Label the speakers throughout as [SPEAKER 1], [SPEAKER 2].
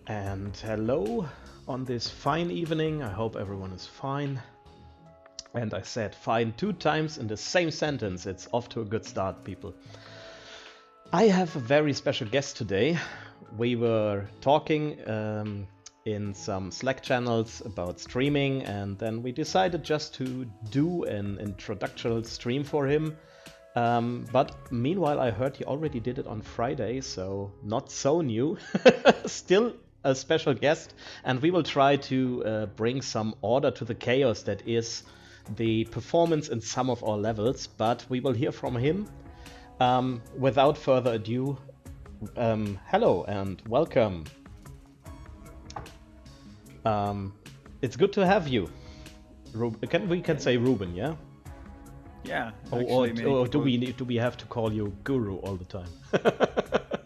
[SPEAKER 1] And hello on this fine evening. I hope everyone is fine. And I said fine 2 times in the same sentence. It's off to a good start, people. I have a very special guest today. We were talking in some Slack channels about streaming, and then we decided just to do an introductory stream for him. But meanwhile, I heard he already did it on Friday, so not so new. Still a special guest, and we will try to bring some order to the chaos that is the performance in some of our levels, but we will hear from him. Without further ado, hello and welcome. It's good to have you. We can say Ruben, yeah?
[SPEAKER 2] Yeah.
[SPEAKER 1] Or do we have to call you Guru all the time?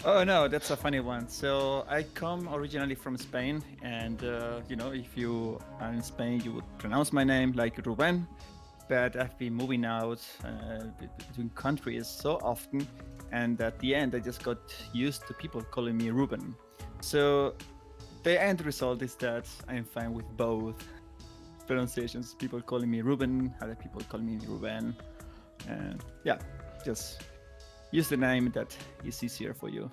[SPEAKER 2] Oh no, that's a funny one. So I come originally from Spain, and if you are in Spain, you would pronounce my name like Ruben. But I've been moving out between countries so often, and at the end, I just got used to people calling me Ruben. So the end result is that I'm fine with both pronunciations. People calling me Ruben, other people calling me Ruben. And yeah, just use the name that is easier for you.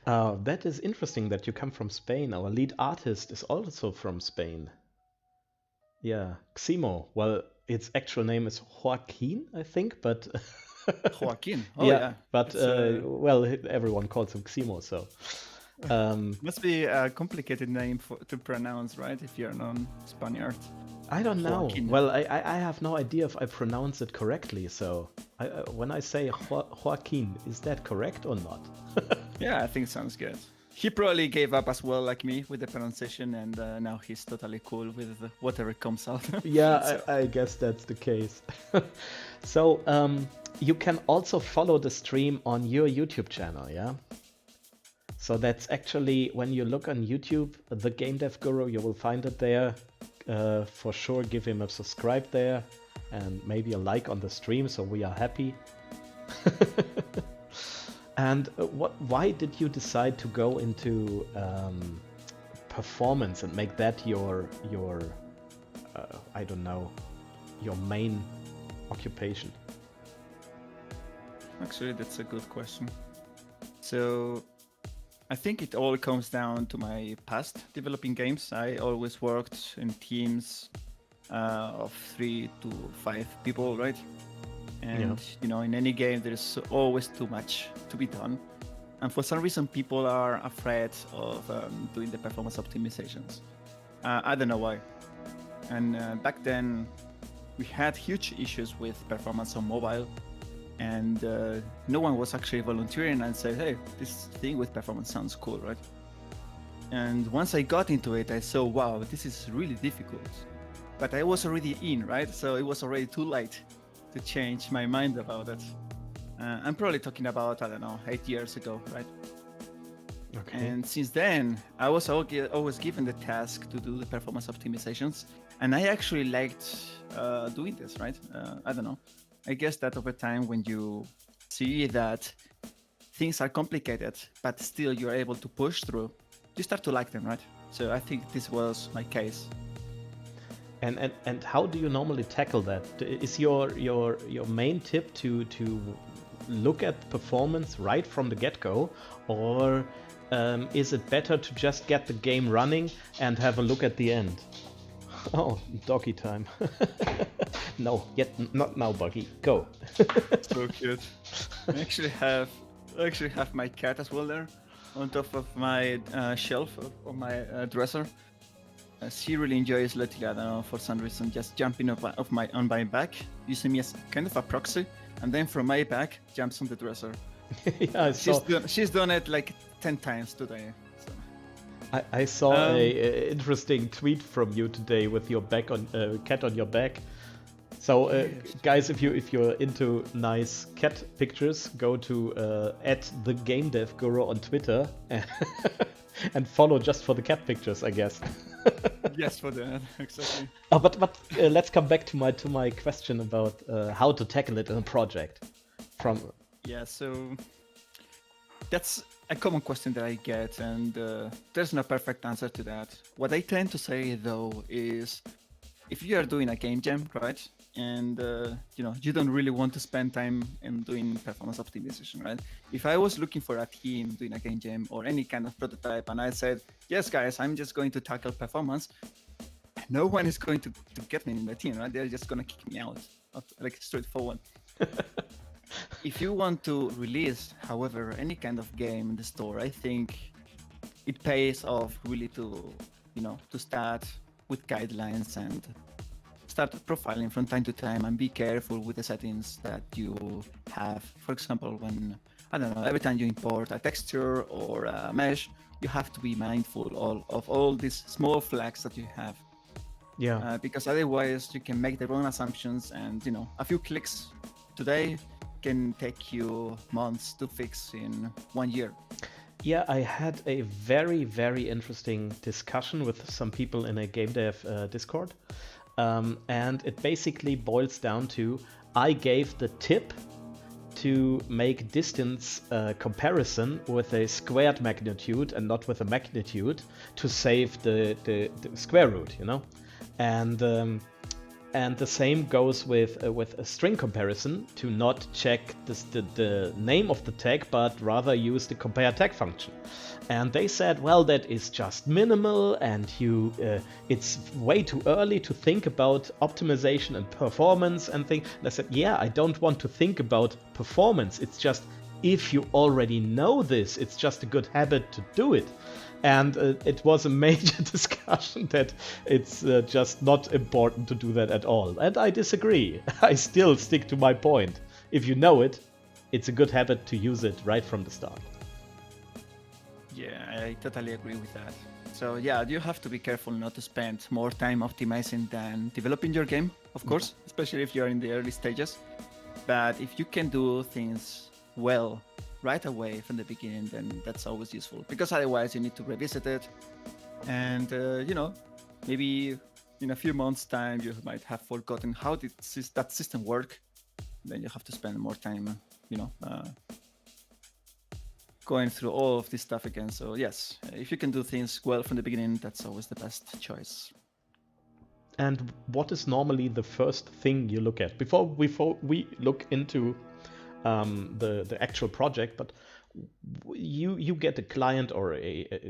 [SPEAKER 1] That is interesting that you come from Spain. Our lead artist is also from Spain. Yeah, Ximo. Well, its actual name is Joaquin, I think, but
[SPEAKER 2] Joaquin. Oh yeah.
[SPEAKER 1] But well, everyone calls him Ximo, so.
[SPEAKER 2] Must be a complicated name to pronounce, right? If you're a non-Spaniard.
[SPEAKER 1] I don't know.
[SPEAKER 2] Joaquin.
[SPEAKER 1] Well, I have no idea if I pronounce it correctly. So when I say Joaquin, is that correct or not?
[SPEAKER 2] Yeah, I think it sounds good. He probably gave up as well, like me, with the pronunciation, and now he's totally cool with whatever comes out.
[SPEAKER 1] Yeah,
[SPEAKER 2] So-
[SPEAKER 1] I guess that's the case. So you can also follow the stream on your YouTube channel, yeah? So that's actually, when you look on YouTube, the Gamedev Guru, you will find it there. For sure, give him a subscribe there and maybe a like on the stream, so we are happy. And why did you decide to go into performance and make that your I don't know, your main occupation?
[SPEAKER 2] Actually, that's a good question. So I think it all comes down to my past developing games. I always worked in teams of 3 to 5 people, right? And in any game, there's always too much to be done. And for some reason, people are afraid of doing the performance optimizations. I don't know why. And back then, we had huge issues with performance on mobile. And no one was actually volunteering and said, hey, this thing with performance sounds cool, right? And once I got into it, I saw, wow, this is really difficult. But I was already in, right? So it was already too late to change my mind about it. I'm probably talking about, 8 years ago, right?
[SPEAKER 1] Okay.
[SPEAKER 2] And since then, I was always given the task to do the performance optimizations. And I actually liked doing this, right? I don't know. I guess that over time, when you see that things are complicated, but still you're able to push through, you start to like them, right? So I think this was my case.
[SPEAKER 1] And how do you normally tackle that? Is your main tip to look at performance right from the get-go, or is it better to just get the game running and have a look at the end? Oh, doggy time. No, not now, Buggy. Go.
[SPEAKER 2] So cute. I actually have my cat as well there on top of my shelf of my dresser. She really enjoys lately, I don't know, for some reason, just jumping on my back, using me as kind of a proxy, and then from my back jumps on the dresser.
[SPEAKER 1] Yeah,
[SPEAKER 2] She's done it like 10 times today. So.
[SPEAKER 1] I saw a interesting tweet from you today with your cat on your back. So guys, if you're into nice cat pictures, go to @thegamedevguru on Twitter and follow just for the cat pictures, I guess.
[SPEAKER 2] Yes, for that, exactly.
[SPEAKER 1] Oh, but let's come back to my question about how to tackle it in a project.
[SPEAKER 2] Yeah, so that's a common question that I get, and there's no perfect answer to that. What I tend to say though is, if you are doing a game jam, right, and you don't really want to spend time in doing performance optimization, right? If I was looking for a team doing a game jam or any kind of prototype, and I said, yes, guys, I'm just going to tackle performance, no one is going to get me in the team, right? They're just going to kick me out, like straightforward. If you want to release, however, any kind of game in the store, I think it pays off really to start with guidelines and start profiling from time to time and be careful with the settings that you have. For example, when, I don't know, every time you import a texture or a mesh, you have to be mindful of all these small flags that you have.
[SPEAKER 1] Yeah.
[SPEAKER 2] Because otherwise you can make the wrong assumptions, and a few clicks today can take you months to fix in 1 year.
[SPEAKER 1] Yeah, I had a very, very interesting discussion with some people in a Gamedev Discord. And it basically boils down to, I gave the tip to make distance comparison with a squared magnitude and not with a magnitude to save the square root, And the same goes with a string comparison, to not check the name of the tag, but rather use the compare tag function. And they said, well, that is just minimal, and it's way too early to think about optimization and performance and things. And I said, yeah, I don't want to think about performance. It's just, if you already know this, it's just a good habit to do it. And it was a major discussion that it's just not important to do that at all. And I disagree. I still stick to my point. If you know it, it's a good habit to use it right from the start.
[SPEAKER 2] Yeah, I totally agree with that. So yeah, you have to be careful not to spend more time optimizing than developing your game, of course, especially if you're in the early stages. But if you can do things well right away from the beginning, then that's always useful, because otherwise you need to revisit it, and maybe in a few months' time you might have forgotten how did that system work. Then you have to spend more time, going through all of this stuff again. So yes, if you can do things well from the beginning, that's always the best choice.
[SPEAKER 1] And what is normally the first thing you look at before we look into the actual project? But you get a client or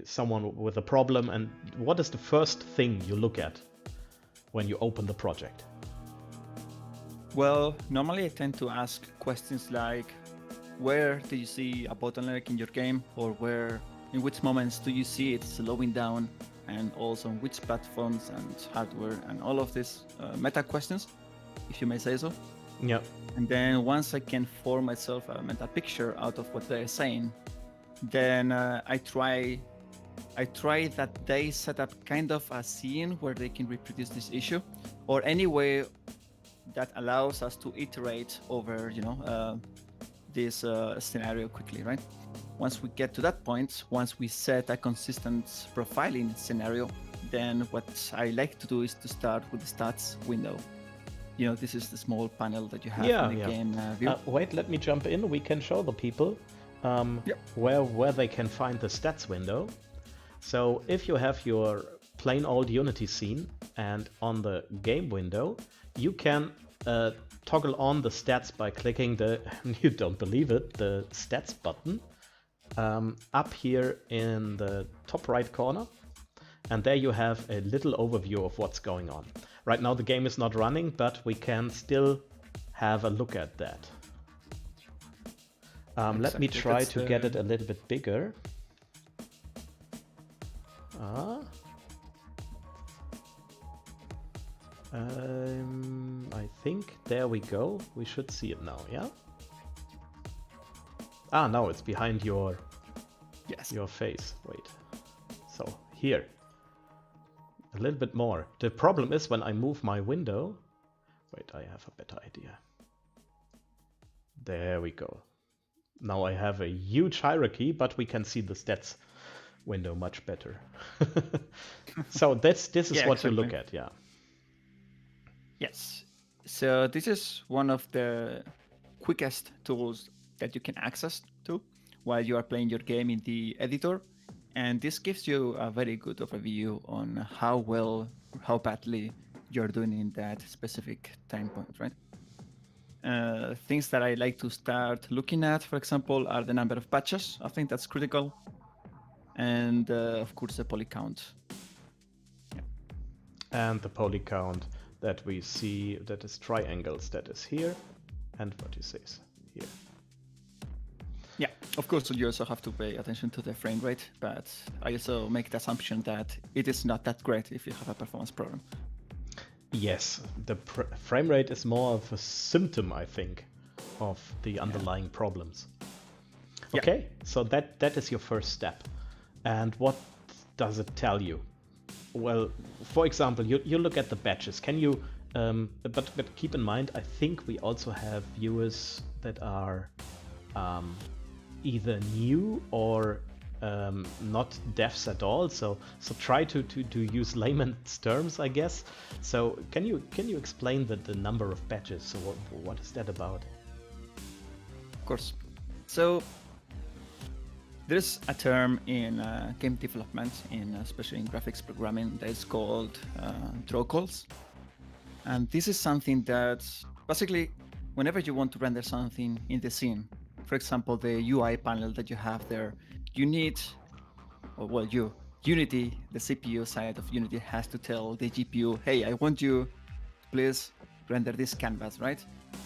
[SPEAKER 1] someone with a problem, and what is the first thing you look at when you open the project?
[SPEAKER 2] Well, normally I tend to ask questions like, where do you see a bottleneck in your game, or in which moments do you see it slowing down, and also on which platforms and hardware, and all of these meta questions, if you may say so.
[SPEAKER 1] Yeah.
[SPEAKER 2] And then once I can form myself a mental picture out of what they're saying, then I try that they set up kind of a scene where they can reproduce this issue, or any way that allows us to iterate over, this scenario quickly, right? Once we get to that point, once we set a consistent profiling scenario, then what I like to do is to start with the stats window. This is the small panel that you have in the game view.
[SPEAKER 1] Wait, let me jump in. We can show the people where they can find the stats window. So if you have your plain old Unity scene, and on the game window, you can toggle on the stats by clicking you don't believe it, the stats button up here in the top right corner. And there you have a little overview of what's going on. Right now the game is not running, but we can still have a look at that. Let me try to get it a little bit bigger. I think there we go. We should see it now, yeah? No, it's behind your face. Wait. So here. A little bit more. The problem is when I move my window... Wait, I have a better idea. There we go. Now I have a huge hierarchy, but we can see the stats window much better. So this is what you look at, yeah.
[SPEAKER 2] Yes. So this is one of the quickest tools that you can access to while you are playing your game in the editor. And this gives you a very good overview on how badly you're doing in that specific time point, right? Things that I like to start looking at, for example, are the number of patches. I think that's critical. And of course, the poly count.
[SPEAKER 1] And the poly count that we see, that is triangles, that is here, and vertices here.
[SPEAKER 2] Yeah, of course, you also have to pay attention to the frame rate, but I also make the assumption that it is not that great if you have a performance problem.
[SPEAKER 1] Yes, the frame rate is more of a symptom, I think, of the underlying problems. Okay, so that is your first step. And what does it tell you? Well, for example, you look at the batches. Can you, but keep in mind, I think we also have viewers that are either new or not devs at all. So try to use layman's terms, I guess. So can you explain the number of batches? So what is that about?
[SPEAKER 2] Of course. So there's a term in game development, especially in graphics programming, that is called draw calls. And this is something that basically, whenever you want to render something in the scene, for example, the UI panel that you have there, you need, Unity, the CPU side of Unity has to tell the GPU, hey, I want you to please render this canvas, right?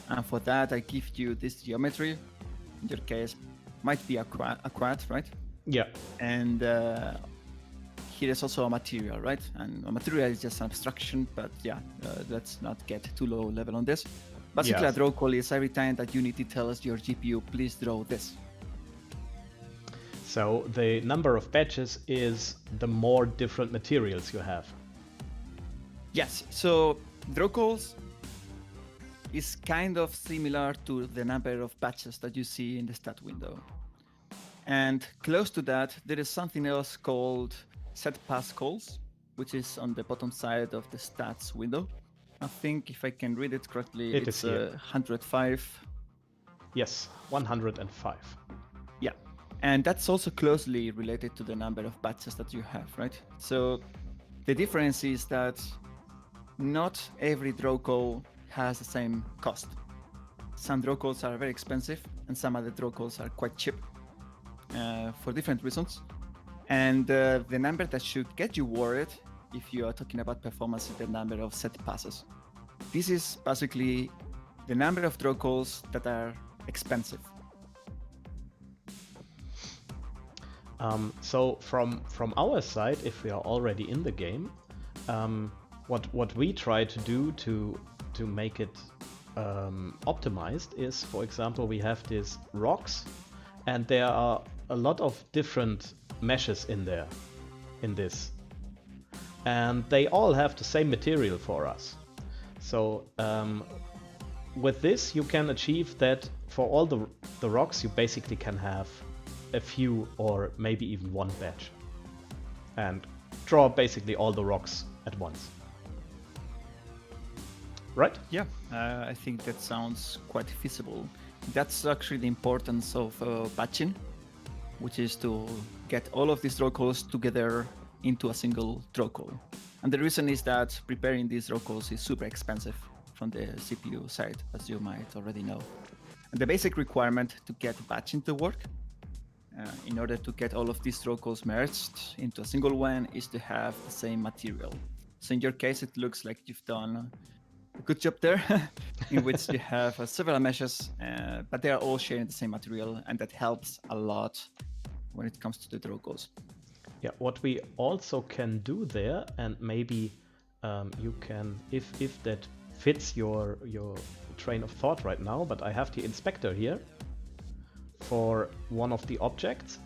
[SPEAKER 2] And for that, I give you this geometry. In your case, might be a quad, right?
[SPEAKER 1] Yeah.
[SPEAKER 2] And here is also a material, right? And a material is just an abstraction, but let's not get too low level on this. Basically, a draw call is every time that Unity tells your GPU, please draw this.
[SPEAKER 1] So the number of batches is the more different materials you have.
[SPEAKER 2] Yes, so draw calls is kind of similar to the number of batches that you see in the stat window. And close to that, there is something else called set pass calls, which is on the bottom side of the stats window. I think if I can read it correctly, it's 105.
[SPEAKER 1] Yes, 105.
[SPEAKER 2] Yeah, and that's also closely related to the number of batches that you have, right? So the difference is that not every draw call has the same cost. Some draw calls are very expensive, and some other draw calls are quite cheap for different reasons. And the number that should get you worried if you are talking about performance is the number of set passes. This is basically the number of draw calls that are expensive.
[SPEAKER 1] So from our side, if we are already in the game, what we try to do to make it optimized is, for example, we have these rocks, and there are a lot of different meshes in there, in this, and they all have the same material for us. So with this you can achieve that for all the rocks you basically can have a few or maybe even one batch and draw basically all the rocks at once. Right?
[SPEAKER 2] Yeah, I think that sounds quite feasible. That's actually the importance of batching, which is to get all of these draw calls together into a single draw call. And the reason is that preparing these draw calls is super expensive from the CPU side, as you might already know. And the basic requirement to get batching to work, in order to get all of these draw calls merged into a single one, is to have the same material. So in your case, it looks like you've done a good job there, in which you have several meshes, but they are all sharing the same material, and that helps a lot when it comes to the draw calls.
[SPEAKER 1] Yeah, what we also can do there, and maybe you can, if that fits your train of thought right now, but I have the inspector here for one of the objects,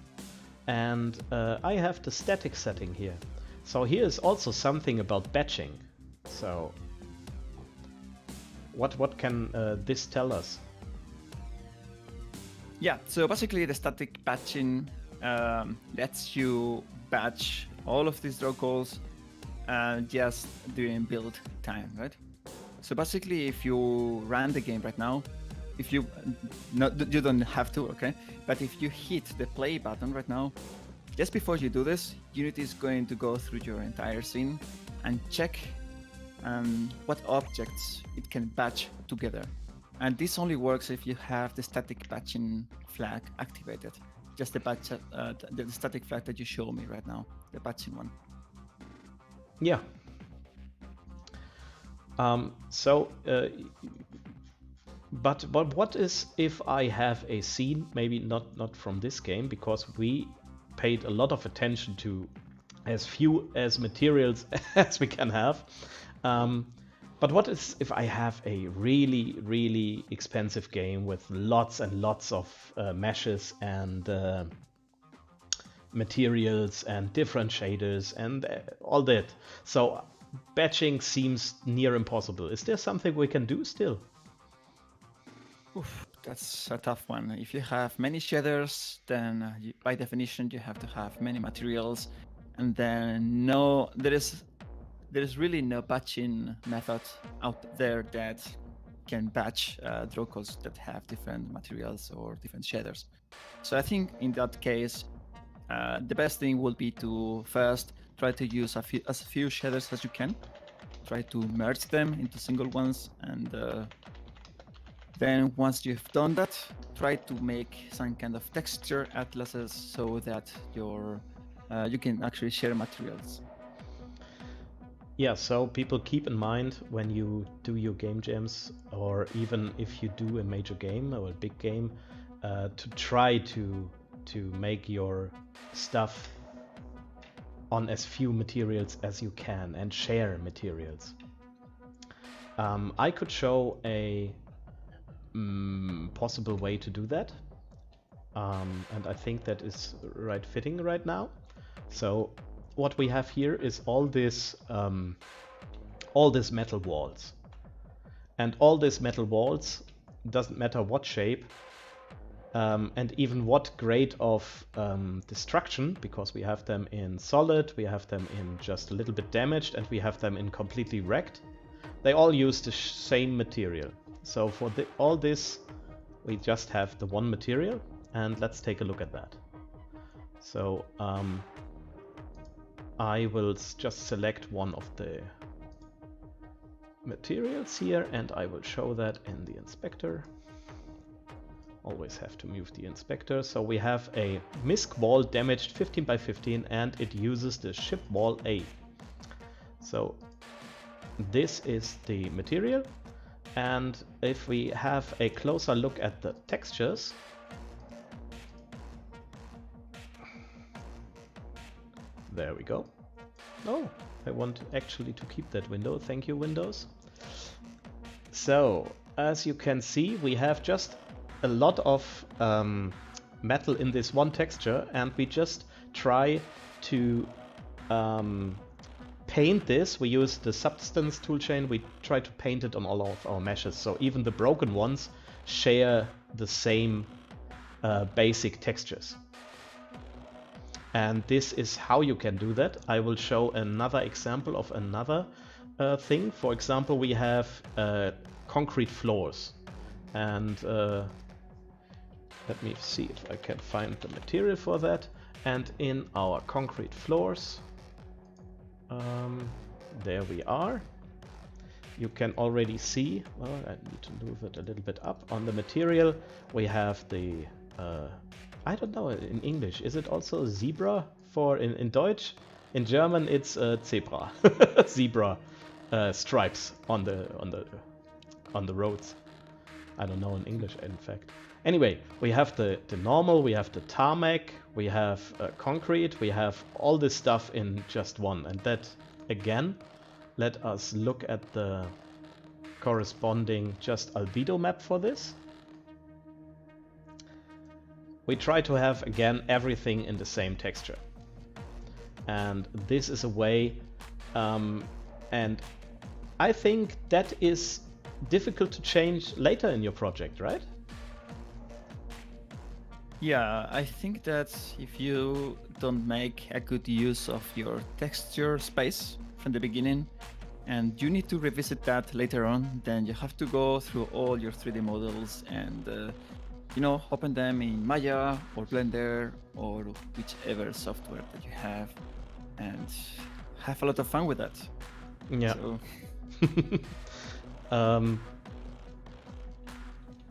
[SPEAKER 1] and I have the static setting here. So here is also something about batching. So what can this tell us?
[SPEAKER 2] Yeah, so basically the static batching lets you batch all of these draw calls just during build time, right? So basically, if you run the game right now, if you you don't have to, okay? But if you hit the play button right now, just before you do this, Unity is going to go through your entire scene and check what objects it can batch together. And this only works if you have the static batching flag activated. Just the batch, the static flag that you show me right now, the batching one.
[SPEAKER 1] Yeah. But what is if I have a scene, maybe not from this game, because we paid a lot of attention to as few as materials as we can have. But what is if I have a really, really expensive game with lots and lots of meshes and materials and different shaders and all that? So batching seems near impossible. Is there something we can do still?
[SPEAKER 2] Oof, that's a tough one. If you have many shaders, then by definition you have to have many materials, and then there is really no batching method out there that can batch draw codes that have different materials or different shaders. So I think in that case, the best thing would be to first try to use as few shaders as you can. Try to merge them into single ones, and then once you've done that, try to make some kind of texture atlases so that you can actually share materials.
[SPEAKER 1] Yeah, so people keep in mind when you do your game jams, or even if you do a major game or a big game, to try to make your stuff on as few materials as you can and share materials. I could show a possible way to do that, and I think that is right fitting right now. So what we have here is all this metal walls, and all these metal walls, doesn't matter what shape and even what grade of destruction, because we have them in solid, we have them in just a little bit damaged, and we have them in completely wrecked. They all use the same material. So for all this, we just have the one material, and let's take a look at that. So I will just select one of the materials here, and I will show that in the inspector. Always have to move the inspector. So we have a misc wall damaged 15 by 15, and it uses the ship wall A. So this is the material, and if we have a closer look at the textures, there we go. Oh, I want actually to keep that window. Thank you, Windows. So as you can see, we have just a lot of metal in this one texture, and we just try to paint this. We use the substance toolchain. We try to paint it on all of our meshes, so even the broken ones share the same basic textures. And this is how you can do that. I will show another example of another thing. For example, we have concrete floors, and let me see if I can find the material for that. And in our concrete floors, there we are. You can already see, well, I need to move it a little bit up. On the material, we have the, I don't know in English, is it also zebra for in Deutsch? In German, it's zebra, zebra stripes on the roads. I don't know in English, in fact. Anyway, we have the normal, we have the tarmac, we have concrete, we have all this stuff in just one. And that, again, let us look at the corresponding just albedo map for this. We try to have, again, everything in the same texture. And this is a way, and I think that is difficult to change later in your project, right?
[SPEAKER 2] Yeah, I think that if you don't make a good use of your texture space from the beginning, and you need to revisit that later on, then you have to go through all your 3D models and open them in Maya or Blender or whichever software that you have, and have a lot of fun with that.
[SPEAKER 1] Yeah.
[SPEAKER 2] So,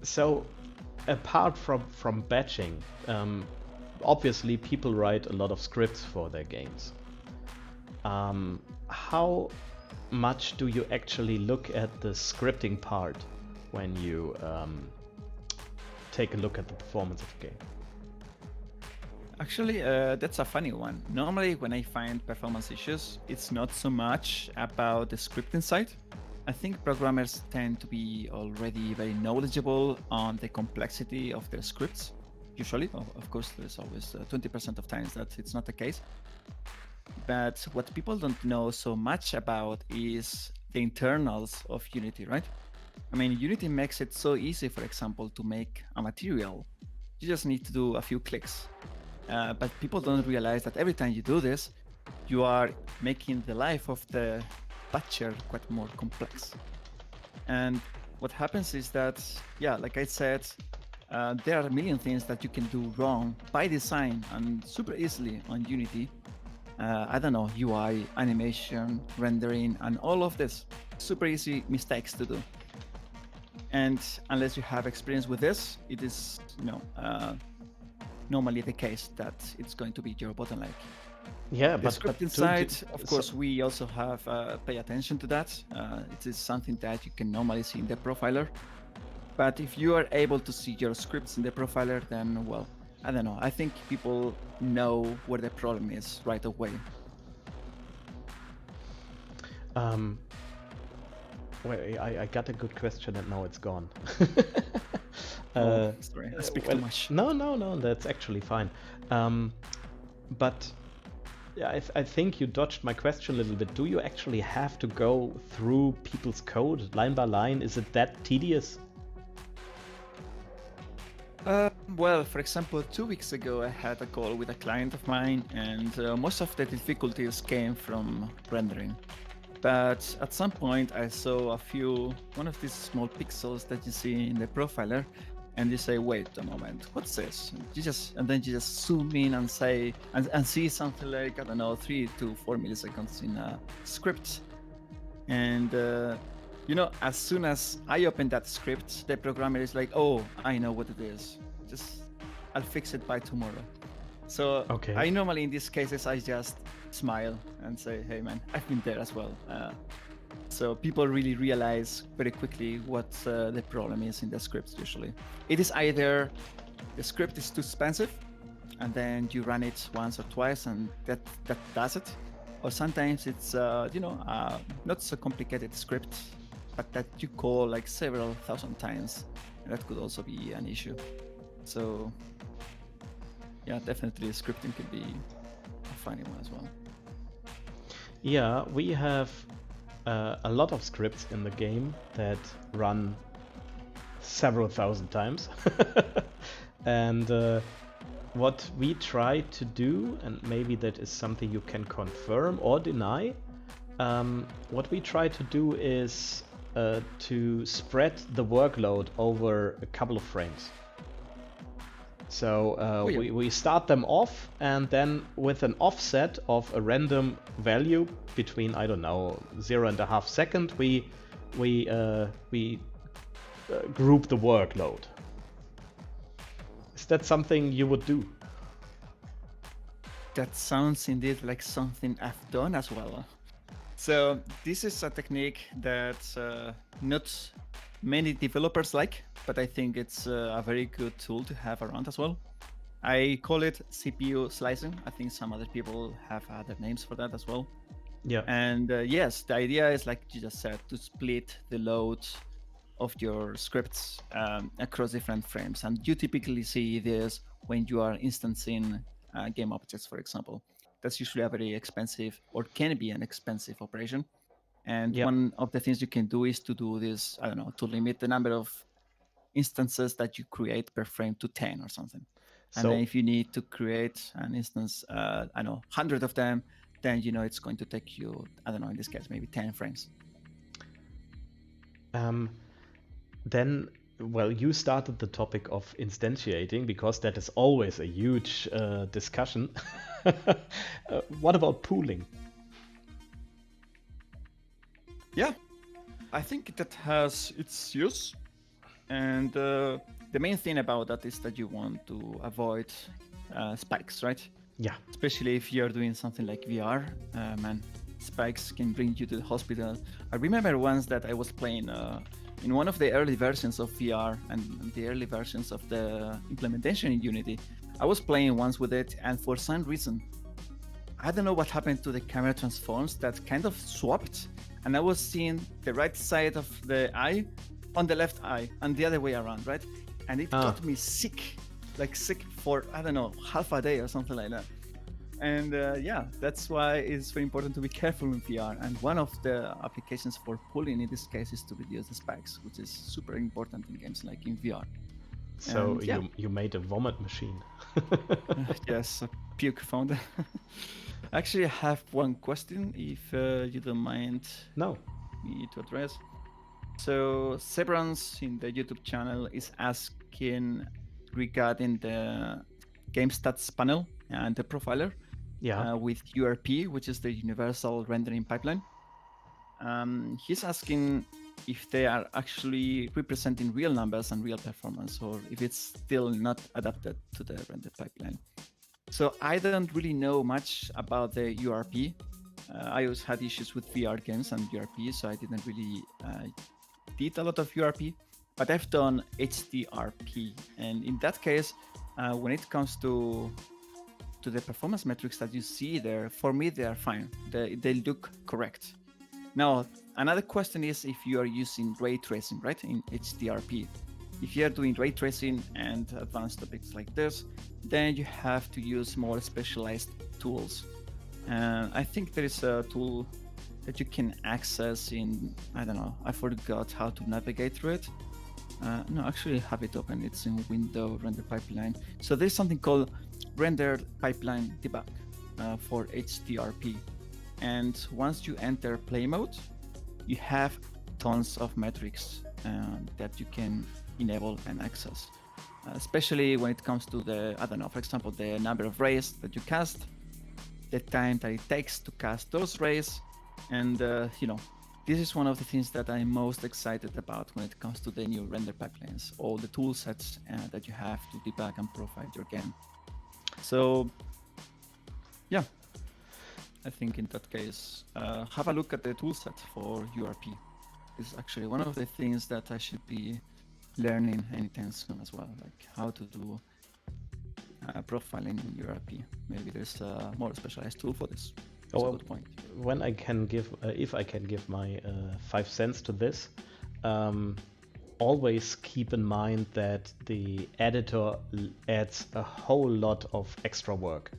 [SPEAKER 1] so apart from batching, obviously people write a lot of scripts for their games. How much do you actually look at the scripting part when you take a look at the performance of the game?
[SPEAKER 2] actually, that's a funny one. Normally, when I find performance issues, it's not so much about the scripting side. I think programmers tend to be already very knowledgeable on the complexity of their scripts. Usually, of course, there's always 20% of times that it's not the case. But what people don't know so much about is the internals of Unity, right? I mean, Unity makes it so easy, for example, to make a material. You just need to do a few clicks. But people don't realize that every time you do this, you are making the life of the patcher quite more complex. And what happens is that, yeah, like I said, there are a million things that you can do wrong by design and super easily on Unity. I don't know, UI, animation, rendering, and all of this. Super easy mistakes to do. And unless you have experience with this, it is, normally the case that it's going to be your bottleneck.
[SPEAKER 1] Yeah,
[SPEAKER 2] The
[SPEAKER 1] but
[SPEAKER 2] scripting side, of course, we also have pay attention to that. It is something that you can normally see in the profiler. But if you are able to see your scripts in the profiler, then, well, I don't know. I think people know where the problem is right away.
[SPEAKER 1] Wait, I got a good question and now it's gone.
[SPEAKER 2] Sorry, I speak too much.
[SPEAKER 1] No, that's actually fine. But yeah, I think you dodged my question a little bit. Do you actually have to go through people's code line by line? Is it that tedious?
[SPEAKER 2] Well, for example, 2 weeks ago, I had a call with a client of mine, and most of the difficulties came from rendering. But at some point, I saw one of these small pixels that you see in the profiler, and you say, "Wait a moment, what's this?" And then you just zoom in and say, and see something like, I don't know, 3 to 4 milliseconds in a script, and as soon as I open that script, the programmer is like, "Oh, I know what it is. I'll fix it by tomorrow." So
[SPEAKER 1] Okay.
[SPEAKER 2] I normally, in these cases, I just smile and say, "Hey, man, I've been there as well." So people really realize very quickly what the problem is in the scripts. Usually, it is either the script is too expensive, and then you run it once or twice, and that does it. Or sometimes it's not so complicated script, but that you call like several thousand times, and that could also be an issue. So yeah, definitely scripting can be a funny one as well.
[SPEAKER 1] Yeah, we have a lot of scripts in the game that run several thousand times. And what we try to do, and maybe that is something you can confirm or deny, what we try to do is to spread the workload over a couple of frames. So we start them off, and then with an offset of a random value between, I don't know, 0.5 seconds, we group the workload. Is that something you would do?
[SPEAKER 2] That sounds indeed like something I've done as well. So this is a technique that not many developers like, but I think it's a very good tool to have around as well. I call it CPU slicing. I think some other people have other names for that as well.
[SPEAKER 1] Yeah.
[SPEAKER 2] And yes, the idea is, like you just said, to split the load of your scripts across different frames. And you typically see this when you are instancing game objects, for example. That's usually a very expensive, or can be an expensive operation. And one of the things you can do is to do this, I don't know, to limit the number of instances that you create per frame to 10 or something. And then if you need to create an instance, 100 of them, then it's going to take you, I don't know, in this case, maybe 10 frames.
[SPEAKER 1] Then, well, you started the topic of instantiating because that is always a huge discussion. What about pooling?
[SPEAKER 2] Yeah, I think that has its use, and the main thing about that is that you want to avoid spikes, right?
[SPEAKER 1] Yeah.
[SPEAKER 2] Especially if you're doing something like VR, man, spikes can bring you to the hospital. I remember once that I was playing in one of the early versions of VR and the early versions of the implementation in Unity. I was playing once with it, and for some reason, I don't know what happened to the camera transforms that kind of swapped, and I was seeing the right side of the eye on the left eye and the other way around, right? And it got me sick, like sick for, I don't know, half a day or something like that. And yeah, that's why it's very important to be careful in VR. And one of the applications for pooling in this case is to reduce the spikes, which is super important in games like in VR.
[SPEAKER 1] So
[SPEAKER 2] And, yeah.
[SPEAKER 1] you made a vomit machine.
[SPEAKER 2] Yes, a puke founder. Actually, I have one question, if you don't mind me to address. So Severance in the YouTube channel is asking regarding the game stats panel and the profiler with URP, which is the Universal Rendering Pipeline. He's asking if they are actually representing real numbers and real performance, or if it's still not adapted to the render pipeline. So I don't really know much about the URP. I always had issues with VR games and URP, so I didn't really did a lot of URP, but I've done Hdrp. And in that case, when it comes to the performance metrics that you see there, for me, they are fine. They look correct. Now, another question is if you are using ray tracing, right, in Hdrp. If you are doing ray tracing and advanced topics like this, then you have to use more specialized tools. And I think there is a tool that you can access in, I don't know, I forgot how to navigate through it. No, actually I have it open. It's in window render pipeline. So there's something called render pipeline debug for Hdrp. And once you enter play mode, you have tons of metrics that you can enable and access, especially when it comes to the, I don't know, for example, the number of rays that you cast, the time that it takes to cast those rays, and you know, this is one of the things that I'm most excited about when it comes to the new render pipelines, all the tool sets that you have to debug and profile your game. So yeah, I think in that case, have a look at the toolset for URP. It's actually one of the things that I should be learning anytime soon as well, like how to do profiling in URP. Maybe there's a more specialized tool for this. That's a good point.
[SPEAKER 1] When I can give, if I can give my 5 cents to this, always keep in mind that the editor adds a whole lot of extra work.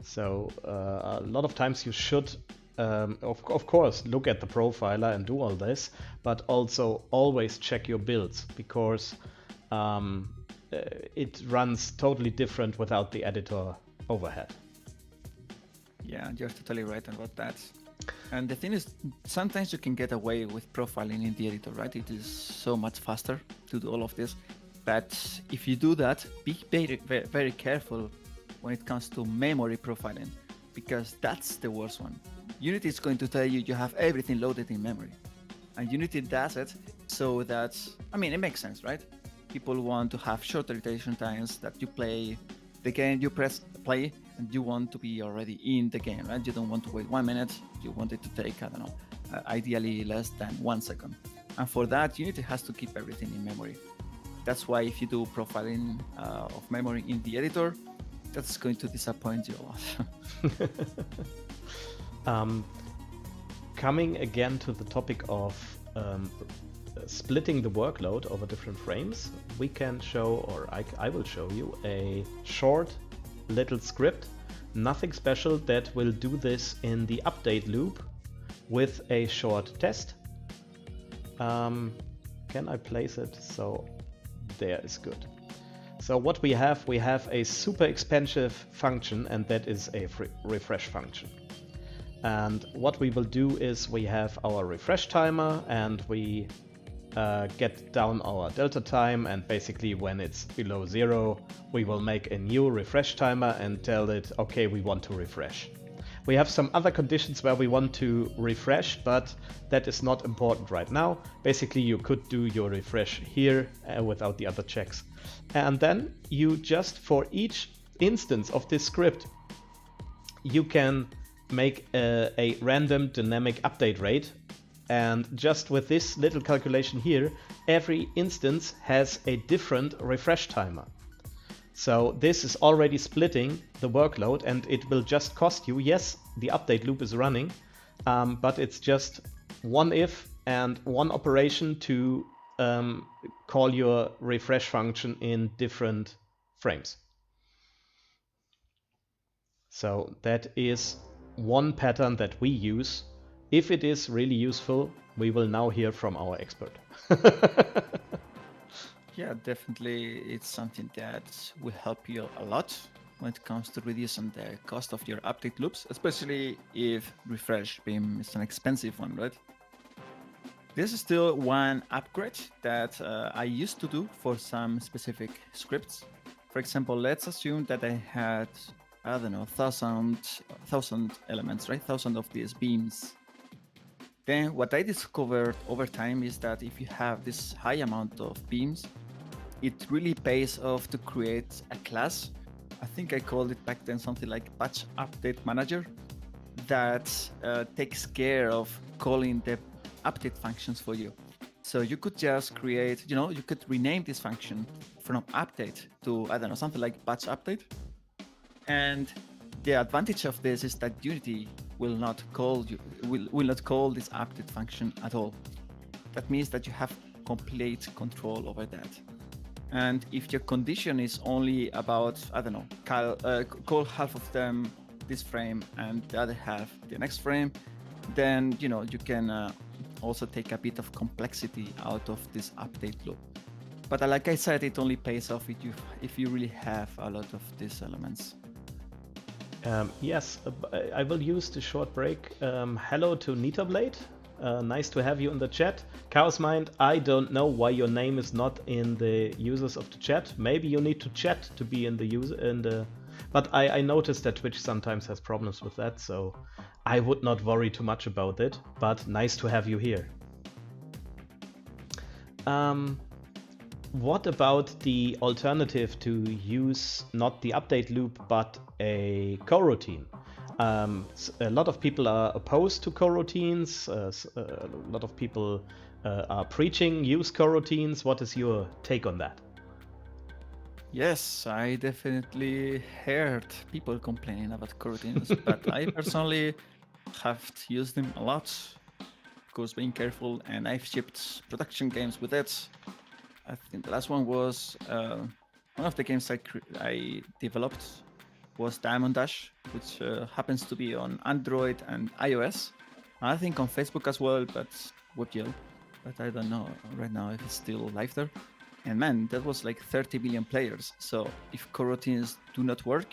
[SPEAKER 1] So a lot of times you should, of course, look at the profiler and do all this, but also always check your builds, because it runs totally different without the editor overhead.
[SPEAKER 2] Yeah, you're totally right about that. And the thing is, sometimes you can get away with profiling in the editor, right? It is so much faster to do all of this. But if you do that, be very, very careful when it comes to memory profiling, because that's the worst one. Unity is going to tell you you have everything loaded in memory. And Unity does it so that, I mean, it makes sense, right? People want to have shorter iteration times, that you play the game, you press play, and you want to be already in the game, right? You don't want to wait 1 minute, you want it to take, I don't know, ideally less than 1 second. And for that, Unity has to keep everything in memory. That's why if you do profiling of memory in the editor, that's going to disappoint you a lot.
[SPEAKER 1] Coming again to the topic of splitting the workload over different frames, we can show, or I will show you a short little script, nothing special, that will do this in the update loop with a short test. Can I place it? So there is good. So what we have a super expensive function, and that is a refresh function. And what we will do is we have our refresh timer, and we get down our delta time, and basically when it's below 0 we will make a new refresh timer and tell it, okay, we want to refresh. We have some other conditions where we want to refresh, but that is not important right now. Basically you could do your refresh here without the other checks. And then you just, for each instance of this script, you can make a random dynamic update rate. And just with this little calculation here, every instance has a different refresh timer. So this is already splitting the workload, and it will just cost you, yes, the update loop is running, but it's just one if and one operation to call your refresh function in different frames. So that is one pattern that we use. If it is really useful, we will now hear from our expert.
[SPEAKER 2] Yeah, definitely it's something that will help you a lot when it comes to reducing the cost of your update loops, especially if refresh beam is an expensive one, right? This is still one upgrade that I used to do for some specific scripts. For example, let's assume that I had, I don't know, 1,000 elements, right? 1,000 of these beams. Then what I discovered over time is that if you have this high amount of beams, it really pays off to create a class. I think I called it back then something like Patch Update Manager that takes care of calling the update functions for you. So you could just create, you could rename this function from update to, I don't know, something like Patch Update. And the advantage of this is that Unity will not call this update function at all. That means that you have complete control over that. And if your condition is only about, I don't know, call half of them this frame and the other half the next frame, then you can also take a bit of complexity out of this update loop. But like I said, it only pays off if you really have a lot of these elements.
[SPEAKER 1] Yes, I will use the short break. Hello to Nitablade. Nice to have you in the chat. Chaos Mind, I don't know why your name is not in the users of the chat. Maybe you need to chat to be in the but I noticed that Twitch sometimes has problems with that, so I would not worry too much about it, but nice to have you here. What about the alternative to use not the update loop but a coroutine? A lot of people are opposed to coroutines. A lot of people are preaching use coroutines. What is your take on that?
[SPEAKER 2] Yes, I definitely heard people complaining about coroutines, but I personally have used them a lot. Of course, being careful, and I've shipped production games with it. I think the last one was one of the games I developed was Diamond Dash, which happens to be on Android and iOS. I think on Facebook as well, but WebGL. But I don't know right now if it's still live there. And man, that was like 30 million players. So if coroutines do not work,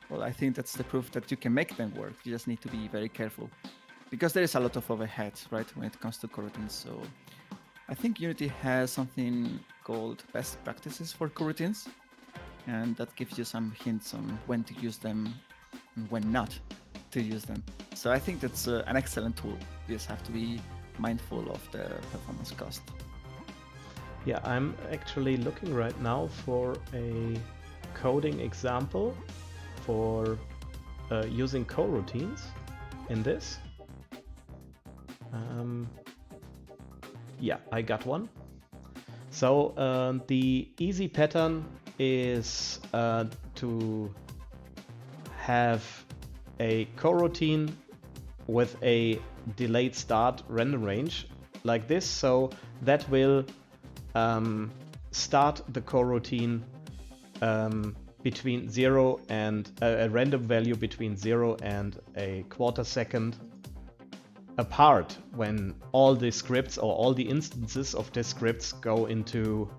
[SPEAKER 2] well, I think that's the proof that you can make them work. You just need to be very careful. Because there is a lot of overhead, right, when it comes to coroutines. So I think Unity has something called best practices for coroutines. And that gives you some hints on when to use them and when not to use them. So I think that's an excellent tool. You just have to be mindful of the performance cost.
[SPEAKER 1] Yeah, I'm actually looking right now for a coding example for using coroutines in this. Yeah, I got one. So the easy pattern is to have a coroutine with a delayed start random range like this. So that will start the coroutine between 0 and a random value between 0 and a quarter second apart when all the scripts or all the instances of the scripts go into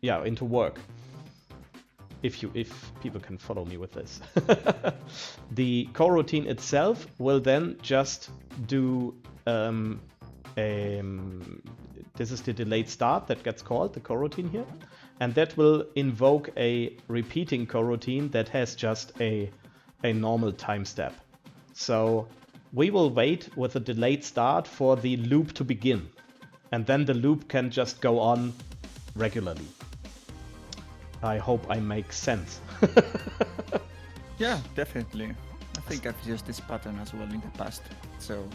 [SPEAKER 1] into work. If people can follow me with this. The coroutine itself will then just do this is the delayed start that gets called, the coroutine here. And that will invoke a repeating coroutine that has just a normal time step. So we will wait with a delayed start for the loop to begin. And then the loop can just go on regularly. I hope I make sense.
[SPEAKER 2] Yeah, definitely. I think I've used this pattern as well in the past. So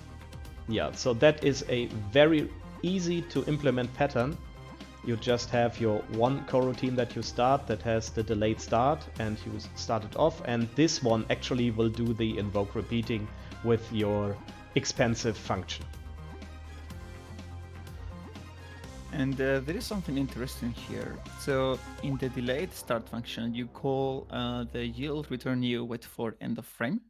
[SPEAKER 1] yeah, so that is a very easy to implement pattern. You just have your one coroutine that you start that has the delayed start, and you start it off, and this one actually will do the invoke repeating with your expensive function.
[SPEAKER 2] And there is something interesting here. So in the delayed start function, you call the yield return new wait for end of frame.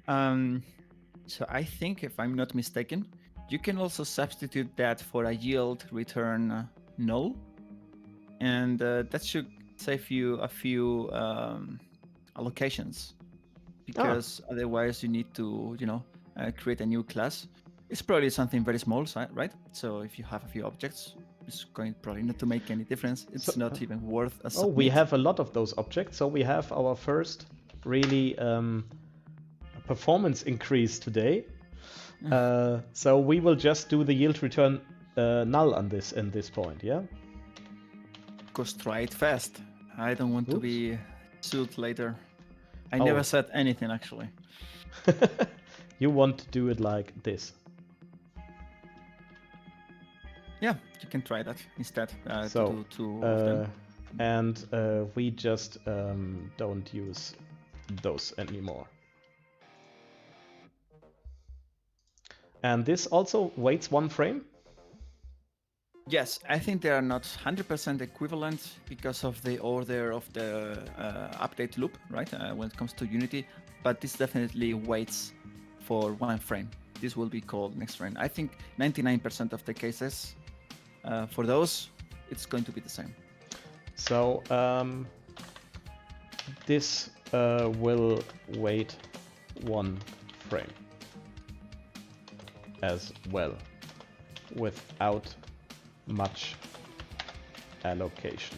[SPEAKER 2] So I think, if I'm not mistaken, you can also substitute that for a yield return null, and that should save you a few allocations, because otherwise you need to, create a new class. It's probably something very small, right? So if you have a few objects, it's going probably not to make any difference. It's not even worth a submit.
[SPEAKER 1] Oh, we have a lot of those objects, so we have our first really performance increase today. So we will just do the yield return null on this in this point, yeah?
[SPEAKER 2] Because try it fast. I don't want to be sued later. I never said anything, actually.
[SPEAKER 1] You want to do it like this.
[SPEAKER 2] Yeah, you can try that instead.
[SPEAKER 1] So,
[SPEAKER 2] to do two of them.
[SPEAKER 1] And we just don't use those anymore. And this also waits one frame?
[SPEAKER 2] Yes, I think they are not 100% equivalent because of the order of the update loop, right? When it comes to Unity, but this definitely waits for one frame. This will be called next frame. I think 99% of the cases for those, it's going to be the same.
[SPEAKER 1] So this will wait one frame as well, without much allocation.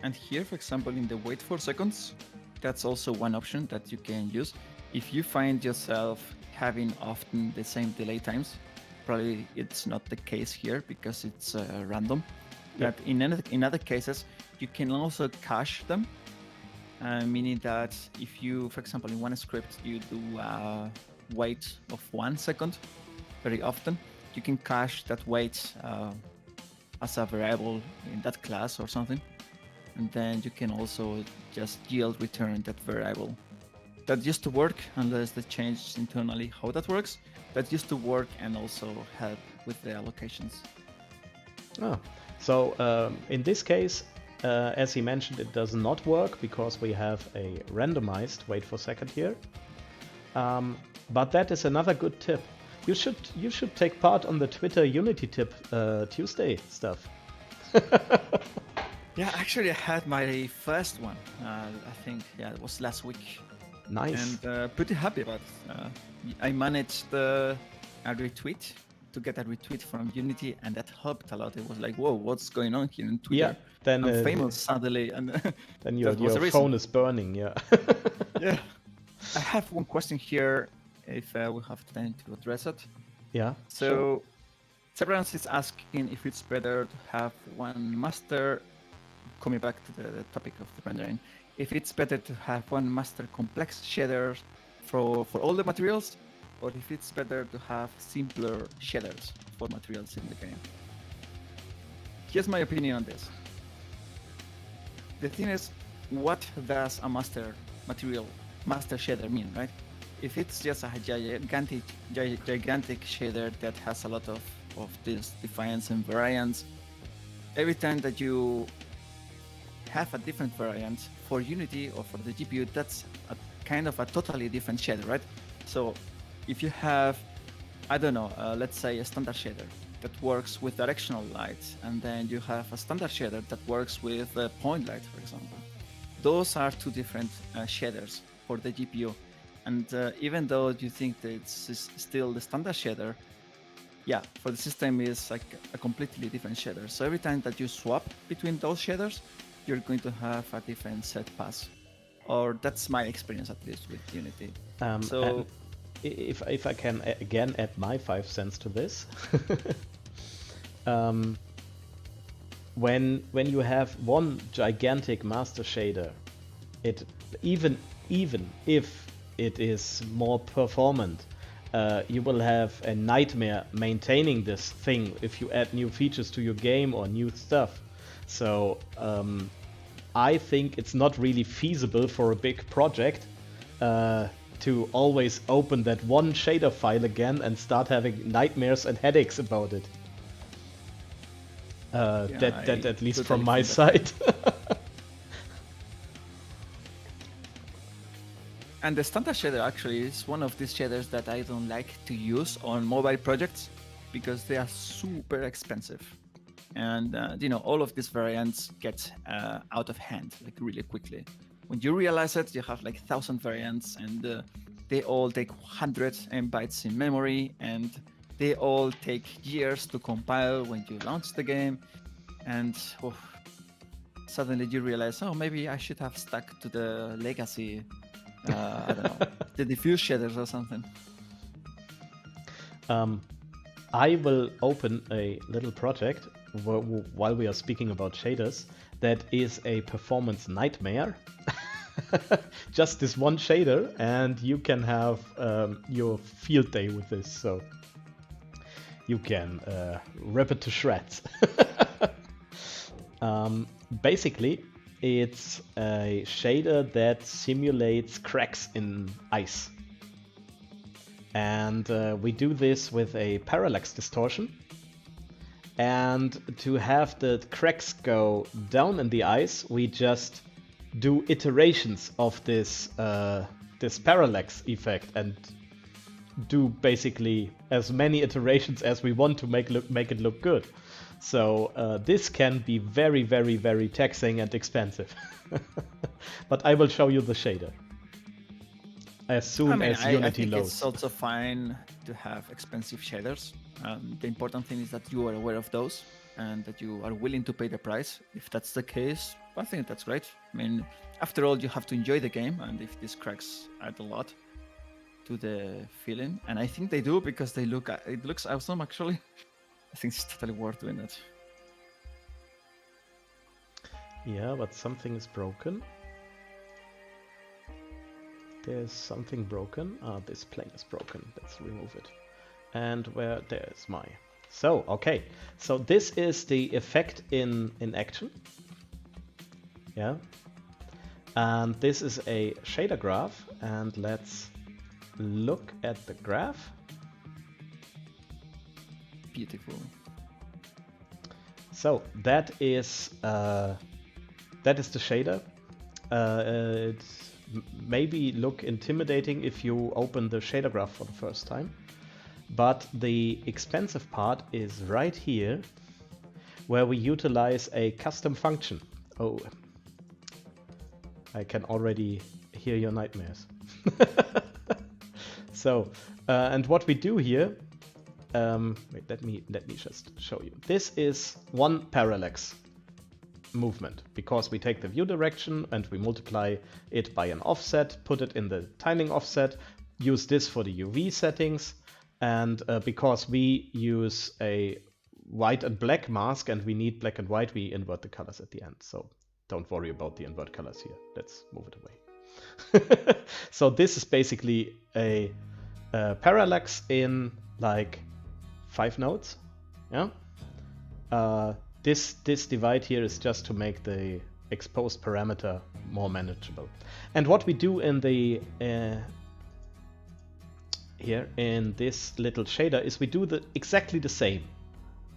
[SPEAKER 2] And here, for example, in the wait 4 seconds, that's also one option that you can use. If you find yourself having often the same delay times, probably it's not the case here because it's random. But in other cases, you can also cache them, meaning that if you, for example, in one script, you do wait of 1 second very often, you can cache that wait as a variable in that class or something, and then you can also just yield return that variable. That used to work, unless they changed internally how that works. That used to work and also help with the allocations.
[SPEAKER 1] So in this case, as he mentioned, it does not work because we have a randomized wait for second here. But that is another good tip. You should take part on the Twitter Unity tip Tuesday stuff.
[SPEAKER 2] Yeah, actually I had my first one. I think it was last week.
[SPEAKER 1] Nice.
[SPEAKER 2] And pretty happy about it. I managed a retweet to get a retweet from Unity, and that helped a lot. It was like, whoa, what's going on here in Twitter?
[SPEAKER 1] Yeah, then
[SPEAKER 2] I'm famous suddenly, and
[SPEAKER 1] then your phone is burning. Yeah.
[SPEAKER 2] Yeah. I have one question here, if we have time to address it.
[SPEAKER 1] Yeah.
[SPEAKER 2] So, Severance is asking if it's better to have one master. Coming back to the topic of the rendering, if it's better to have one master complex shader for all the materials, or if it's better to have simpler shaders for materials in the game. Here's my opinion on this. The thing is, what does a master shader mean, right? If it's just a gigantic shader that has a lot of these defiance and variants, every time that you have a different variant for Unity or for the GPU, that's a kind of a totally different shader, right? So if you have, I don't know, let's say a standard shader that works with directional light, and then you have a standard shader that works with point light, for example. Those are two different shaders for the GPU. And even though you think that it's still the standard shader, yeah, for the system is like a completely different shader. So every time that you swap between those shaders, you're going to have a different set pass. Or that's my experience at least with Unity. So
[SPEAKER 1] if I can again add my 5 cents to this, when you have one gigantic master shader, it even if it is more performant, you will have a nightmare maintaining this thing if you add new features to your game or new stuff. So I think it's not really feasible for a big project to always open that one shader file again and start having nightmares and headaches about it. That at least from my side.
[SPEAKER 2] And the standard shader actually is one of these shaders that I don't like to use on mobile projects because they are super expensive. And all of these variants get out of hand like really quickly. When you realize it, you have like 1,000 variants, and they all take 100 MB in memory, and they all take years to compile when you launch the game. And suddenly you realize, maybe I should have stuck to the legacy, I don't know, the diffuse shaders or something.
[SPEAKER 1] I will open a little project while we are speaking about shaders that is a performance nightmare. Just this one shader, and you can have your field day with this, so you can rip it to shreds. Basically, it's a shader that simulates cracks in ice. And we do this with a parallax distortion. And to have the cracks go down in the ice, we just do iterations of this parallax effect and do basically as many iterations as we want to make it look good. So this can be very, very, very taxing and expensive. But I will show you the shader as soon as Unity
[SPEAKER 2] I think
[SPEAKER 1] loads.
[SPEAKER 2] It's also fine to have expensive shaders. The important thing is that you are aware of those and that you are willing to pay the price. If that's the case, I think that's great. I mean, after all, you have to enjoy the game, and if these cracks add a lot to the feeling, and I think they do because it looks awesome actually. I think it's totally worth doing it.
[SPEAKER 1] Yeah, but something is broken. There's something broken. This plane is broken. Let's remove it. And there's my... So, okay. So this is the effect in action. Yeah. And this is a shader graph. And let's look at the graph.
[SPEAKER 2] Beautiful.
[SPEAKER 1] So that is the shader. It maybe look intimidating if you open the shader graph for the first time, but the expensive part is right here, where we utilize a custom function. Oh, I can already hear your nightmares. So, and what we do here. Wait, let me just show you. This is one parallax movement because we take the view direction and we multiply it by an offset, put it in the tiling offset, use this for the UV settings, and because we use a white and black mask and we need black and white, we invert the colors at the end. So don't worry about the invert colors here. Let's move it away. So this is basically a parallax in like 5 nodes. Yeah. This divide here is just to make the exposed parameter more manageable. And what we do in the here in this little shader is we do exactly the same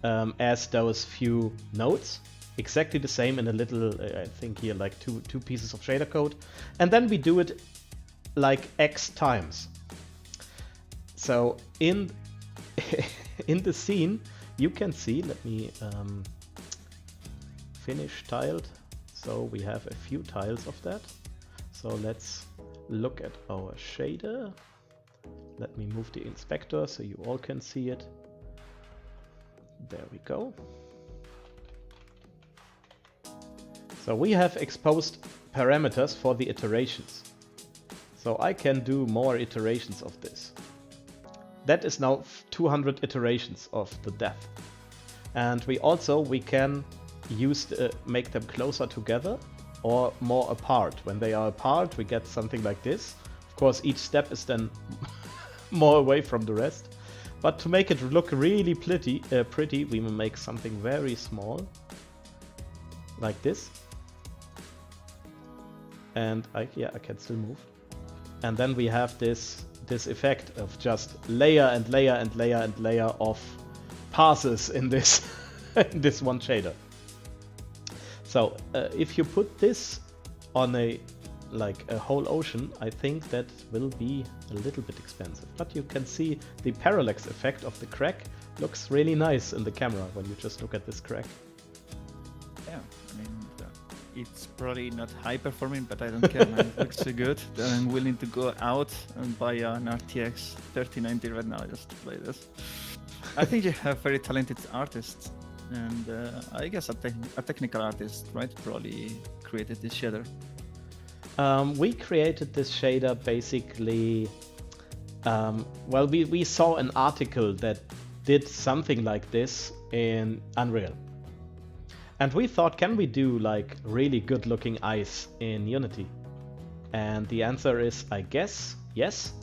[SPEAKER 1] as those few nodes. Exactly the same in a little, I think here like two pieces of shader code, and then we do it like X times. So in the scene, you can see, let me finish tiled. So we have a few tiles of that. So let's look at our shader. Let me move the inspector so you all can see it. There we go. So we have exposed parameters for the iterations. So I can do more iterations of this. That is now 200 iterations of the depth. And we can use make them closer together or more apart. When they are apart, we get something like this. Of course, each step is then more away from the rest. But to make it look really pretty, we will make something very small, like this. And I can still move. And then we have this effect of just layer and layer and layer and layer of passes in this in this one shader. So if you put this on a whole ocean, I think that will be a little bit expensive. But you can see the parallax effect of the crack looks really nice in the camera when you just look at this crack.
[SPEAKER 2] Yeah, I mean, it's probably not high performing, but I don't care, man. It looks so good that I'm willing to go out and buy an RTX 3090 right now just to play this. I think you have very talented artists, and I guess a technical artist, right? Probably created this shader.
[SPEAKER 1] We created this shader basically. Well, we saw an article that did something like this in Unreal. And we thought, can we do like really good looking eyes in Unity? And the answer is, I guess, yes.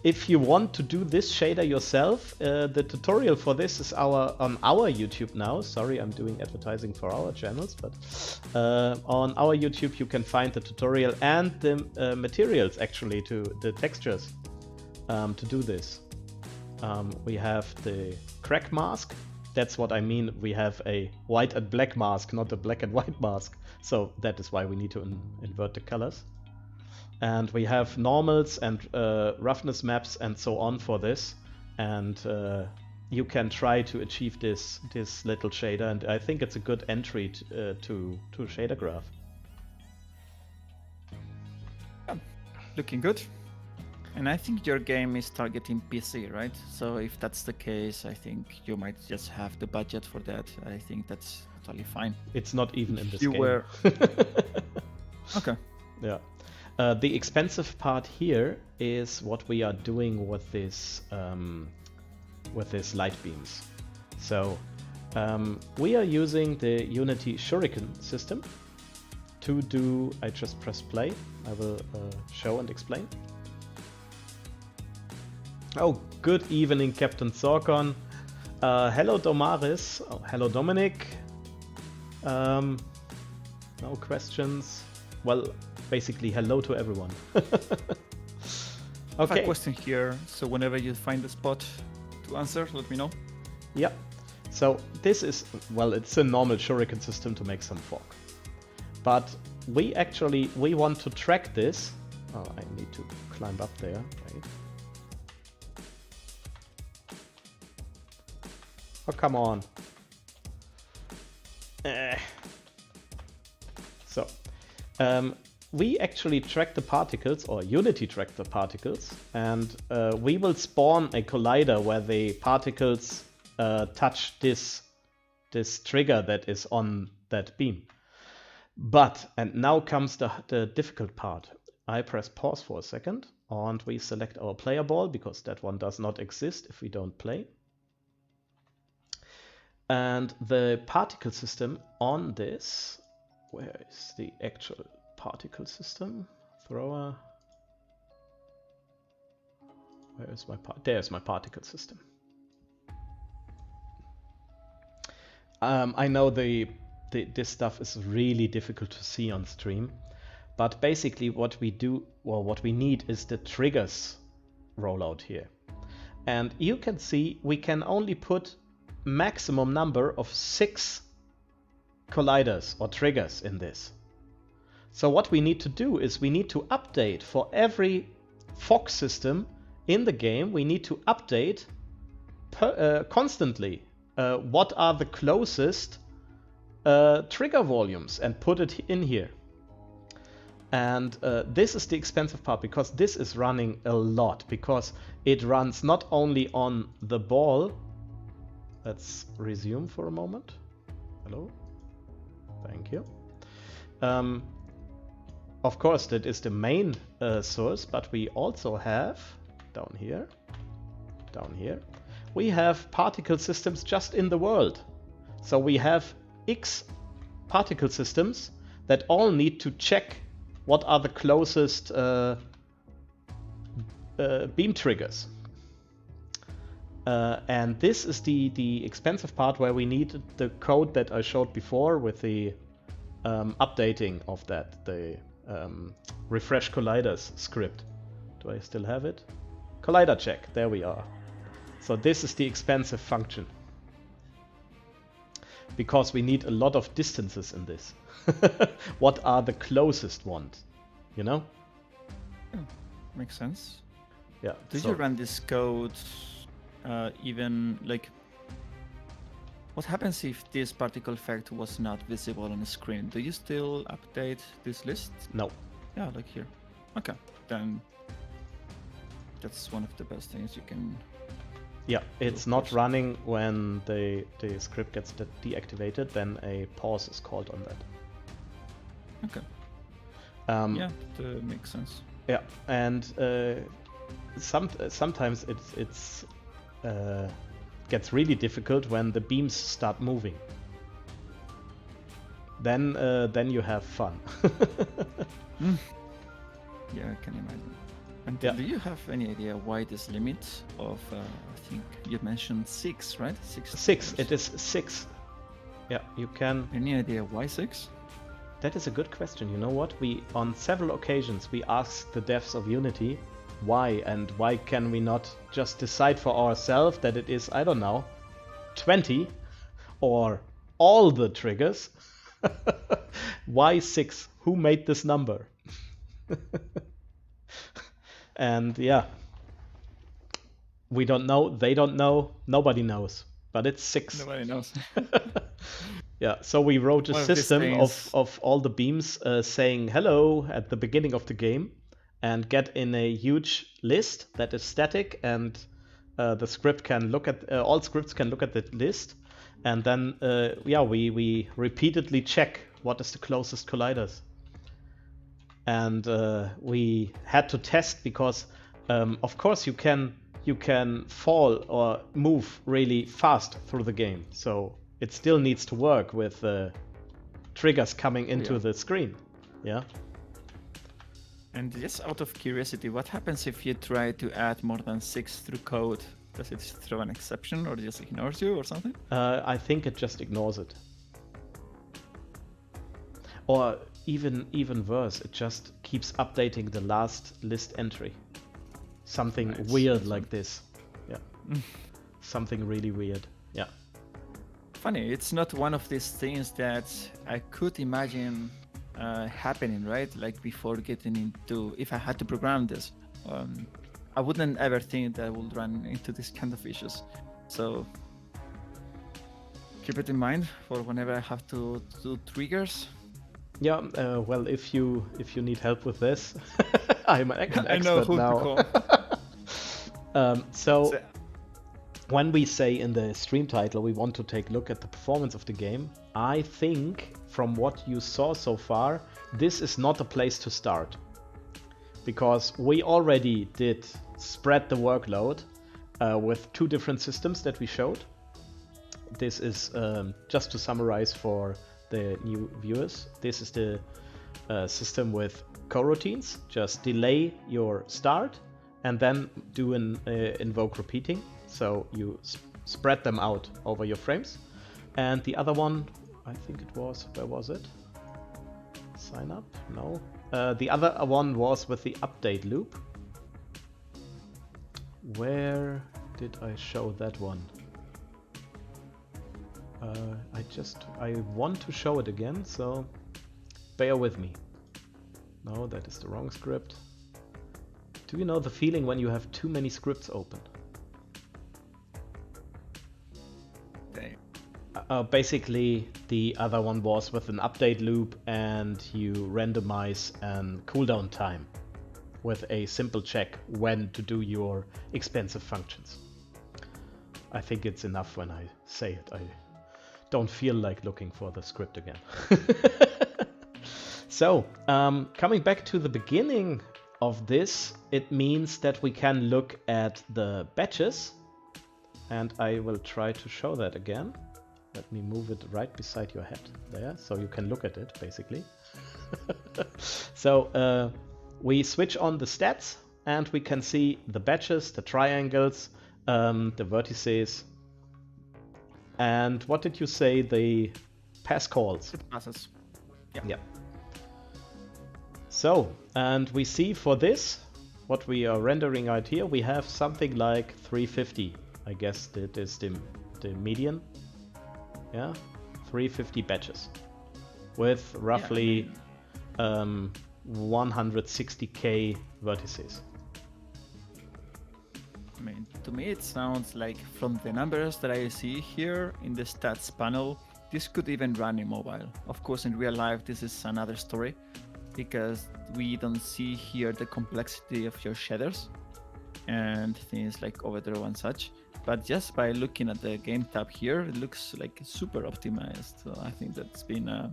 [SPEAKER 1] If you want to do this shader yourself, the tutorial for this is on our YouTube now. Sorry, I'm doing advertising for our channels, but on our YouTube you can find the tutorial and the materials, actually, to the textures to do this. We have the crack mask. That's what I mean. We have a white and black mask, not a black and white mask. So that is why we need to invert the colors. And we have normals and roughness maps and so on for this. And you can try to achieve this little shader. And I think it's a good entry to shader graph.
[SPEAKER 2] Yeah, looking good. And I think your game is targeting PC, right? So if that's the case, I think you might just have the budget for that. I think that's totally fine.
[SPEAKER 1] It's not even in this game.
[SPEAKER 2] Okay.
[SPEAKER 1] Yeah. The expensive part here is what we are doing with this light beams. So we are using the Unity Shuriken system to do. I just press play. I will show and explain. Oh, good evening, Captain Zorkon. Hello, Domaris. Oh, hello, Dominic. No questions. Well, basically, hello to everyone.
[SPEAKER 2] Okay. I have a question here. So whenever you find a spot to answer, let me know.
[SPEAKER 1] Yeah. So this is, well, it's a normal Shuriken system to make some fog. But we want to track this. Oh, I need to climb up there. Right. Oh, come on. So, we actually track the particles, or Unity track the particles, and we will spawn a collider where the particles touch this trigger that is on that beam. But, and now comes the difficult part. I press pause for a second, and we select our player ball, because that one does not exist if we don't play. And the particle system on this, where is the actual particle system? Thrower. Where is my there's my particle system. I know this stuff is really difficult to see on stream, but basically what we do, well, what we need is the triggers rollout here. And you can see we can only put maximum number of 6 colliders or triggers in this. So what we need to do is we need to update for every fog system in the game. We need to update constantly what are the closest trigger volumes and put it in here. And this is the expensive part, because this is running a lot, because it runs not only on the ball. Let's resume for a moment. Hello. Thank you. Of course, that is the main source, but we also have down here, we have particle systems just in the world. So we have X particle systems that all need to check what are the closest beam triggers. And this is the expensive part, where we need the code that I showed before with the updating of that, the refresh colliders script. Do I still have it? Collider check, there we are. So this is the expensive function, because we need a lot of distances in this. What are the closest ones, you know?
[SPEAKER 2] Makes sense.
[SPEAKER 1] Yeah.
[SPEAKER 2] Did you run this code even like, what happens if this particle effect was not visible on the screen? Do you still update this list?
[SPEAKER 1] No.
[SPEAKER 2] Yeah, like here. Okay, then that's one of the best things you can.
[SPEAKER 1] Yeah, it's not running when the script gets deactivated. Then a pause is called on that.
[SPEAKER 2] Okay. Yeah, that makes sense.
[SPEAKER 1] Yeah, and sometimes it's gets really difficult when the beams start moving. Then you have fun.
[SPEAKER 2] Yeah, I can imagine. And do you have any idea why this limit of I think you mentioned 6, right? 6.
[SPEAKER 1] It is 6. Yeah, you can.
[SPEAKER 2] Any idea why 6?
[SPEAKER 1] That is a good question. You know what? We on several occasions we asked the devs of Unity why, and why can we not just decide for ourselves that it is, I don't know, 20 or all the triggers? Why 6? Who made this number? And yeah, we don't know, they don't know, nobody knows, but it's 6.
[SPEAKER 2] Nobody knows.
[SPEAKER 1] Yeah, so we wrote a system of all the beams saying hello at the beginning of the game, and get in a huge list that is static, and the script can look at all scripts can look at the list, and then we repeatedly check what is the closest colliders. And we had to test, because of course you can fall or move really fast through the game, so it still needs to work with triggers coming into the screen. Yeah.
[SPEAKER 2] And just out of curiosity, what happens if you try to add more than 6 through code? Does it throw an exception, or just ignores you, or something?
[SPEAKER 1] I think it just ignores it. Or even worse, it just keeps updating the last list entry. Something weird like this. Yeah. Something really weird. Yeah.
[SPEAKER 2] Funny, it's not one of these things that I could imagine happening, right? Like before getting into, if I had to program this, I wouldn't ever think that I would run into this kind of issues. So keep it in mind for whenever I have to do triggers. Yeah,
[SPEAKER 1] well, if you need help with this, I'm an expert
[SPEAKER 2] I know who
[SPEAKER 1] now.
[SPEAKER 2] to call.
[SPEAKER 1] So when we say in the stream title we want to take a look at the performance of the game, I think from what you saw so far, this is not a place to start, because we already did spread the workload with 2 different systems that we showed. This is just to summarize for the new viewers. This is the system with coroutines. Just delay your start and then do an invoke repeating. So you spread them out over your frames. And the other one, I think it was, where was it? Sign up? No. The other one was with the update loop. Where did I show that one? I want to show it again, so bear with me. No, that is the wrong script. Do you know the feeling when you have too many scripts open? Basically, the other one was with an update loop, and you randomize an cooldown time with a simple check when to do your expensive functions. I think it's enough when I say it. I don't feel like looking for the script again. So, coming back to the beginning of this, it means that we can look at the batches, and I will try to show that again. Let me move it right beside your head there, so you can look at it, basically. So, we switch on the stats, and we can see the batches, the triangles, the vertices, and what did you say, the pass calls?
[SPEAKER 2] It passes.
[SPEAKER 1] Yeah. So, and we see for this, what we are rendering out here, we have something like 350. I guess that is the median. Yeah, 350 batches with roughly 160k vertices.
[SPEAKER 2] I mean, to me it sounds like, from the numbers that I see here in the stats panel, this could even run in mobile. Of course, in real life, this is another story, because we don't see here the complexity of your shaders and things like Overdraw and such. But just by looking at the game tab here, it looks like super optimized. So I think that's been a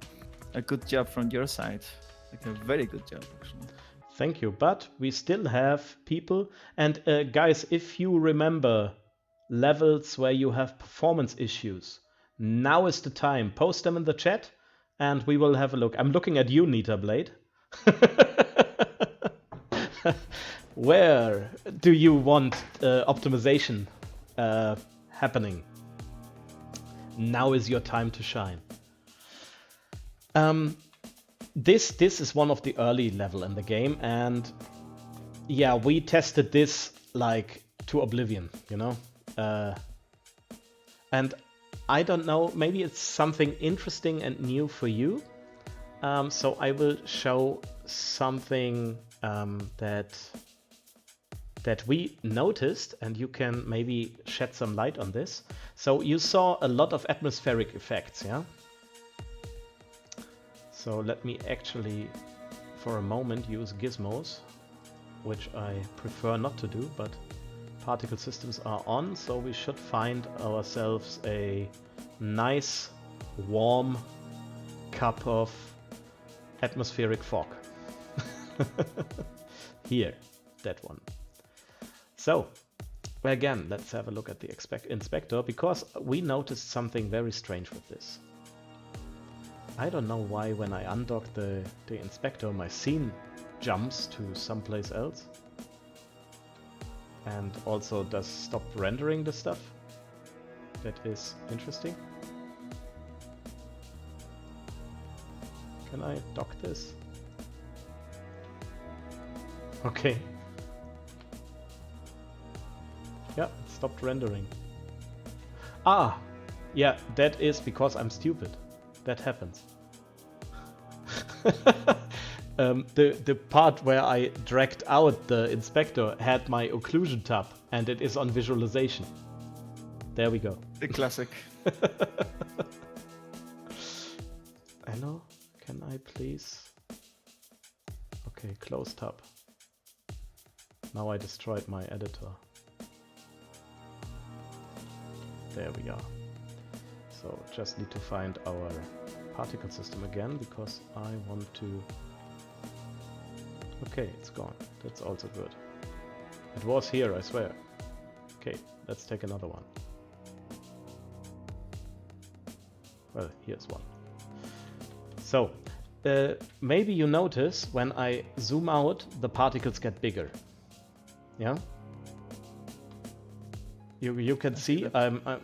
[SPEAKER 2] good job from your side, like a very good job, actually.
[SPEAKER 1] Thank you, but we still have people, and guys, if you remember levels where you have performance issues, now is the time. Post them in the chat, and we will have a look. I'm looking at you, Nita Blade. Where do you want optimization happening? Now is your time to shine. This is one of the early level in the game, and yeah, we tested this like to oblivion, you know. And I don't know, maybe it's something interesting and new for you. So I will show something that we noticed, and you can maybe shed some light on this. So you saw a lot of atmospheric effects, yeah? So let me actually, for a moment, use gizmos, which I prefer not to do, but particle systems are on, so we should find ourselves a nice, warm cup of atmospheric fog. Here, that one. So, again, let's have a look at the inspector, because we noticed something very strange with this. I don't know why when I undock the inspector, my scene jumps to someplace else. And also does stop rendering the stuff. That is interesting. Can I dock this? Okay. Yeah, it stopped rendering. Ah! Yeah, that is because I'm stupid. That happens. The part where I dragged out the inspector had my occlusion tab, and it is on visualization. There we go.
[SPEAKER 2] The classic.
[SPEAKER 1] Hello? Can I please? Okay, close tab. Now I destroyed my editor. There we are. So just need to find our particle system again, because I want to... Okay, it's gone. That's also good. It was here, I swear. Okay, let's take another one. Well, here's one. So, maybe you notice when I zoom out, the particles get bigger. Yeah? You can see,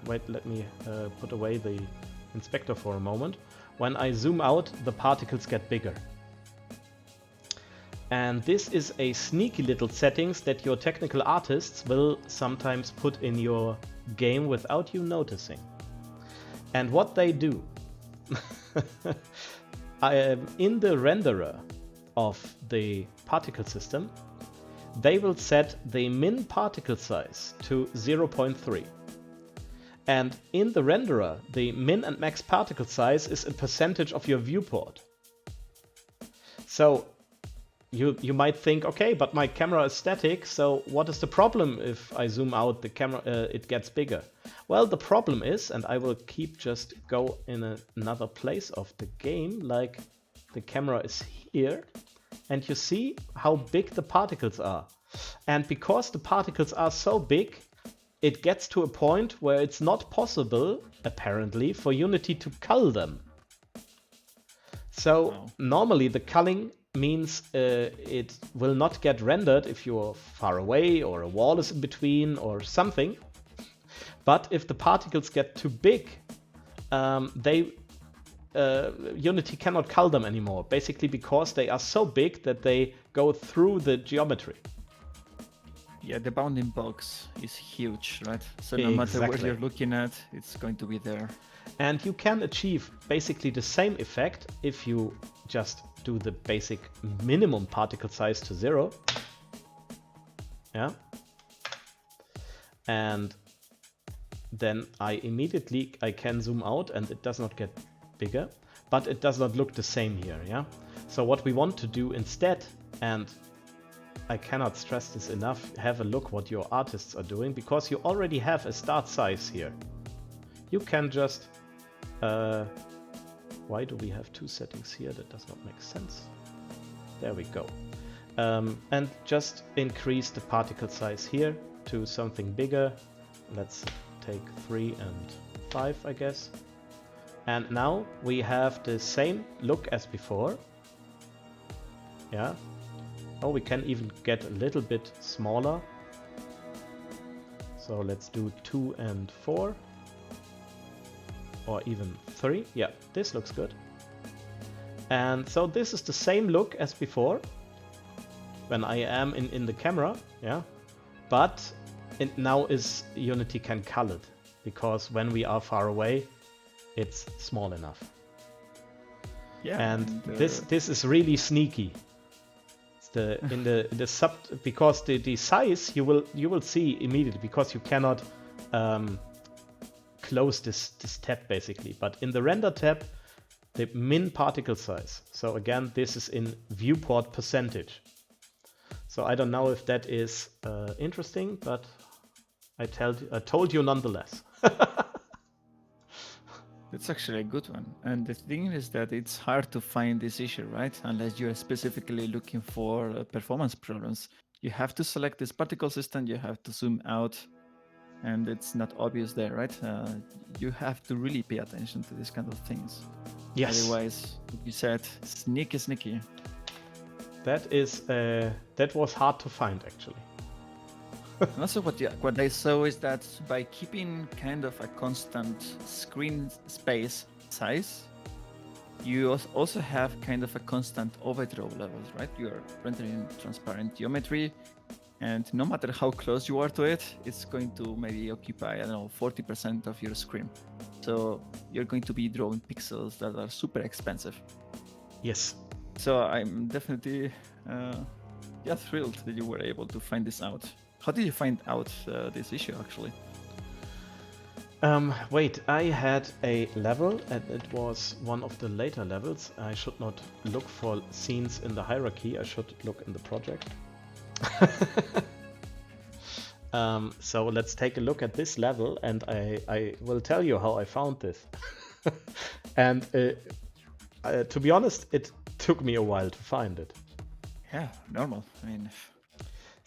[SPEAKER 1] wait, let me put away the inspector for a moment. When I zoom out, the particles get bigger. And this is a sneaky little settings that your technical artists will sometimes put in your game without you noticing. And what they do, in the renderer of the particle system, they will set the min particle size to 0.3. And in the renderer, the min and max particle size is a percentage of your viewport. So you might think, okay, but my camera is static, so what is the problem if I zoom out the camera, it gets bigger? Well, the problem is, and I will keep just go in another place of the game, like the camera is here, and you see how big the particles are. And because the particles are so big, it gets to a point where it's not possible, apparently, for Unity to cull them. So normally the culling means it will not get rendered if you're far away or a wall is in between or something. But if the particles get too big, Unity cannot cull them anymore, basically because they are so big that they go through the geometry.
[SPEAKER 2] Yeah, the bounding box is huge, right? So no matter what you're looking at, it's going to be there.
[SPEAKER 1] And you can achieve basically the same effect if you just do the basic minimum particle size to 0. Yeah. And then I can zoom out and it does not get bigger, but it does not look the same here. Yeah. So what we want to do instead, and I cannot stress this enough, have a look what your artists are doing, because you already have a start size here. You can just why do we have two settings here? That does not make sense. There we go. And just increase the particle size here to something bigger. Let's take 3 and 5, I guess. And now we have the same look as before. Yeah. Oh, we can even get a little bit smaller. So let's do 2 and 4. Or even 3. Yeah, this looks good. And so this is the same look as before when I am in the camera, yeah. But it now is Unity can cull it, because when we are far away, it's small enough. Yeah, and this is really sneaky. It's in the sub, because the size you will see immediately, because you cannot close this tab basically. But in the render tab, the min particle size. So again, this is in viewport percentage. So I don't know if that is interesting, but I told you nonetheless.
[SPEAKER 2] That's actually a good one. And the thing is that it's hard to find this issue, right? Unless you're specifically looking for performance problems. You have to select this particle system, you have to zoom out, and it's not obvious there, right? You have to really pay attention to these kind of things.
[SPEAKER 1] Yes.
[SPEAKER 2] Otherwise, like you said, sneaky.
[SPEAKER 1] That was hard to find, actually.
[SPEAKER 2] And also what I saw is that by keeping kind of a constant screen space size, you also have kind of a constant overdraw levels, right? You are rendering transparent geometry, and no matter how close you are to it, it's going to maybe occupy, I don't know, 40% of your screen. So you're going to be drawing pixels that are super expensive.
[SPEAKER 1] Yes.
[SPEAKER 2] So I'm definitely thrilled that you were able to find this out. How did you find out this issue, actually?
[SPEAKER 1] Wait, I had a level, and it was one of the later levels. I should not look for scenes in the hierarchy, I should look in the project. So let's take a look at this level, and I will tell you how I found this. And to be honest, it took me a while to find it.
[SPEAKER 2] Yeah, normal. I mean,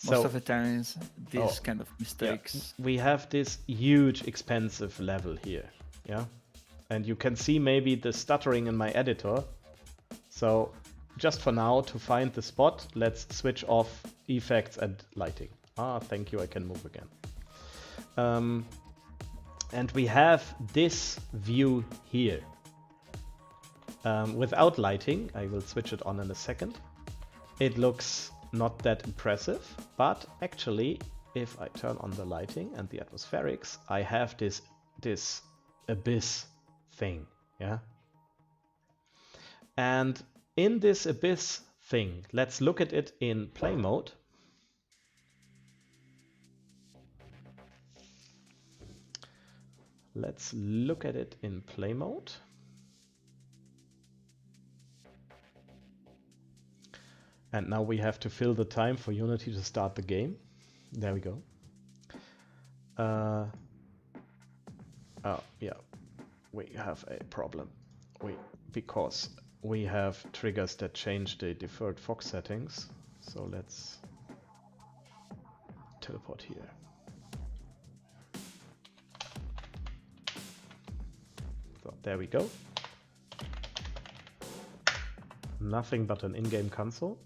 [SPEAKER 2] most of the times, these kind of mistakes.
[SPEAKER 1] Yeah, we have this huge, expensive level here, yeah? And you can see maybe the stuttering in my editor. So just for now, to find the spot, let's switch off effects and lighting. Ah, thank you, I can move again. And we have this view here. Without lighting, I will switch it on in a second. It looks not that impressive, but actually, if I turn on the lighting and the atmospherics, I have this abyss thing, yeah? And in this abyss thing, let's look at it in play mode. Let's look at it in play mode. And now we have to fill the time for Unity to start the game. There we go. Oh, yeah. We have a problem. Because we have triggers that change the deferred fog settings. So let's teleport here. So there we go. Nothing but an in-game console.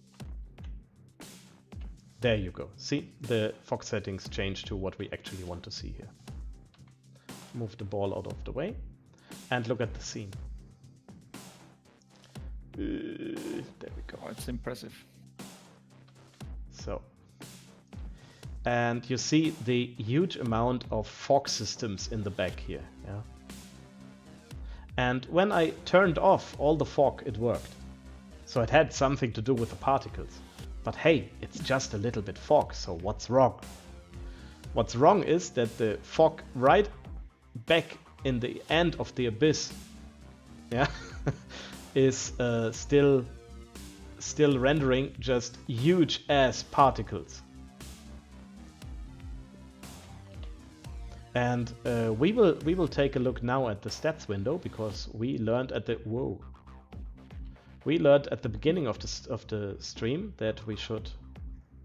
[SPEAKER 1] There you go. See, the fog settings change to what we actually want to see here. Move the ball out of the way and look at the scene. There we go.
[SPEAKER 2] Oh, it's impressive.
[SPEAKER 1] So, and you see the huge amount of fog systems in the back here. Yeah. And when I turned off all the fog, it worked. So it had something to do with the particles. But hey, it's just a little bit fog, so what's wrong? What's wrong is that the fog right back in the end of the abyss, yeah, is still rendering just huge ass particles. And we will take a look now at the stats window, because we learned at the We learned at the beginning of the stream that we should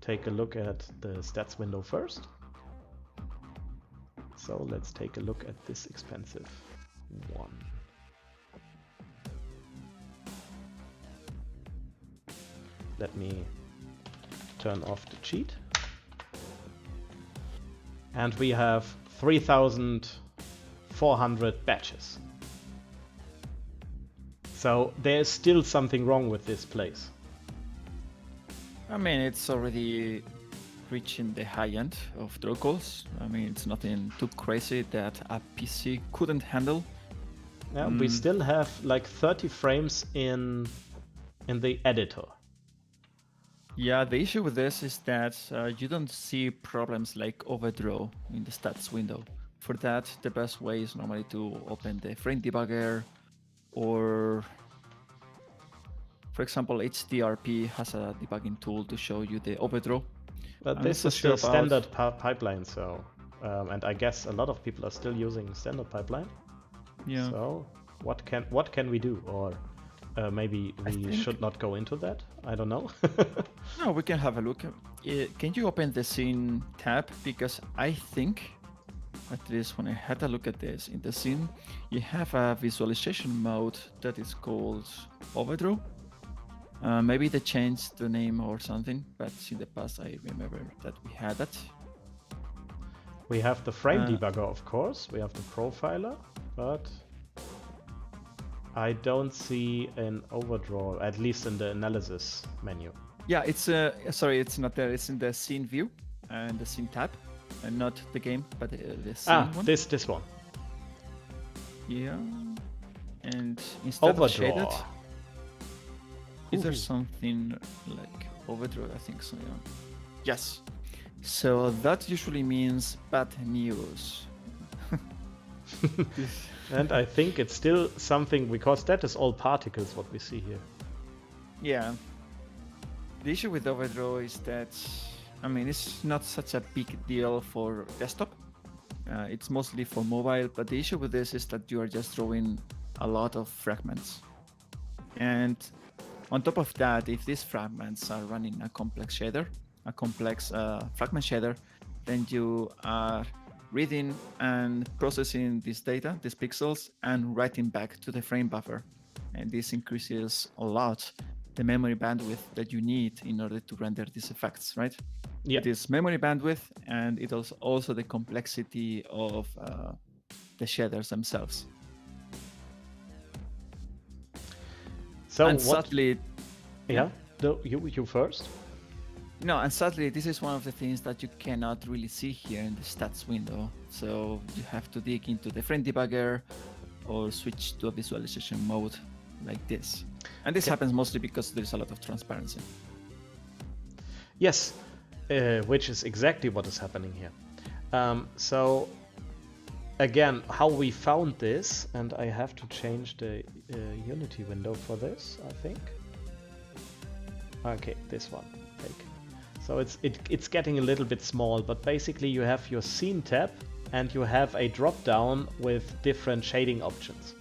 [SPEAKER 1] take a look at the stats window first. So let's take a look at this expensive one. Let me turn off the cheat. And we have 3,400 batches. So there's still something wrong with this place.
[SPEAKER 2] I mean, it's already reaching the high end of draw calls. I mean, it's nothing too crazy that a PC couldn't handle.
[SPEAKER 1] Yeah, we still have like 30 frames in the editor.
[SPEAKER 2] Yeah, the issue with this is that you don't see problems like overdraw in the stats window. For that, the best way is normally to open the frame debugger, or for example, Hdrp has a debugging tool to show you the overdraw.
[SPEAKER 1] But this is the standard pipeline, so and I guess a lot of people are still using standard pipeline.
[SPEAKER 2] Yeah.
[SPEAKER 1] So what can we do, or maybe we should not go into that? I don't know.
[SPEAKER 2] No, we can have a look. Can you open the scene tab? Because I think, at least when I had a look at this, in the scene, you have a visualization mode that is called Overdraw. Maybe they changed the name or something, but in the past I remember that we had that.
[SPEAKER 1] We have the frame debugger, of course. We have the profiler, but I don't see an overdraw, at least in the analysis menu.
[SPEAKER 2] Yeah, it's sorry, it's not there. It's in the scene view and the scene tab, and not the game, but the scene one.
[SPEAKER 1] This one.
[SPEAKER 2] Yeah, and instead of shaded, is there
[SPEAKER 1] Ooh.
[SPEAKER 2] something like overdraw? I think so. Yeah. Yes. So that usually means bad news.
[SPEAKER 1] And I think it's still something, because that is all particles what we see here.
[SPEAKER 2] Yeah. The issue with overdraw is that, I mean, it's not such a big deal for desktop. It's mostly for mobile, but the issue with this is that you are just drawing a lot of fragments. And on top of that, if these fragments are running a complex shader, a complex fragment shader, then you are reading and processing this data, these pixels, and writing back to the frame buffer. And this increases a lot the memory bandwidth that you need in order to render these effects, right?
[SPEAKER 1] Yeah.
[SPEAKER 2] It is memory bandwidth, and it is also the complexity of the shaders themselves.
[SPEAKER 1] So
[SPEAKER 2] and sadly,
[SPEAKER 1] yeah, you first.
[SPEAKER 2] No, and sadly, this is one of the things that you cannot really see here in the stats window. So you have to dig into the frame debugger or switch to a visualization mode like this. And this happens mostly because there's a lot of transparency.
[SPEAKER 1] Yes, which is exactly what is happening here. So again, how we found this, and I have to change the Unity window for this, I think. Okay, this one. Take. So it's getting a little bit small, but basically you have your scene tab and you have a drop down with different shading options.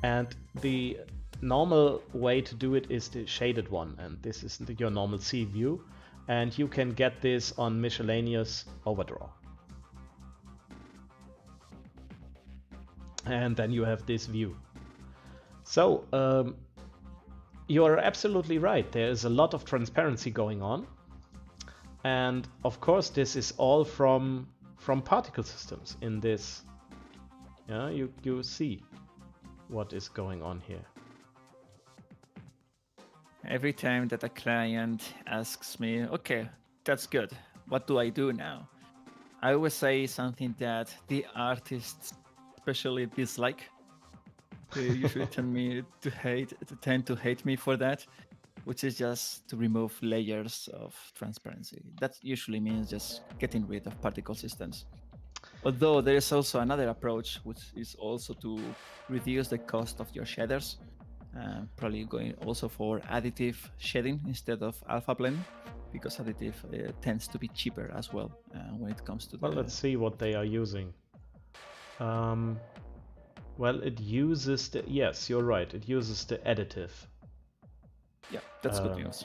[SPEAKER 1] And the normal way to do it is the shaded one, and this is your normal C view, and you can get this on miscellaneous overdraw. And then you have this view. So you are absolutely right, there is a lot of transparency going on, and of course this is all from particle systems in this. Yeah, you see what is going on here.
[SPEAKER 2] Every time that a client asks me, okay, that's good, what do I do now? I always say something that the artists especially dislike. They usually tend to hate me for that, which is just to remove layers of transparency. That usually means just getting rid of particle systems. Although there is also another approach, which is also to reduce the cost of your shaders. Probably going also for additive shading instead of alpha blend, because additive tends to be cheaper as well when it comes to.
[SPEAKER 1] Well, let's see what they are using. Well, it uses the, yes, you're right, it uses the additive.
[SPEAKER 2] Yeah, that's good news.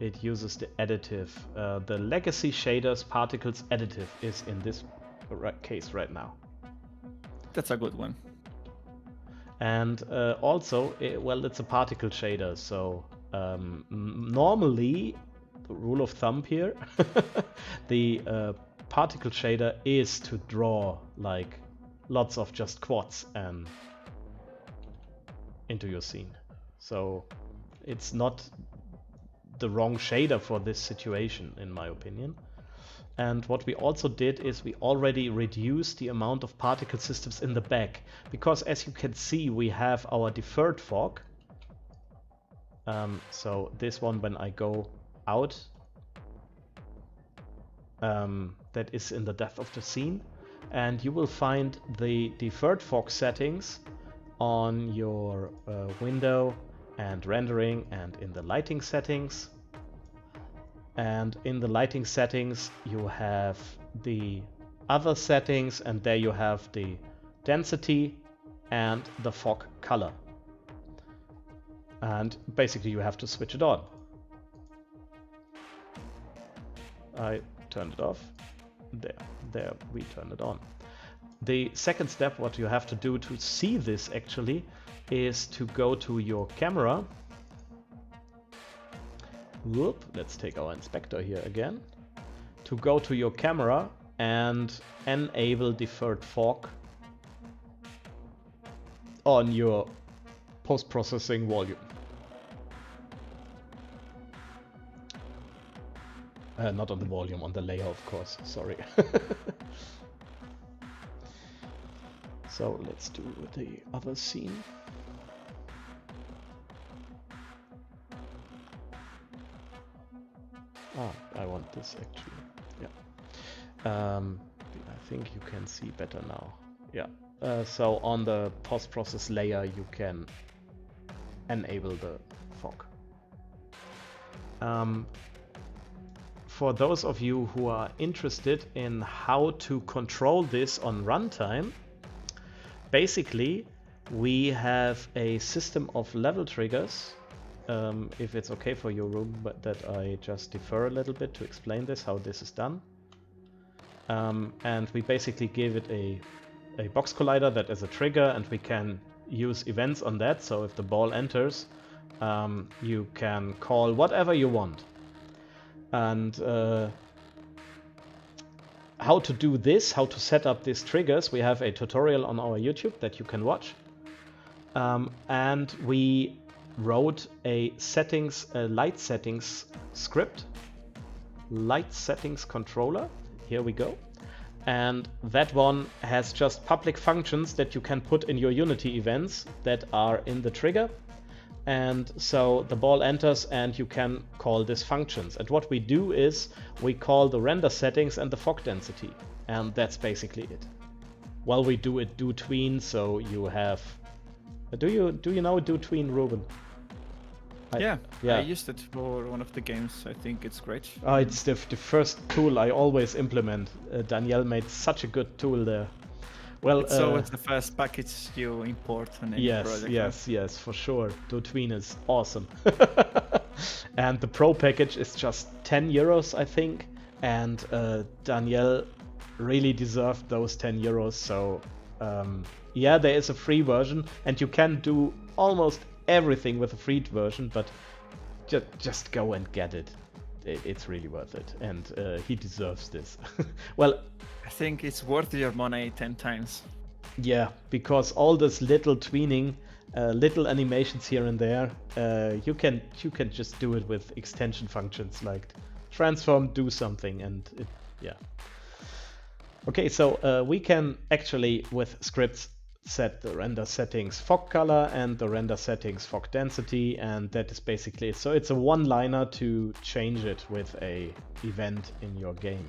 [SPEAKER 1] It uses the additive. The legacy shaders particles additive is in this case right now.
[SPEAKER 2] That's a good one.
[SPEAKER 1] And also, well, it's a particle shader, so normally, the rule of thumb here, the particle shader is to draw like lots of just quads and into your scene. So it's not the wrong shader for this situation, in my opinion. And what we also did is we already reduced the amount of particle systems in the back, because as you can see, we have our deferred fog. So this one, when I go out, that is in the depth of the scene, and you will find the deferred fog settings on your window and rendering and in the lighting settings. And in the lighting settings you have the other settings, and there you have the density and the fog color. And basically you have to switch it on. I turned it off. There we turned it on. The second step, what you have to do to see this actually, is to go to your camera. Whoop, let's take our inspector here again. To go to your camera and enable deferred fog on your post-processing volume. Not on the volume, on the layer, of course, sorry. So let's do the other scene. Ah, I want this actually. Yeah. I think you can see better now. Yeah. So on the post-process layer you can enable the fog. For those of you who are interested in how to control this on runtime, basically we have a system of level triggers. If it's okay for your room, but that I just defer a little bit to explain this, how this is done. And we basically give it a box collider that is a trigger, and we can use events on that. So if the ball enters, you can call whatever you want. And how to do this, how to set up these triggers, we have a tutorial on our YouTube that you can watch. And we wrote a light settings script, light settings controller. Here we go. And that one has just public functions that you can put in your Unity events that are in the trigger. And so the ball enters and you can call these functions. And what we do is we call the render settings and the fog density. And that's basically it. while we do tween, so you have. Do you know do tween, Ruben?
[SPEAKER 2] Yeah,
[SPEAKER 1] yeah.
[SPEAKER 2] I used it for one of the games. I think it's great.
[SPEAKER 1] Oh, it's the first tool I always implement. Danielle made such a good tool there. Well,
[SPEAKER 2] it's always the first package you import on any project.
[SPEAKER 1] Yes, for sure. Dotween is awesome. And the Pro package is just 10 euros, I think. And Danielle really deserved those 10 euros. So, yeah, there is a free version, and you can do almost everything with the free version, but just go and get it. It's really worth it, and he deserves this. Well,
[SPEAKER 2] I think it's worth your money 10 times.
[SPEAKER 1] Yeah, because all this little tweening, little animations here and there, you can just do it with extension functions like transform, do something, and yeah. Okay, so we can actually with scripts set the render settings fog color and the render settings fog density, and that is basically it. So it's a one-liner to change it with a event in your game.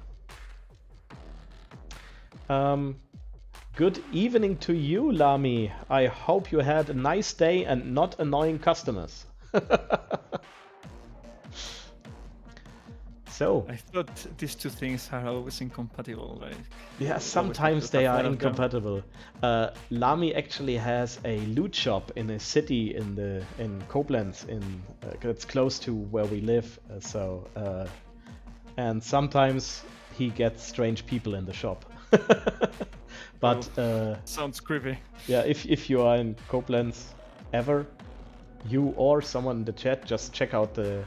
[SPEAKER 1] Good evening to you, Lami. I hope you had a nice day and not annoying customers. So
[SPEAKER 2] I thought these two things are always incompatible. Like,
[SPEAKER 1] yeah, sometimes they are incompatible. Lami actually has a loot shop in a city in Koblenz, it's close to where we live. And sometimes he gets strange people in the shop. But
[SPEAKER 2] sounds creepy.
[SPEAKER 1] Yeah, if you are in Koblenz ever, you or someone in the chat, just check out the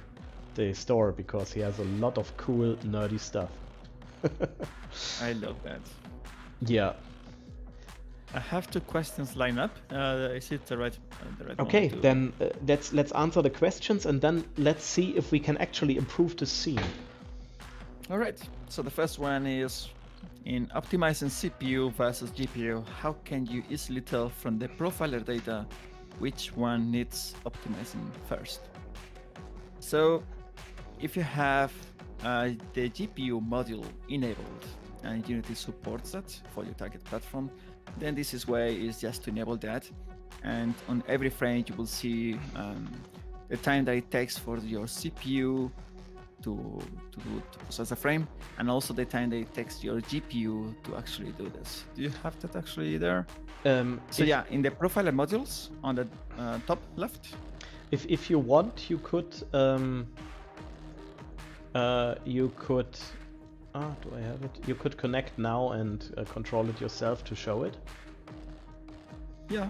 [SPEAKER 1] store, because he has a lot of cool nerdy stuff.
[SPEAKER 2] I love that.
[SPEAKER 1] Yeah.
[SPEAKER 2] I have two questions lined up. Is it the right
[SPEAKER 1] Okay,
[SPEAKER 2] one
[SPEAKER 1] then let's answer the questions, and then let's see if we can actually improve the scene.
[SPEAKER 2] All right. So the first one is, in optimizing CPU versus GPU, how can you easily tell from the profiler data which one needs optimizing first? So if you have the GPU module enabled and Unity supports that for your target platform, then this is way is just to enable that. And on every frame, you will see the time that it takes for your CPU to process the frame, and also the time that it takes your GPU to actually do this. Do you have that actually there? So yeah, in the profiler modules on the top left.
[SPEAKER 1] If you want, you could do I have it? You could connect now and control it yourself to show it.
[SPEAKER 2] Yeah.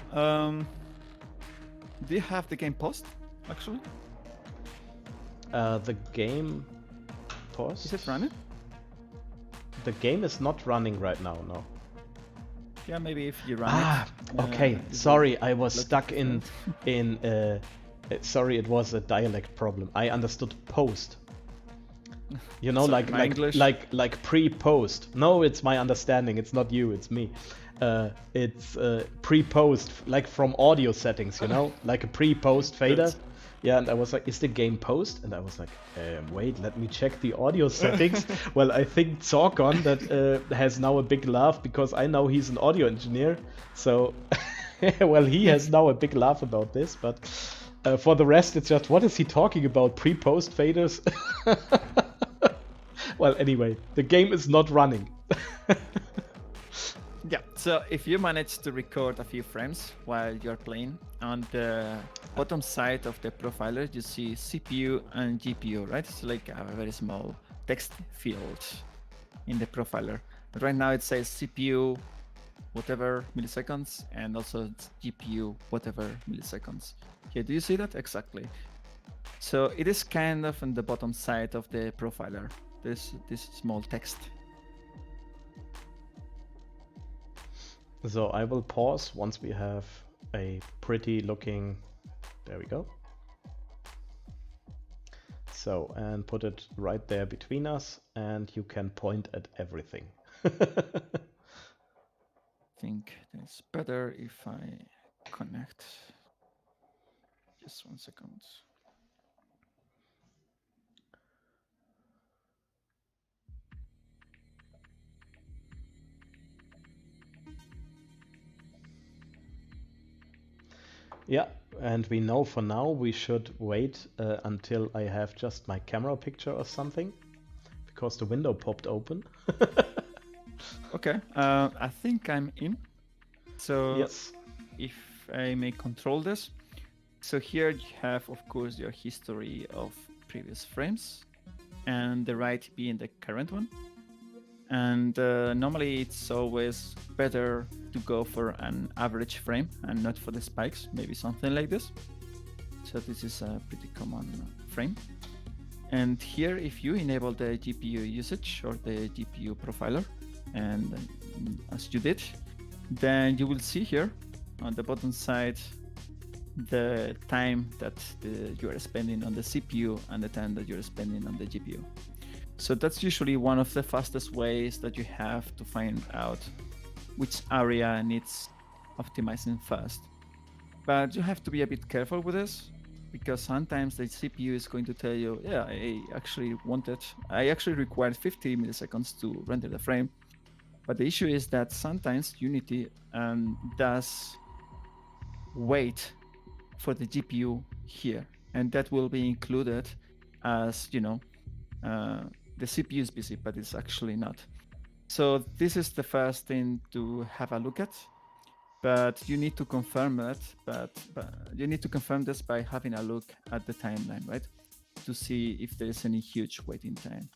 [SPEAKER 2] Do you have the game post actually?
[SPEAKER 1] The game post.
[SPEAKER 2] Is it running?
[SPEAKER 1] The game is not running right now, no.
[SPEAKER 2] Yeah, maybe if you run it.
[SPEAKER 1] Okay. Sorry, I was stuck in sorry, it was a dialect problem. I understood post. You know,
[SPEAKER 2] sorry,
[SPEAKER 1] like pre-post. No, it's my understanding. It's not you. It's me. It's pre-post, like from audio settings. You know, like a pre-post fader. Yeah, and I was like, is the game post? And I was like, wait, let me check the audio settings. Well, I think Zorkon that has now a big laugh, because I know he's an audio engineer. So, well, he has now a big laugh about this. But for the rest, it's just, what is he talking about? Pre-post faders? Well, anyway, the game is not running.
[SPEAKER 2] Yeah, so if you manage to record a few frames while you're playing, on the bottom side of the profiler, you see CPU and GPU, right? It's like a very small text field in the profiler. But right now it says CPU whatever milliseconds, and also GPU whatever milliseconds. Here, do you see that? Exactly. So it is kind of on the bottom side of the profiler, this small text.
[SPEAKER 1] So I will pause once we have a pretty looking, there we go. So, and put it right there between us, and you can point at everything.
[SPEAKER 2] I think it's better if I connect. Just 1 second.
[SPEAKER 1] Yeah, and we know for now we should wait until I have just my camera picture or something, because the window popped open.
[SPEAKER 2] Okay, I think I'm in. So
[SPEAKER 1] Yes.
[SPEAKER 2] if I may control this. So here you have, of course, your history of previous frames, and the right being the current one. And normally it's always better to go for an average frame and not for the spikes, maybe something like this. So this is a pretty common frame. And here, if you enable the GPU usage or the GPU profiler, and as you did, then you will see here on the bottom side the time that you are spending on the CPU and the time that you're spending on the GPU. So that's usually one of the fastest ways that you have to find out which area needs optimizing first. But you have to be a bit careful with this, because sometimes the CPU is going to tell you, yeah, I actually required 50 milliseconds to render the frame. But the issue is that sometimes Unity does wait for the GPU here, and that will be included as, the CPU is busy, but it's actually not. So this is the first thing to have a look at, but you need to confirm that. But you need to confirm this by having a look at the timeline, right, to see if there is any huge waiting time.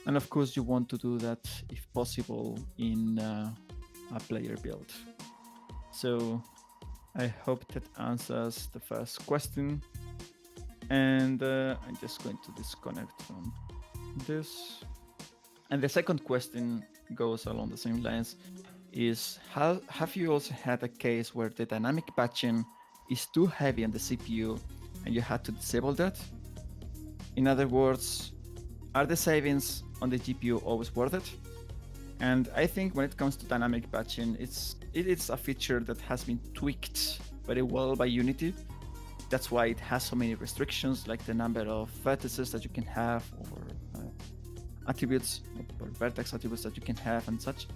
[SPEAKER 2] And of course, you want to do that if possible in a player build. So I hope that answers the first question. And I'm just going to disconnect from this. And the second question goes along the same lines, is have you also had a case where the dynamic batching is too heavy on the CPU and you had to disable that? In other words, are the savings on the GPU always worth it? And I think when it comes to dynamic batching, it is a feature that has been tweaked very well by Unity. That's why it has so many restrictions, like the number of vertices that you can have, or attributes or vertex attributes that you can have and such.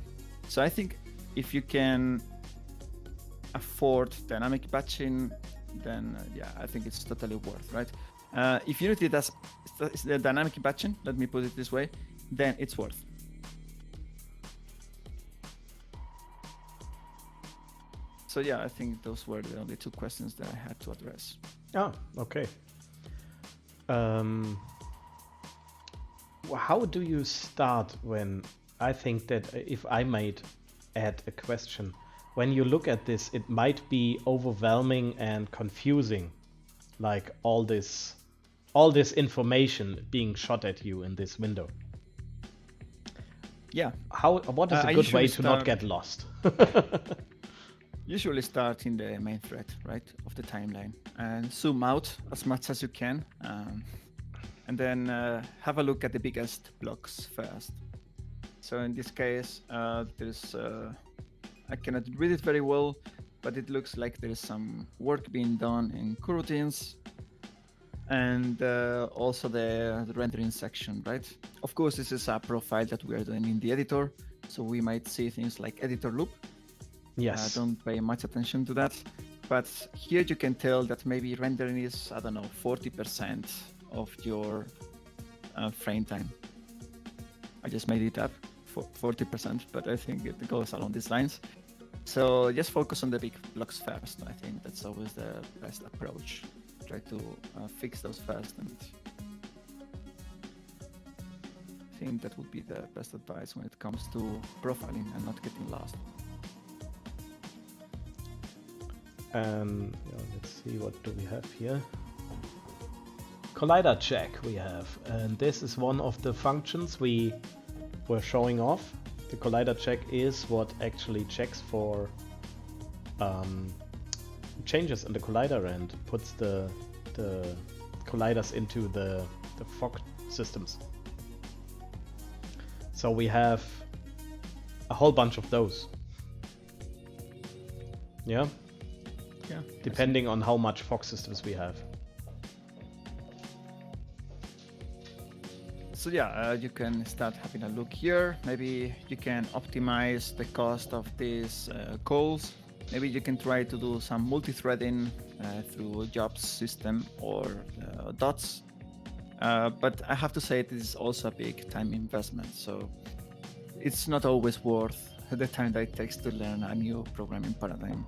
[SPEAKER 2] So I think if you can afford dynamic batching, then yeah, I think it's totally worth, right? If Unity does the dynamic batching, let me put it this way, then it's worth. So yeah, I think those were the only two questions that I had to address.
[SPEAKER 1] Oh, okay. How do you start when, I think that if I might add a question, when you look at this, it might be overwhelming and confusing, like all this information being shot at you in this window.
[SPEAKER 2] Yeah.
[SPEAKER 1] What is a good way to not get lost?
[SPEAKER 2] Usually start in the main thread, right, of the timeline, and zoom out as much as you can, and then have a look at the biggest blocks first. So in this case, there's I cannot read it very well, but it looks like there is some work being done in coroutines, and also the rendering section, right? Of course, this is a profile that we are doing in the editor, so we might see things like editor loop.
[SPEAKER 1] Yes.
[SPEAKER 2] Don't pay much attention to that. But here you can tell that maybe rendering is, 40% of your frame time. I just made it up for 40%, but I think it goes along these lines. So just focus on the big blocks first. I think that's always the best approach. Try to fix those first, and I think that would be the best advice when it comes to profiling and not getting lost.
[SPEAKER 1] Let's see, what do we have here? Collider check we have, and this is one of the functions we were showing off. The collider check is what actually checks for changes in the collider and puts the colliders into the fog systems. So we have a whole bunch of those. Yeah?
[SPEAKER 2] Yeah.
[SPEAKER 1] Depending on how much fog systems we have.
[SPEAKER 2] So yeah, you can start having a look here. Maybe you can optimize the cost of these calls. Maybe you can try to do some multi-threading through jobs system or dots. But I have to say this is also a big time investment. So it's not always worth the time that it takes to learn a new programming paradigm.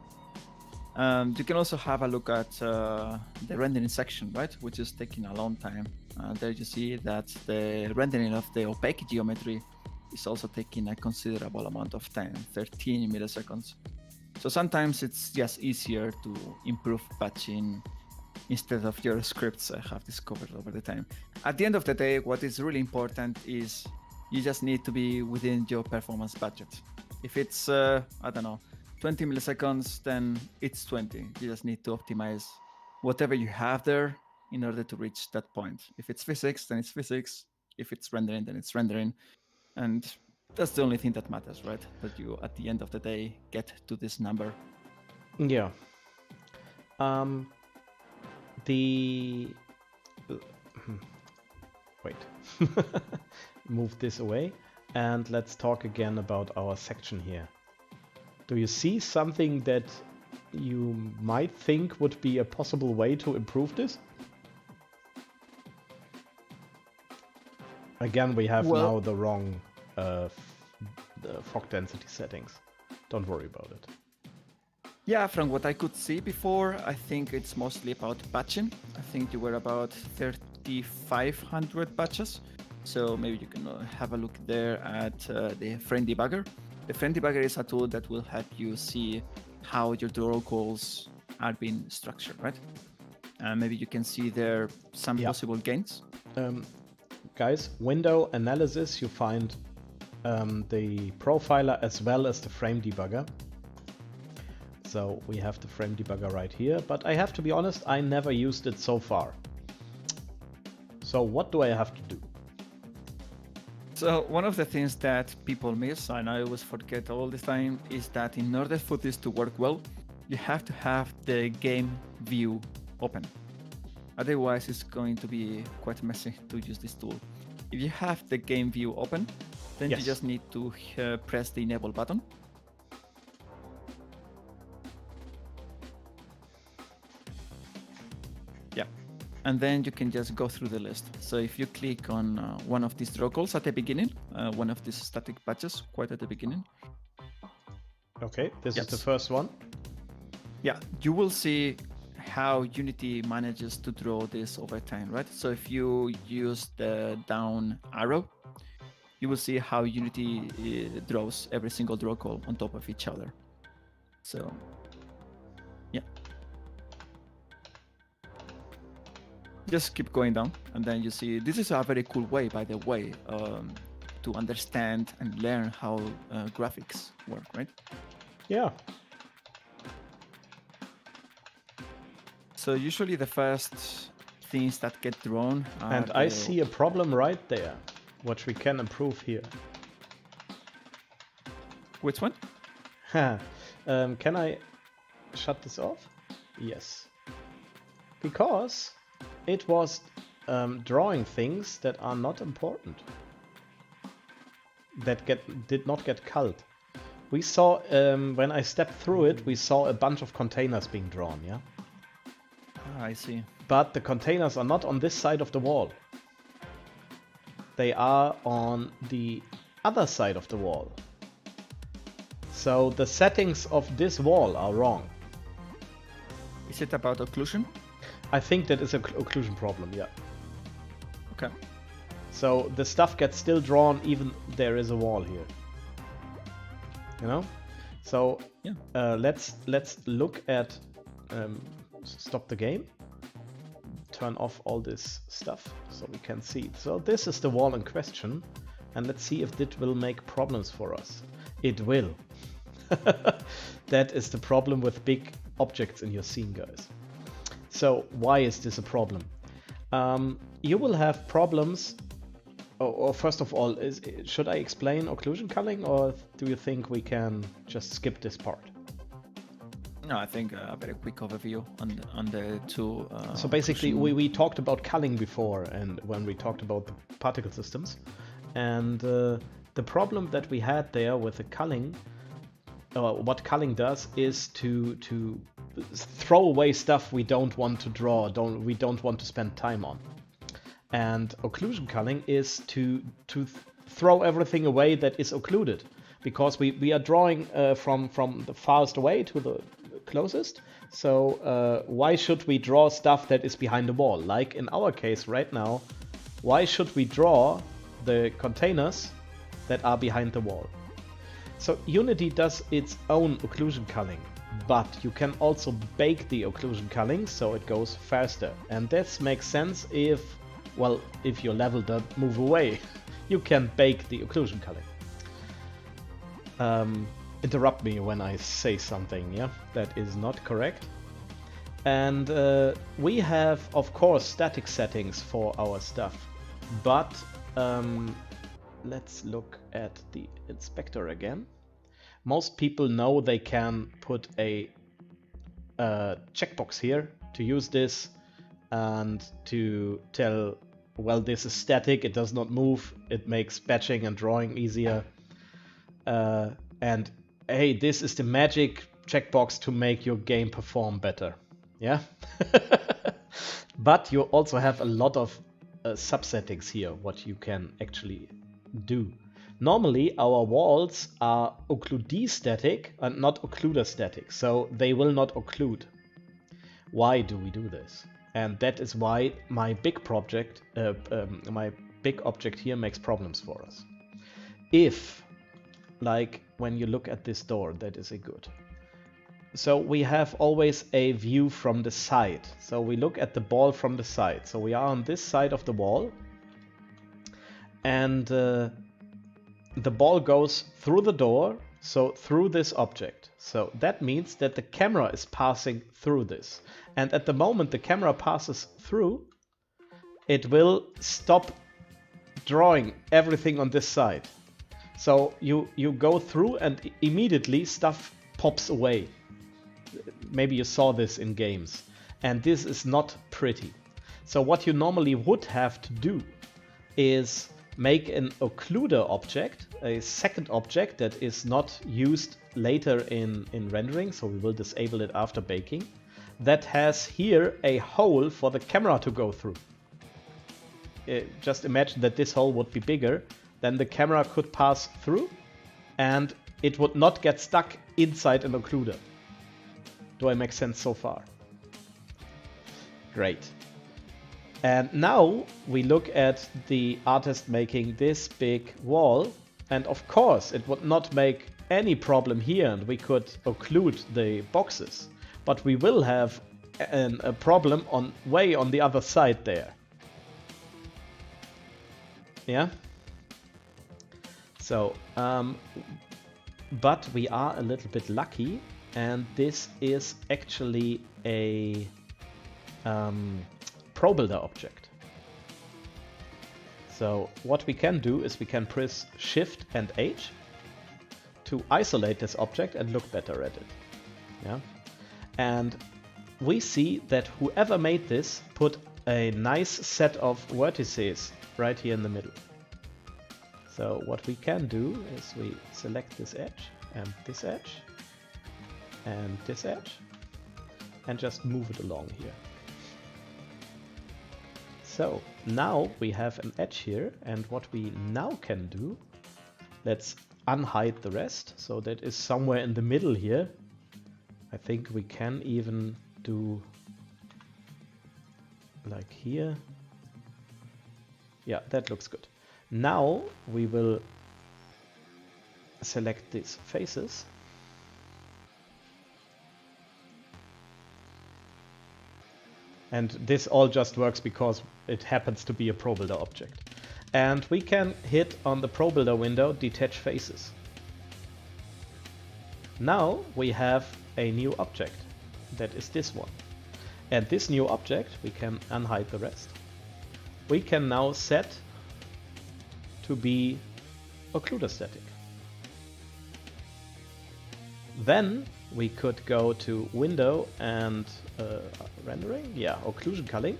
[SPEAKER 2] You can also have a look at the rendering section, right, which is taking a long time. There you see that the rendering of the opaque geometry is also taking a considerable amount of time, 13 milliseconds. So sometimes it's just easier to improve batching instead of your scripts, I have discovered over the time. At the end of the day, what is really important is you just need to be within your performance budget. If it's, I don't know, 20 milliseconds, then it's 20. You just need to optimize whatever you have there in order to reach that point. If it's physics, then it's physics. If it's rendering, then it's rendering. And that's the only thing that matters, right? That you, at the end of the day, get to this number.
[SPEAKER 1] Yeah. Wait. Move this away. And let's talk again about our section here. Do you see something that you might think would be a possible way to improve this? Again, we have now the wrong the fog density settings. Don't worry about it.
[SPEAKER 2] Yeah, from what I could see before, I think it's mostly about batching. I think you were about 3,500 batches. So maybe you can have a look there at the frame debugger. The frame debugger is a tool that will help you see how your draw calls are being structured, right? Maybe you can see there some possible gains.
[SPEAKER 1] Guys, window analysis, you find the profiler as well as the frame debugger. So we have the frame debugger right here, but I have to be honest, I never used it so far. So what do I have to do?
[SPEAKER 2] So one of the things that people miss, and I always forget all the time, is that in order for this to work well, you have to have the game view open. Otherwise, it's going to be quite messy to use this tool. If you have the game view open, then you just need to press the enable button. Yeah. And then you can just go through the list. So if you click on one of these draw calls at the beginning, one of these static batches quite at the beginning.
[SPEAKER 1] Okay, this is the first one.
[SPEAKER 2] Yeah, you will see how Unity manages to draw this over time, right? So if you use the down arrow, you will see how Unity draws every single draw call on top of each other. So, yeah. Just keep going down, and then you see, this is a very cool way, by the way, to understand and learn how graphics work, right?
[SPEAKER 1] Yeah.
[SPEAKER 2] So usually the first things that get drawn are
[SPEAKER 1] and I see a problem right there, which we can improve here.
[SPEAKER 2] Which one?
[SPEAKER 1] Can I shut this off? Yes. Because it was drawing things that are not important. That did not get culled. We saw, when I stepped through it, we saw a bunch of containers being drawn, yeah?
[SPEAKER 2] I see.
[SPEAKER 1] But the containers are not on this side of the wall. They are on the other side of the wall. So the settings of this wall are wrong.
[SPEAKER 2] Is it about occlusion?
[SPEAKER 1] I think that is an occlusion problem, yeah.
[SPEAKER 2] Okay.
[SPEAKER 1] So the stuff gets still drawn even there is a wall here. You know? So let's look at stop the game, turn off all this stuff so we can see. So this is the wall in question, and let's see if it will make problems for us. It will. That is the problem with big objects in your scene, guys. So why is this a problem? You will have problems. Or first of all, should I explain occlusion culling, or do you think we can just skip this part?
[SPEAKER 2] No, I think a very quick overview on the two.
[SPEAKER 1] So basically, we talked about culling before, and when we talked about the particle systems, and the problem that we had there with the culling what culling does is to throw away stuff we don't want to draw, we don't want to spend time on. And occlusion culling is to throw everything away that is occluded, because we are drawing from the farthest away to the closest. So why should we draw stuff that is behind the wall? Like in our case right now, why should we draw the containers that are behind the wall? So Unity does its own occlusion culling, but you can also bake the occlusion culling so it goes faster. And this makes sense if your level doesn't move away. You can bake the occlusion culling. Interrupt me when I say something, yeah? That is not correct. And we have, of course, static settings for our stuff. But let's look at the inspector again. Most people know they can put a checkbox here to use this and to tell, well, this is static, it does not move, it makes batching and drawing easier. And hey, this is the magic checkbox to make your game perform better. Yeah? But you also have a lot of subsettings here, what you can actually do. Normally our walls are occlude static and not occluder static, so they will not occlude. Why do we do this? And that is why my big object here makes problems for us. If, like when you look at this door, that is a good. So we have always a view from the side. So we look at the ball from the side. So we are on this side of the wall, and the ball goes through the door, so through this object. So that means that the camera is passing through this. And at the moment the camera passes through, it will stop drawing everything on this side. So you go through and immediately stuff pops away. Maybe you saw this in games. And this is not pretty. So what you normally would have to do is make an occluder object, a second object that is not used later in rendering, so we will disable it after baking, that has here a hole for the camera to go through. Just imagine that this hole would be bigger, then the camera could pass through and it would not get stuck inside an occluder. Do I make sense so far? Great. And now we look at the artist making this big wall, and of course it would not make any problem here and we could occlude the boxes, but we will have a problem way on the other side there. Yeah? So, but we are a little bit lucky, and this is actually a Pro Builder object. So what we can do is we can press Shift and H to isolate this object and look better at it. Yeah? And we see that whoever made this put a nice set of vertices right here in the middle. So what we can do is we select this edge and this edge and this edge and just move it along here. So now we have an edge here, and what we now can do, let's unhide the rest, so that is somewhere in the middle here. I think we can even do like here. Yeah, that looks good. Now we will select these faces. And this all just works because it happens to be a Pro Builder object. And we can hit on the Pro Builder window, detach faces. Now we have a new object. That is this one. And this new object, we can unhide the rest. We can now set to be occluder static. Then we could go to Window and Rendering, yeah, Occlusion Culling,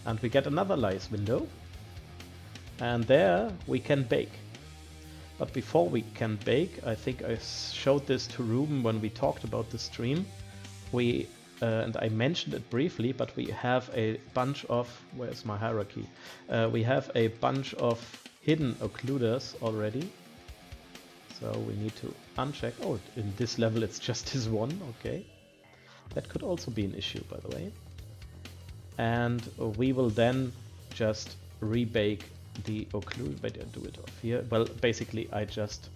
[SPEAKER 1] and we get another nice window. And there we can bake. But before we can bake, I think I showed this to Ruben when we talked about the stream. We and I mentioned it briefly, but we have a bunch of, where's my hierarchy? We have a bunch of hidden occluders already. So we need to uncheck. Oh, in this level it's just this one, okay. That could also be an issue, by the way. And we will then just rebake the occlusion. Wait, I do it off here. Well, basically I just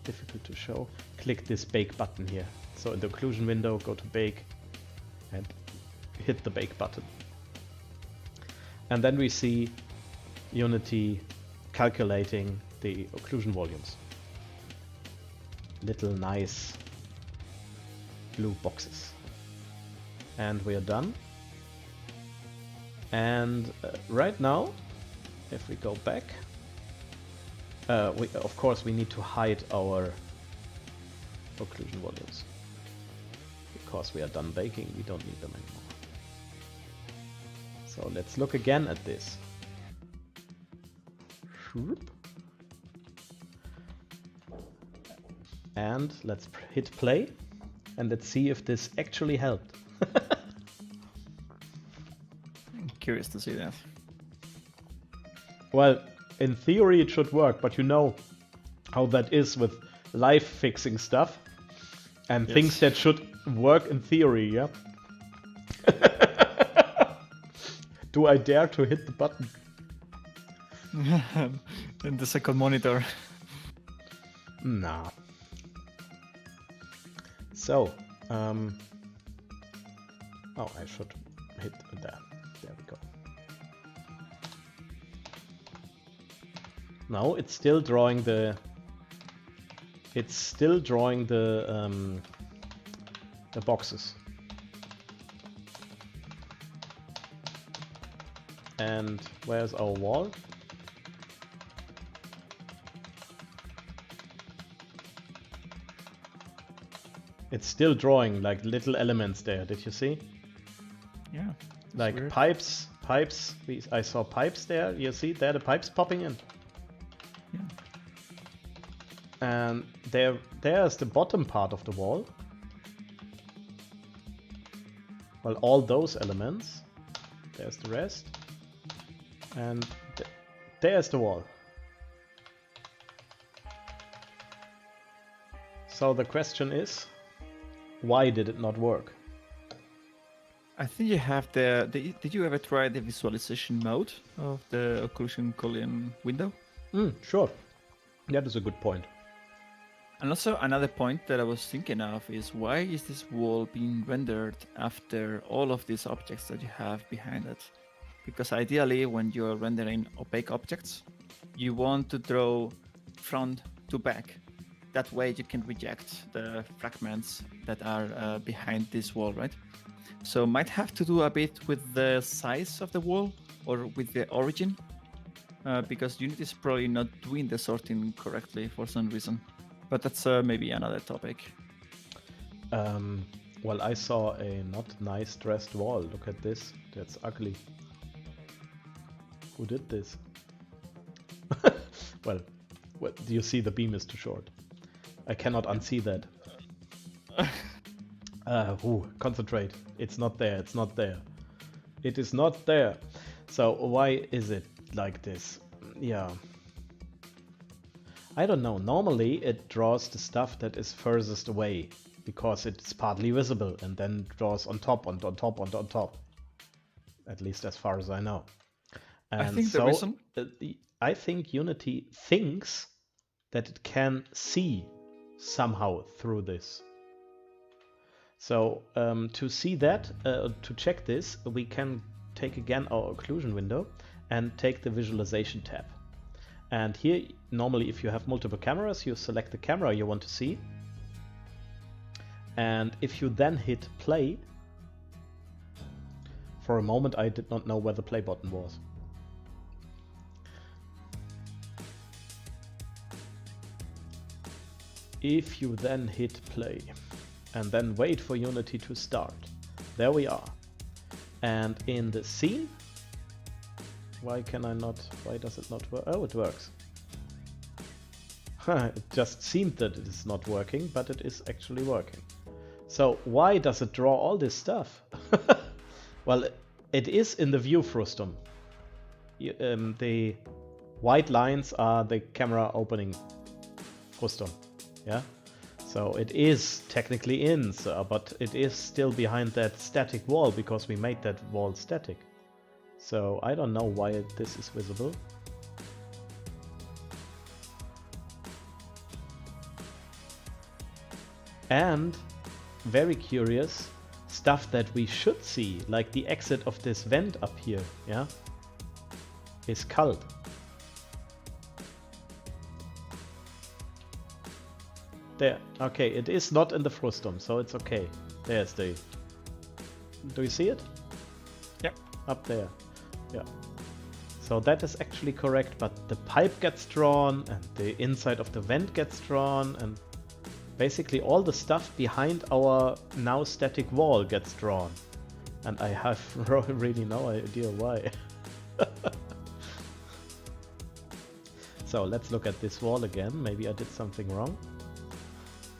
[SPEAKER 1] difficult to show. Click this bake button here. So in the occlusion window, go to bake and hit the bake button. And then we see Unity calculating the occlusion volumes. Little nice blue boxes. And we are done. And right now, if we go back, of course we need to hide our occlusion volumes. Because we are done baking, we don't need them anymore. So let's look again at this. And let's hit play, and let's see if this actually helped.
[SPEAKER 2] I'm curious to see that.
[SPEAKER 1] Well, in theory it should work, but you know how that is with live fixing stuff and
[SPEAKER 2] Yes.
[SPEAKER 1] things that should work in theory, yeah? Do I dare to hit the button?
[SPEAKER 2] In the second monitor.
[SPEAKER 1] Nah. So, oh, I should hit there. There we go. No, it's still drawing the. It's still drawing the boxes. And where's our wall? It's still drawing like little elements there. Did you see?
[SPEAKER 2] Yeah.
[SPEAKER 1] Like
[SPEAKER 2] weird.
[SPEAKER 1] pipes. I saw pipes there. You see there the pipes popping in.
[SPEAKER 2] Yeah.
[SPEAKER 1] And there's the bottom part of the wall. Well, all those elements. There's the rest. And there's the wall. So the question is, why did it not work?
[SPEAKER 2] I think you have did you ever try the visualization mode of the occlusion collision window?
[SPEAKER 1] Sure. That is a good point.
[SPEAKER 2] And also another point that I was thinking of is, why is this wall being rendered after all of these objects that you have behind it? Because ideally, when you're rendering opaque objects, you want to draw front to back. That way you can reject the fragments that are behind this wall, right? So might have to do a bit with the size of the wall or with the origin, because Unity is probably not doing the sorting correctly for some reason. But that's maybe another topic.
[SPEAKER 1] Well, I saw a not nice dressed wall. Look at this. That's ugly. Who did this? Well, do you see the beam is too short? I cannot unsee that. Concentrate. It's not there. It's not there. It is not there. So why is it like this? Yeah. I don't know. Normally it draws the stuff that is furthest away because it's partly visible, and then draws on top, on top, on top. At least as far as I know. And
[SPEAKER 2] I think
[SPEAKER 1] so,
[SPEAKER 2] the reason...
[SPEAKER 1] I think Unity thinks that it can see somehow through this. So to see that, to check this, we can take again our occlusion window and take the visualization tab. And here, normally if you have multiple cameras, you select the camera you want to see. And if you then hit play, for a moment I did not know where the play button was. If you then hit play and then wait for Unity to start, there we are. And in the scene, Why can I not? Why does it not work? Oh, it works. It just seemed that it is not working, but it is actually working. So why does it draw all this stuff? Well, it is in the view frustum. The white lines are the camera opening frustum. Yeah. So it is technically in, but it is still behind that static wall because we made that wall static. So I don't know why this is visible. And very curious stuff that we should see, like the exit of this vent up here, yeah, is culled. There, okay, it is not in the frustum, so it's okay. There's the... Do you see it?
[SPEAKER 2] Yep.
[SPEAKER 1] Up there, yeah. So that is actually correct, but the pipe gets drawn, and the inside of the vent gets drawn, and basically all the stuff behind our now static wall gets drawn. And I have really no idea why. So let's look at this wall again. Maybe I did something wrong.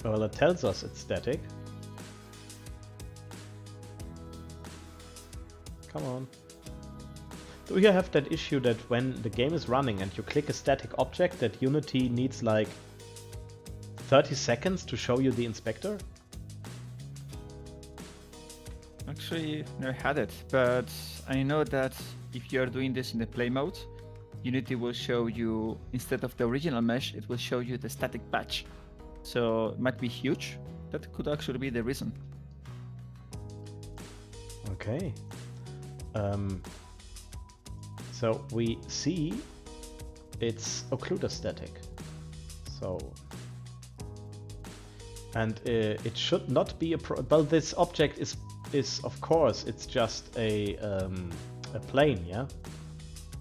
[SPEAKER 1] Well, it tells us it's static. Come on. Do you have that issue that when the game is running and you click a static object that Unity needs like 30 seconds to show you the inspector?
[SPEAKER 2] Actually, never had it, but I know that if you are doing this in the play mode, Unity will show you, instead of the original mesh, it will show you the static patch. So it might be huge. That could actually be the reason.
[SPEAKER 1] Okay. So we see it's occluder static. So, and it should not be a well, this object is of course it's just a plane, yeah.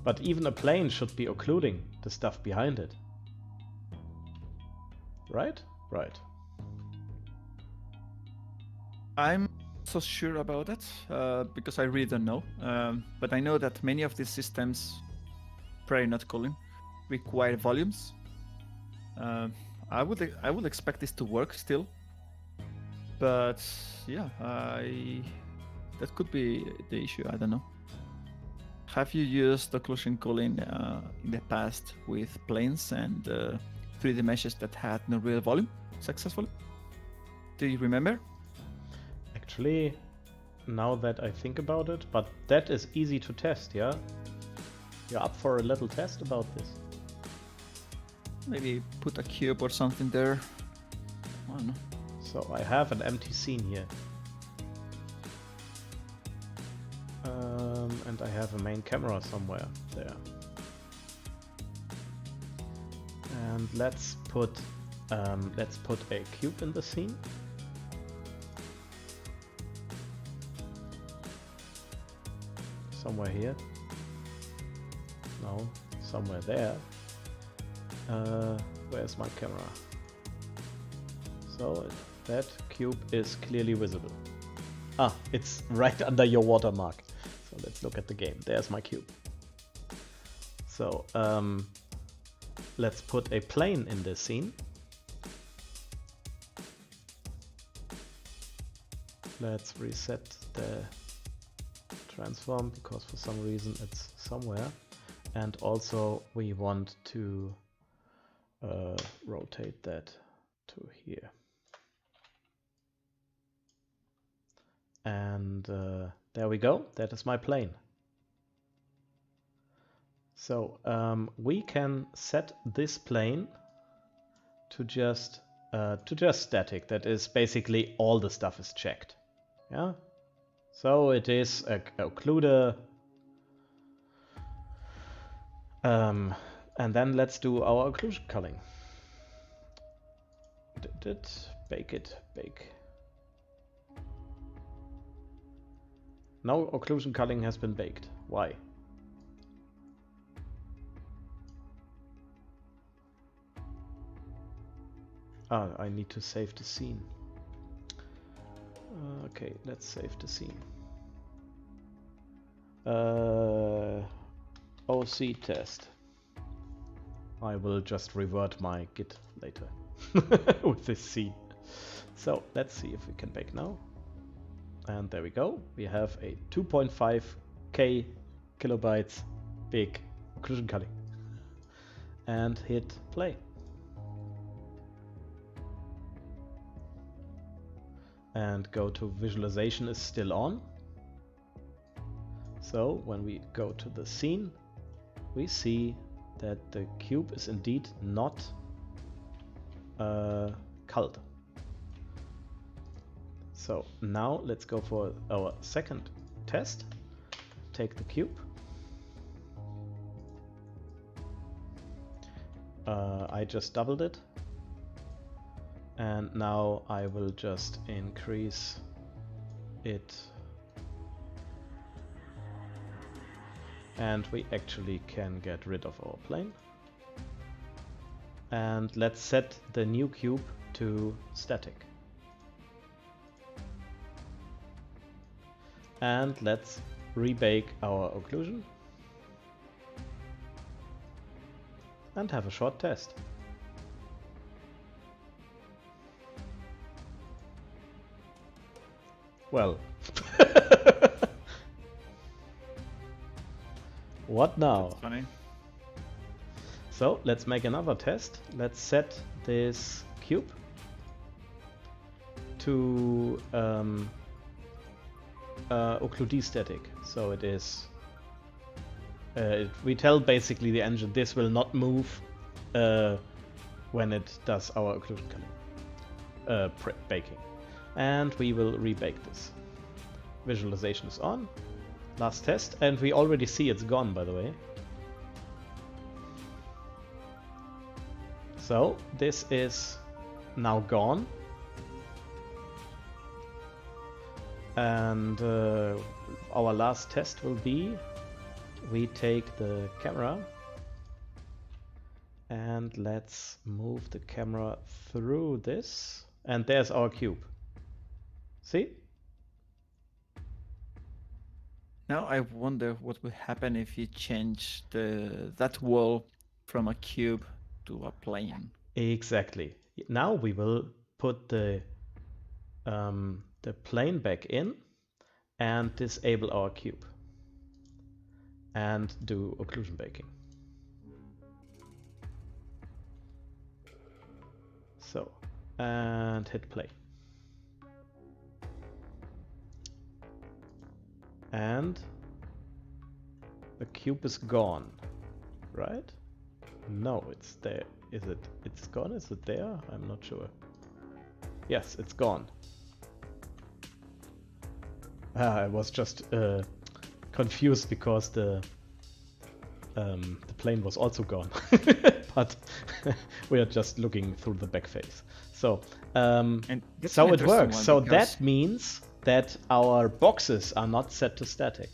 [SPEAKER 1] But even a plane should be occluding the stuff behind it. Right? Right.
[SPEAKER 2] I'm so sure about it because I really don't know. But I know that many of these systems, probably not cooling, require volumes. I would expect this to work still, but yeah, that could be the issue. I don't know. Have you used occlusion cooling in the past with planes and 3D meshes that had no real volume successfully? Do you remember?
[SPEAKER 1] Actually, now that I think about it, but that is easy to test, yeah? You're up for a little test about this?
[SPEAKER 2] Maybe put a cube or something there. I don't know.
[SPEAKER 1] So I have an empty scene here. And I have a main camera somewhere there. And let's put a cube in the scene. Somewhere here. No, somewhere there. Where's my camera? So that cube is clearly visible. Ah, it's right under your watermark. So let's look at the game. There's my cube. So let's put a plane in this scene. Let's reset the transform because for some reason it's somewhere. And also we want to rotate that to here. And there we go. That is my plane. So we can set this plane to just static. That is basically all the stuff is checked. Yeah. So it is a occluder. And then let's do our occlusion culling. Bake it, bake. No occlusion culling has been baked. Why? Ah, I need to save the scene. Okay, let's save the scene. OC test. I will just revert my Git later with this scene. So let's see if we can bake now. And there we go. We have a 2.5K kilobytes big occlusion culling. And hit play. And go to visualization is still on. So when we go to the scene, we see that the cube is indeed not culled. So now let's go for our second test. Take the cube. I just doubled it. And now I will just increase it. And we actually can get rid of our plane. And let's set the new cube to static. And let's rebake our occlusion. And have a short test. Well. What now?
[SPEAKER 2] That's funny.
[SPEAKER 1] So let's make another test. Let's set this cube to occlude static. So it is. We tell basically the engine this will not move when it does our occlusion culling, baking, and we will rebake this. Visualization is on. Last test, and we already see it's gone, by the way. So this is now gone, and our last test will be we take the camera and let's move the camera through this, and there's our cube. See?
[SPEAKER 2] Now I wonder what will happen if you change that wall from a cube to a plane.
[SPEAKER 1] Exactly. Now we will put the plane back in and disable our cube and do occlusion baking. So, and hit play. And the cube is gone, right? No, it's there. Is it? It's gone? Is it there? I'm not sure. Yes, it's gone. I was just confused because the plane was also gone, but we are just looking through the back face. So, so it works. So that means that our boxes are not set to static.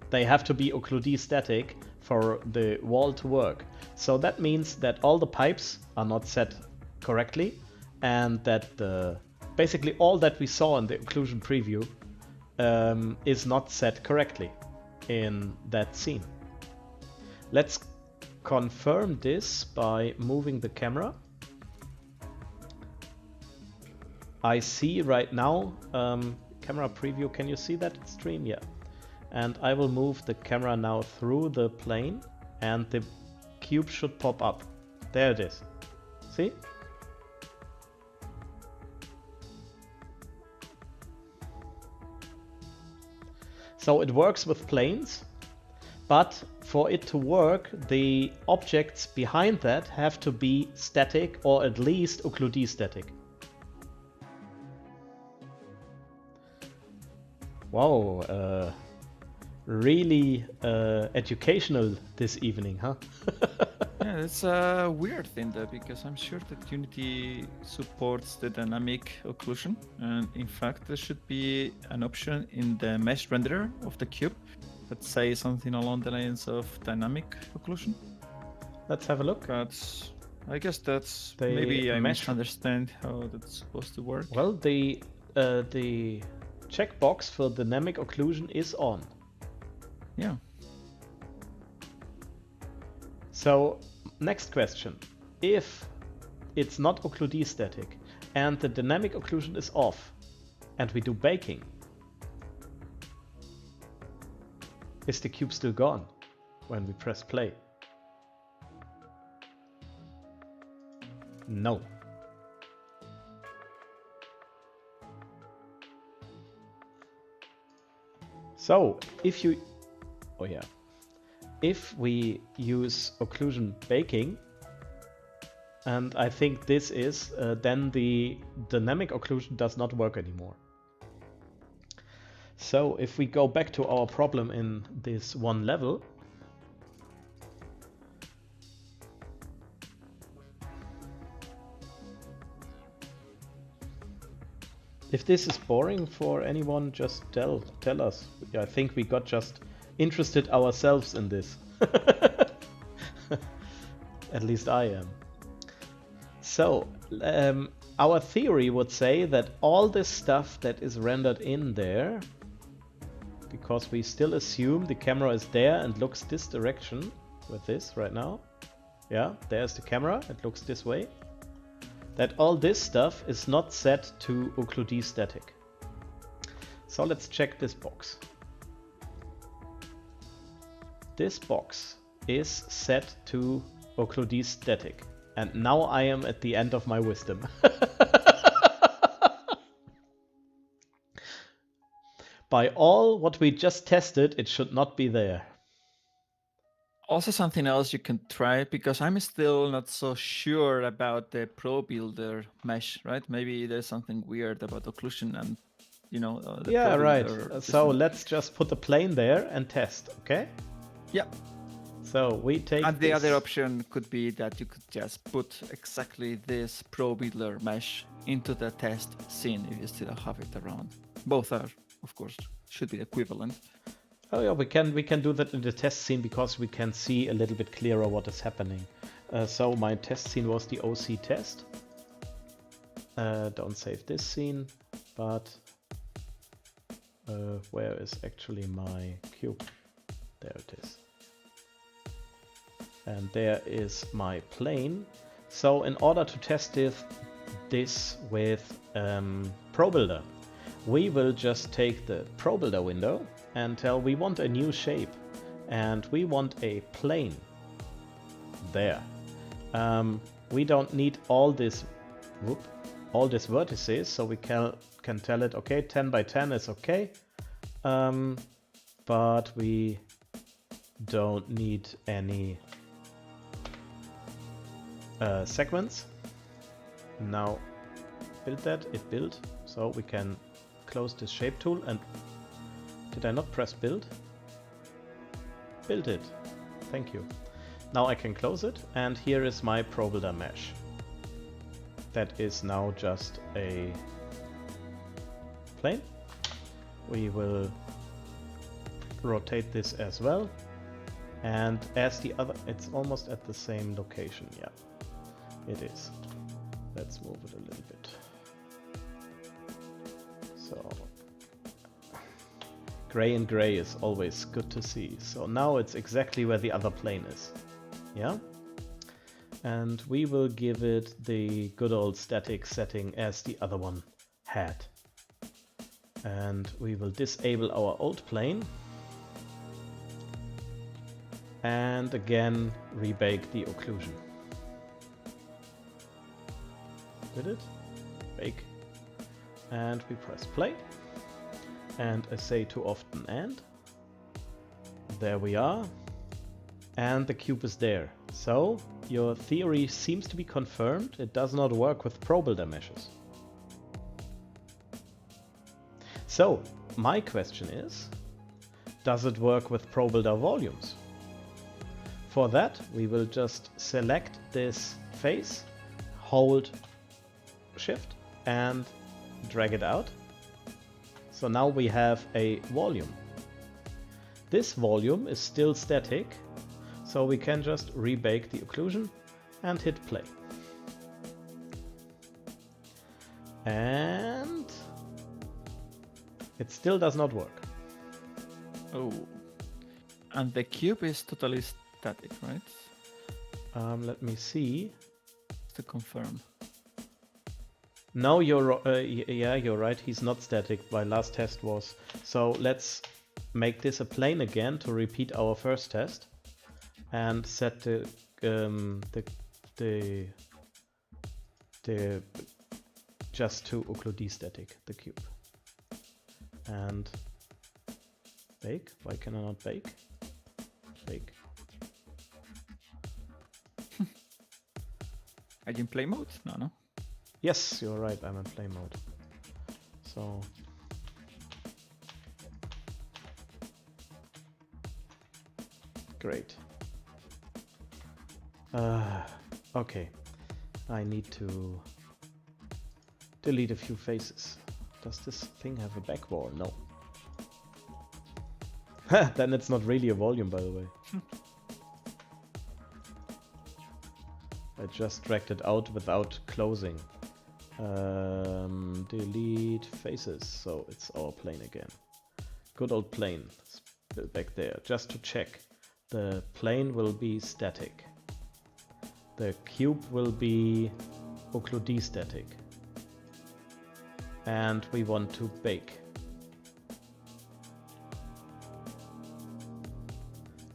[SPEAKER 1] They have to be occlude static for the wall to work. So that means that all the pipes are not set correctly, and that basically all that we saw in the occlusion preview is not set correctly in that scene. Let's confirm this by moving the camera. I see right now, camera preview, can you see that stream? Yeah. And I will move the camera now through the plane and the cube should pop up. There it is. See? So it works with planes, but for it to work, the objects behind that have to be static or at least occlude static. Wow, really educational this evening, huh?
[SPEAKER 2] Yeah, it's a weird thing though, because I'm sure that Unity supports the dynamic occlusion, and in fact there should be an option in the mesh renderer of the cube that says something along the lines of dynamic occlusion.
[SPEAKER 1] Let's have a look.
[SPEAKER 2] But I guess that's
[SPEAKER 1] The
[SPEAKER 2] maybe I
[SPEAKER 1] mesh-
[SPEAKER 2] misunderstand how that's supposed to work.
[SPEAKER 1] Well, the checkbox for dynamic occlusion is on.
[SPEAKER 2] Yeah.
[SPEAKER 1] So, next question. If it's not occlude static and the dynamic occlusion is off and we do baking, is the cube still gone when we press play? No. So, if you... Oh yeah. If we use occlusion baking, and I think this is, then the dynamic occlusion does not work anymore. So if we go back to our problem in this one level, if this is boring for anyone, just tell us. I think we got just interested ourselves in this. At least I am. So, our theory would say that all this stuff that is rendered in there, because we still assume the camera is there and looks this direction with this right now. Yeah, there's the camera, it looks this way. That all this stuff is not set to occlude static. So let's check this box. This box is set to occlude static. And now I am at the end of my wisdom. By all what we just tested, it should not be there.
[SPEAKER 2] Also something else you can try, because I'm still not so sure about the Pro Builder mesh, right? Maybe there's something weird about occlusion and, you know, the
[SPEAKER 1] yeah,
[SPEAKER 2] Pro
[SPEAKER 1] right.
[SPEAKER 2] Builder
[SPEAKER 1] So
[SPEAKER 2] system.
[SPEAKER 1] let's just put the plane there and test, okay?
[SPEAKER 2] Yeah.
[SPEAKER 1] So we take
[SPEAKER 2] And the
[SPEAKER 1] this.
[SPEAKER 2] other option could be that you could just put exactly this Pro Builder mesh into the test scene if you still have it around. Both are, of course, should be equivalent.
[SPEAKER 1] Oh yeah, we can do that in the test scene because we can see a little bit clearer what is happening. So my test scene was the OC test. Don't save this scene, but where is actually my cube? There it is. And there is my plane. So in order to test this with Pro Builder, we will just take the Pro Builder window and tell we want a new shape and we want a plane there. We don't need all this vertices, so we can tell it, okay, 10 by 10 is okay, but we don't need any segments. Now build that, it built, so we can close this shape tool. And did I not press build? Build it. Thank you. Now I can close it, and here is my Pro Builder mesh. That is now just a plane. We will rotate this as well. And as the other, it's almost at the same location. Yeah, it is. Let's move it a little bit. So gray and gray is always good to see. So now it's exactly where the other plane is. Yeah. And we will give it the good old static setting as the other one had. And we will disable our old plane. And again, rebake the occlusion. Did it? Bake. And we press play. And I say too often and. There we are. And the cube is there. So your theory seems to be confirmed. It does not work with Pro Builder meshes. So my question is, does it work with Pro Builder volumes? For that, we will just select this face, hold Shift and drag it out. So now we have a volume. This volume is still static, so we can just rebake the occlusion and hit play. And it still does not work.
[SPEAKER 2] Oh, and the cube is totally static, right?
[SPEAKER 1] Let me see.
[SPEAKER 2] To confirm.
[SPEAKER 1] No, yeah, you're right. He's not static. My last test was. So let's make this a plane again to repeat our first test, and set the just to occlude static, the cube. And bake. Why can I not bake? Bake.
[SPEAKER 2] Are you in play mode? No.
[SPEAKER 1] Yes, you're right. I'm in play mode. So great. Okay. I need to delete a few faces. Does this thing have a back wall? No. Then it's not really a volume, by the way. I just dragged it out without closing. Delete faces, so it's our plane again. Good old plane. Back there, just to check. The plane will be static. The cube will be occlude static. And we want to bake.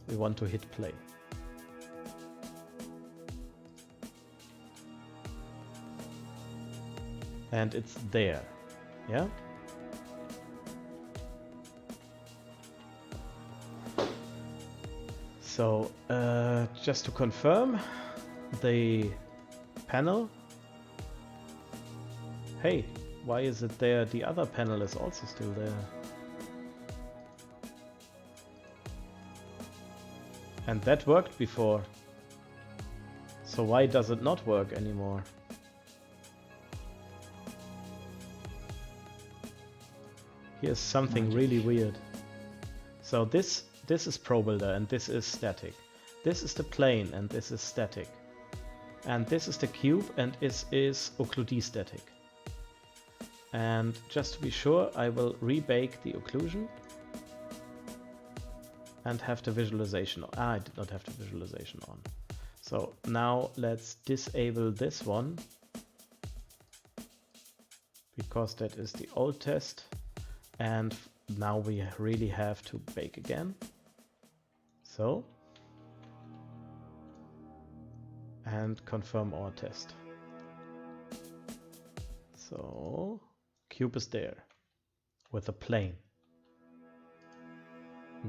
[SPEAKER 1] We want to hit play. And it's there, yeah? So, just to confirm, the panel. Hey, why is it there? The other panel is also still there. And that worked before. So why does it not work anymore? Here's something really weird. So this is ProBuilder and this is static. This is the plane and this is static. And this is the cube and this is occlude static. And just to be sure, I will rebake the occlusion and have the visualization on. I did not have the visualization on. So now let's disable this one, because that is the old test. And now we really have to bake again. So, and confirm our test. So, cube is there with a plane.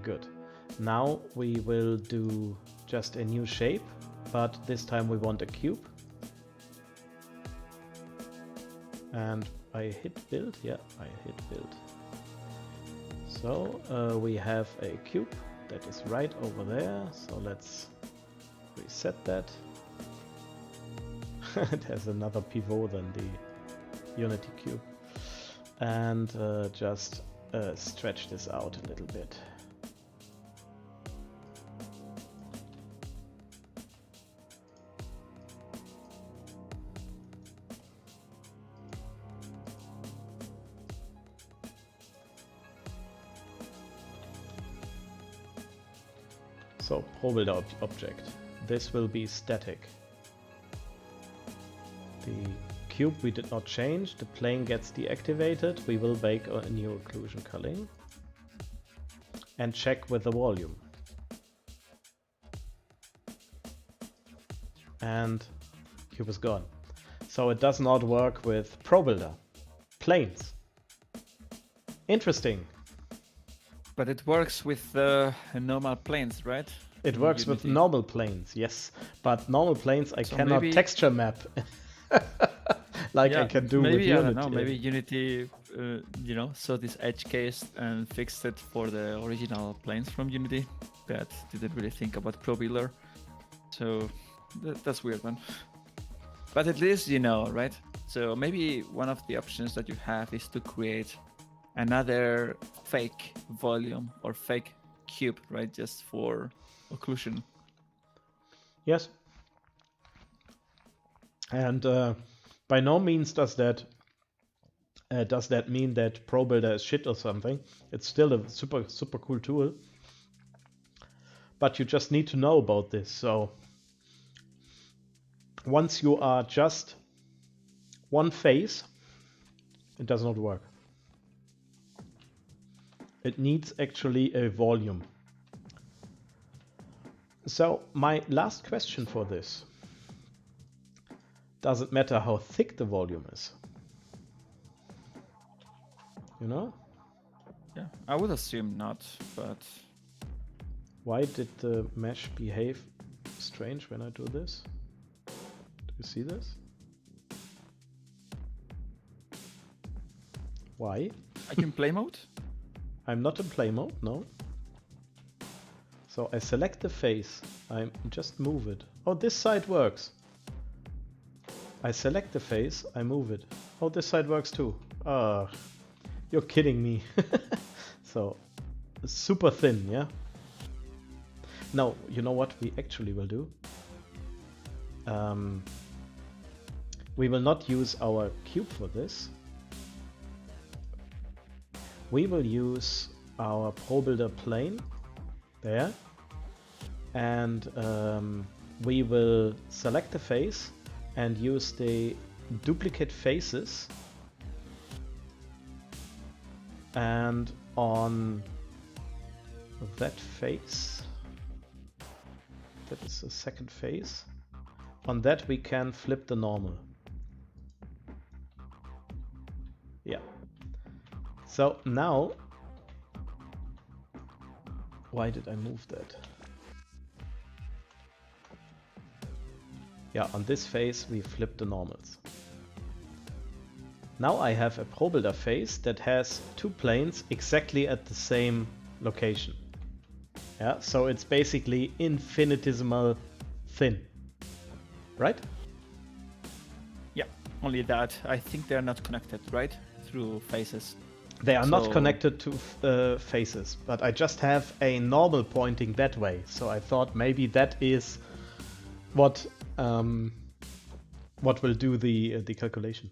[SPEAKER 1] Good. Now we will do just a new shape, but this time we want a cube. And I hit build. Yeah, I hit build. So we have a cube that is right over there. So let's reset that. It has another pivot than the Unity cube. And just stretch this out a little bit. So, ProBuilder object. This will be static. The cube we did not change. The plane gets deactivated. We will bake a new occlusion culling. And check with the volume. And cube is gone. So it does not work with ProBuilder. Planes. Interesting.
[SPEAKER 2] But it works with normal planes, right?
[SPEAKER 1] It works with normal planes, yes. But normal planes I cannot
[SPEAKER 2] maybe...
[SPEAKER 1] texture map like I can do with Unity.
[SPEAKER 2] I don't know, maybe Unity, saw this edge case and fixed it for the original planes from Unity, but didn't really think about ProBuilder. So that's weird, man. But at least you know, right? So maybe one of the options that you have is to create another fake volume or fake cube, right? Just for occlusion.
[SPEAKER 1] Yes. And by no means does that mean that ProBuilder is shit or something. It's still a super cool tool. But you just need to know about this. So once you are just one phase, it does not work. It needs actually a volume. So my last question for this. Does it matter how thick the volume is? You know?
[SPEAKER 2] Yeah, I would assume not, but...
[SPEAKER 1] Why did the mesh behave strange when I do this? Do you see this? Why?
[SPEAKER 2] I can play mode?
[SPEAKER 1] I'm not in play mode, no. So I select the face, I just move it. Oh, this side works. I select the face, I move it. Oh, this side works too. You're kidding me. So, super thin, yeah? Now, you know what we actually will do? We will not use our cube for this. We will use our ProBuilder plane there, and we will select the face and use the duplicate faces, and on that face, that is the second face, on that we can flip the normal. Yeah. So now, why did I move that? Yeah, on this face we flip the normals. Now I have a ProBuilder face that has two planes exactly at the same location. Yeah, so it's basically infinitesimal thin, right?
[SPEAKER 2] Yeah, only that I think they're not connected, right? Through faces.
[SPEAKER 1] They are not connected to faces, but I just have a normal pointing that way. So I thought maybe that is what will do the calculation.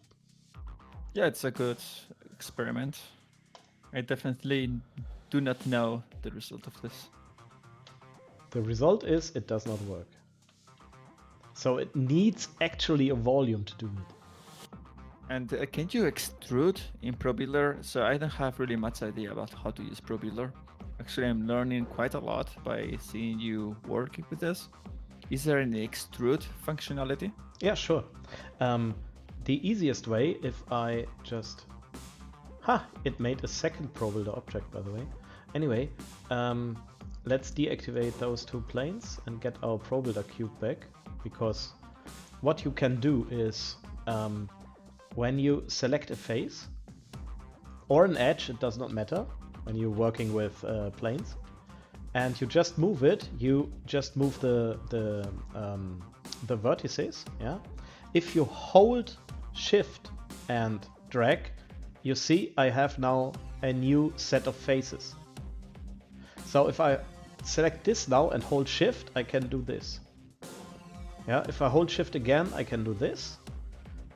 [SPEAKER 2] Yeah, it's a good experiment. I definitely do not know the result of this.
[SPEAKER 1] The result is it does not work. So it needs actually a volume to do it.
[SPEAKER 2] And can you extrude in ProBuilder? So I don't have really much idea about how to use ProBuilder. Actually, I'm learning quite a lot by seeing you working with this. Is there any extrude functionality?
[SPEAKER 1] Yeah, sure. The easiest way, if I just... it made a second ProBuilder object, by the way. Anyway, let's deactivate those two planes and get our ProBuilder cube back. Because what you can do is... when you select a face or an edge, it does not matter when you're working with planes, and you just move it, you just move the vertices. Yeah. If you hold Shift and drag, you see I have now a new set of faces. So if I select this now and hold Shift, I can do this. Yeah. If I hold Shift again, I can do this.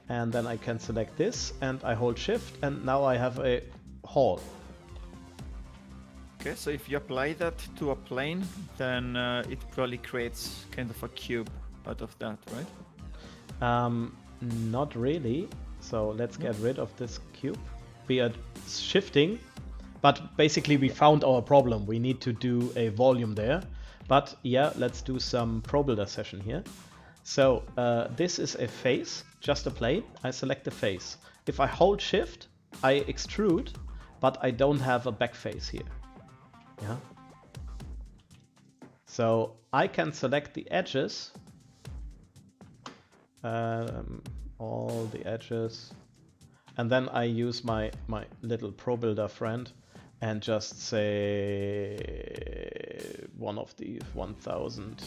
[SPEAKER 1] And then I can select this and I hold Shift and now I have a hall.
[SPEAKER 2] Okay, so if you apply that to a plane, then it probably creates kind of a cube out of that, right?
[SPEAKER 1] Not really. So let's get rid of this cube. We are shifting, but basically we found our problem. We need to do a volume there. But yeah, let's do some ProBuilder session here. So this is a face, just a plane. I select the face. If I hold Shift, I extrude, but I don't have a back face here. Yeah. So I can select the edges, all the edges, and then I use my little ProBuilder friend and just say one of the 1000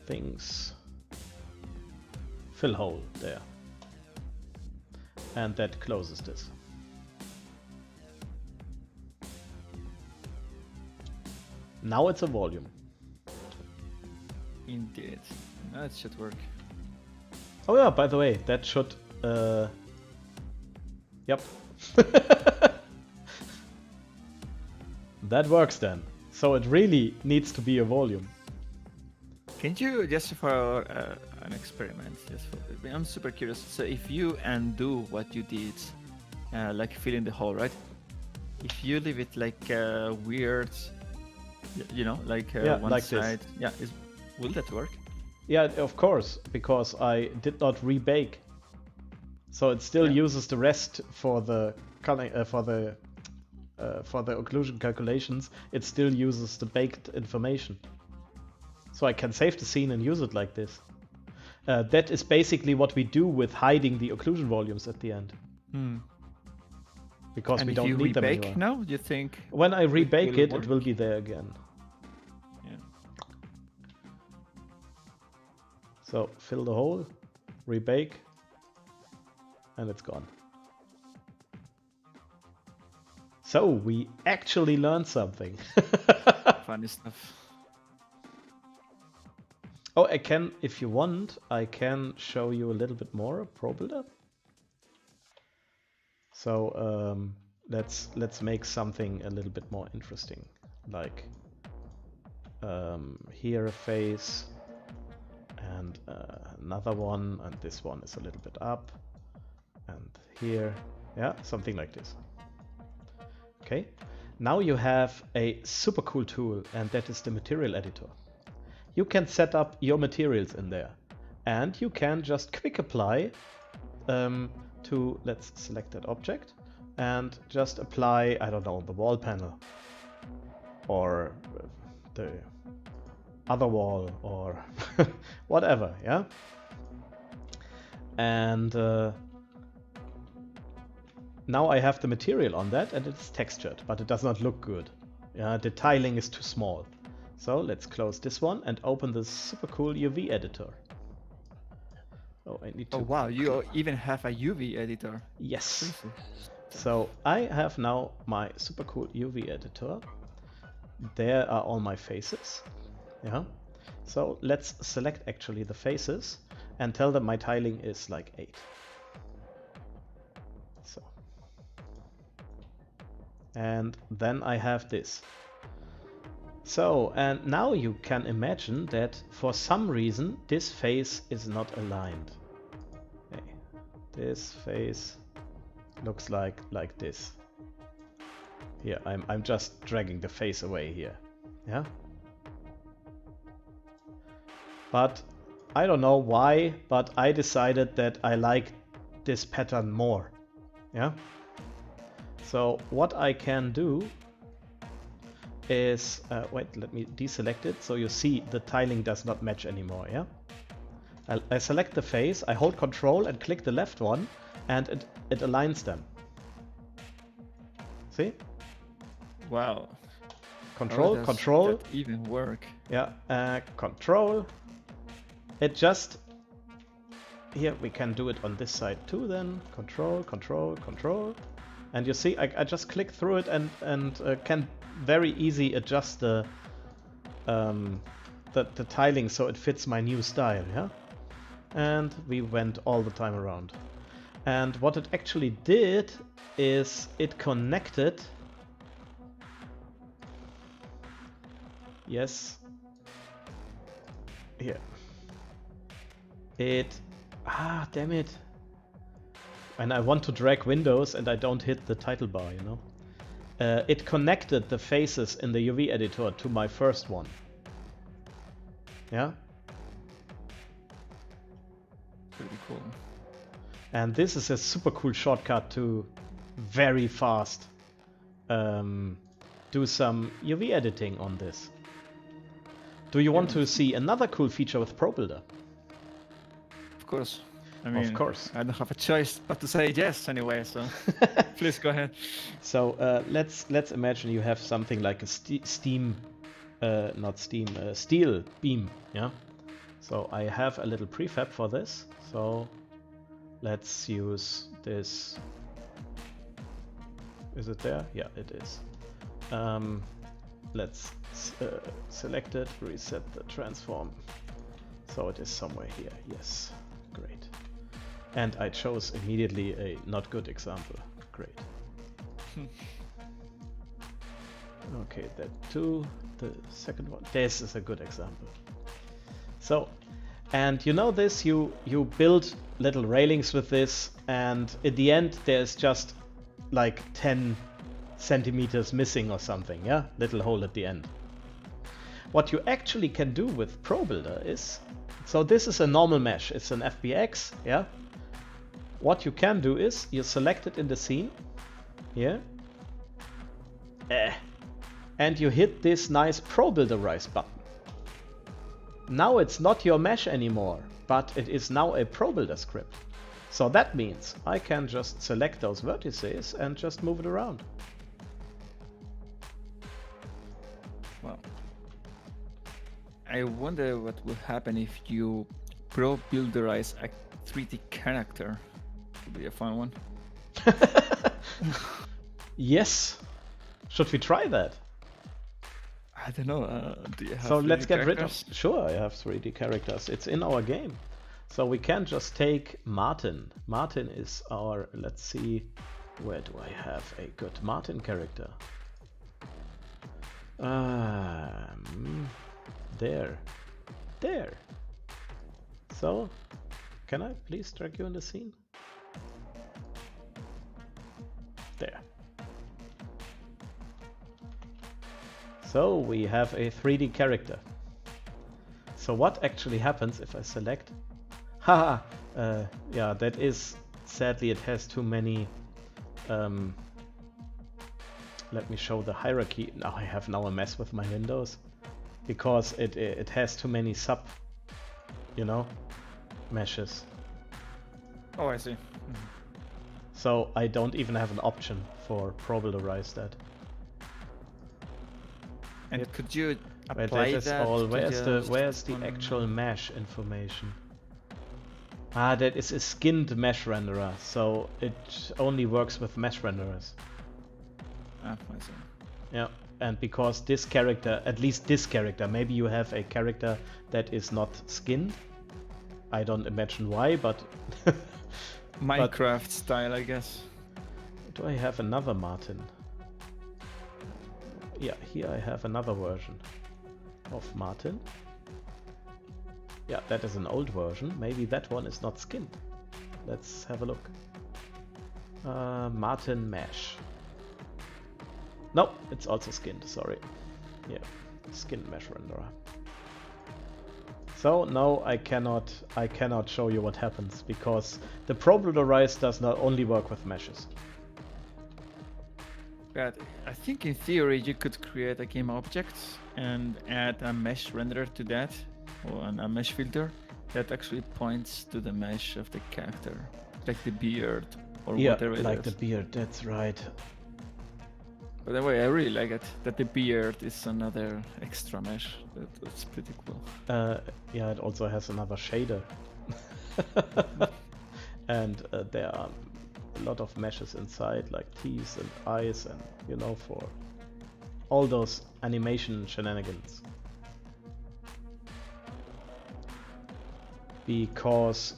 [SPEAKER 1] things. Fill hole there. And that closes this. Now it's a volume.
[SPEAKER 2] Indeed. That should work.
[SPEAKER 1] Oh yeah, by the way, that should... Yep. That works then. So it really needs to be a volume.
[SPEAKER 2] Can you, just for an experiment. Just I'm super curious. So if you undo what you did, like filling the hole, right? If you leave it like weird, like one
[SPEAKER 1] like
[SPEAKER 2] side,
[SPEAKER 1] this.
[SPEAKER 2] Will that work?
[SPEAKER 1] Yeah, of course, because I did not rebake, so it still uses the rest for the occlusion calculations. It still uses the baked information, so I can save the scene and use it like this. That is basically what we do with hiding the occlusion volumes at the end. Because we don't need them anymore.
[SPEAKER 2] And if you rebake now, do you think?
[SPEAKER 1] When I rebake it will be there again.
[SPEAKER 2] Yeah.
[SPEAKER 1] So fill the hole, rebake, and it's gone. So we actually learned something.
[SPEAKER 2] Funny stuff.
[SPEAKER 1] Oh, I can, if you want, I can show you a little bit more Pro Builder. So let's make something a little bit more interesting, like here a face and another one, and this one is a little bit up, and here, yeah, something like this. Okay, now you have a super cool tool, and that is the material editor. You can set up your materials in there, and you can just quick apply to, let's select that object and just apply, I don't know, the wall panel or the other wall or whatever, yeah? And now I have the material on that and it's textured, but it does not look good. Yeah, the tiling is too small. So let's close this one and open this super cool UV editor. Oh, I need to...
[SPEAKER 2] Oh wow, you even have a UV editor.
[SPEAKER 1] Yes. So I have now my super cool UV editor. There are all my faces. Yeah. So let's select actually the faces and tell them my tiling is like 8. So. And then I have this. So, and now you can imagine that for some reason this face is not aligned. Okay. This face looks like this. Here, I'm just dragging the face away here. Yeah. But I don't know why, but I decided that I like this pattern more. Yeah. So what I can do is, wait, let me deselect it so you see the tiling does not match anymore, yeah? I select the face, I hold Control and click the left one, and it aligns them. See?
[SPEAKER 2] Wow.
[SPEAKER 1] Control, Control.
[SPEAKER 2] That even work.
[SPEAKER 1] Yeah, Control. It just... Here, we can do it on this side too then. Control, Control, Control. And you see, I just click through it and can very easy adjust the tiling so it fits my new style, yeah? And we went all the time around. And what it actually did is it connected... Yes. Here. Damn it. And I want to drag windows and I don't hit the title bar, you know? It connected the faces in the UV editor to my first one. Yeah?
[SPEAKER 2] Pretty cool.
[SPEAKER 1] And this is a super cool shortcut to very fast do some UV editing on this. Do you want to see another cool feature with Pro Builder?
[SPEAKER 2] Of course. I mean,
[SPEAKER 1] of course.
[SPEAKER 2] I don't have a choice but to say yes anyway, so please go ahead.
[SPEAKER 1] So let's imagine you have something like a steel beam, yeah? So I have a little prefab for this, so let's use this. Is it there? Yeah, it is. Let's select it, reset the transform. So it is somewhere here, yes, great. And I chose immediately a not good example, great. Okay, that too, the second one, this is a good example. So And you know this, you build little railings with this, and at the end there's just like 10 centimeters missing or something, yeah? Little hole at the end. What you actually can do with ProBuilder is, so this is a normal mesh, it's an FBX, yeah? What you can do is, you select it in the scene, here, and you hit this nice ProBuilderize button. Now it's not your mesh anymore, but it is now a ProBuilder script. So that means I can just select those vertices and just move it around.
[SPEAKER 2] Well, I wonder what will happen if you ProBuilderize a 3D character. Would be a fun one.
[SPEAKER 1] Yes. Should we try that?
[SPEAKER 2] I don't know. Do you have
[SPEAKER 1] So let's
[SPEAKER 2] 3D
[SPEAKER 1] get rid of...
[SPEAKER 2] characters?
[SPEAKER 1] Sure, I have 3D characters. It's in our game. So we can just take Martin. Martin is our... Let's see. Where do I have a good Martin character? There. There. So, can I please drag you in the scene? There. So we have a 3D character. So what actually happens if I select? Haha, yeah, that is, sadly it has too many, let me show the hierarchy. Now I have a mess with my windows, because it has too many sub, you know, meshes.
[SPEAKER 2] Oh, I see.
[SPEAKER 1] So I don't even have an option for ProBuilderize that.
[SPEAKER 2] And
[SPEAKER 1] Yep.
[SPEAKER 2] could you
[SPEAKER 1] Wait,
[SPEAKER 2] apply
[SPEAKER 1] that is
[SPEAKER 2] that
[SPEAKER 1] all.
[SPEAKER 2] to
[SPEAKER 1] Where's the
[SPEAKER 2] one-
[SPEAKER 1] actual mesh information? Ah, that is a skinned mesh renderer, so it only works with mesh renderers.
[SPEAKER 2] Ah, I see.
[SPEAKER 1] Yeah, and because this character, at least this character, maybe you have a character that is not skinned. I don't imagine why, but
[SPEAKER 2] Minecraft style, I guess.
[SPEAKER 1] do I have another Martin? Yeah, here I have another version of Martin. Yeah, that is an old version. Maybe that one is not skinned. Let's have a look. Martin Mesh. No, it's also skinned, sorry. Yeah, skinned mesh renderer. So no, I cannot show you what happens, because the ProBuilderize does not only work with meshes.
[SPEAKER 2] But I think in theory you could create a game object and add a mesh renderer to that, or a mesh filter that actually points to the mesh of the character, like the beard or
[SPEAKER 1] Yeah,
[SPEAKER 2] whatever it
[SPEAKER 1] like
[SPEAKER 2] is.
[SPEAKER 1] the beard, that's right.
[SPEAKER 2] By the way, I really like it, that the beard is another extra mesh. That's pretty cool.
[SPEAKER 1] Yeah, it also has another shader. And there are a lot of meshes inside, like teeth and eyes, and you know, for all those animation shenanigans. Because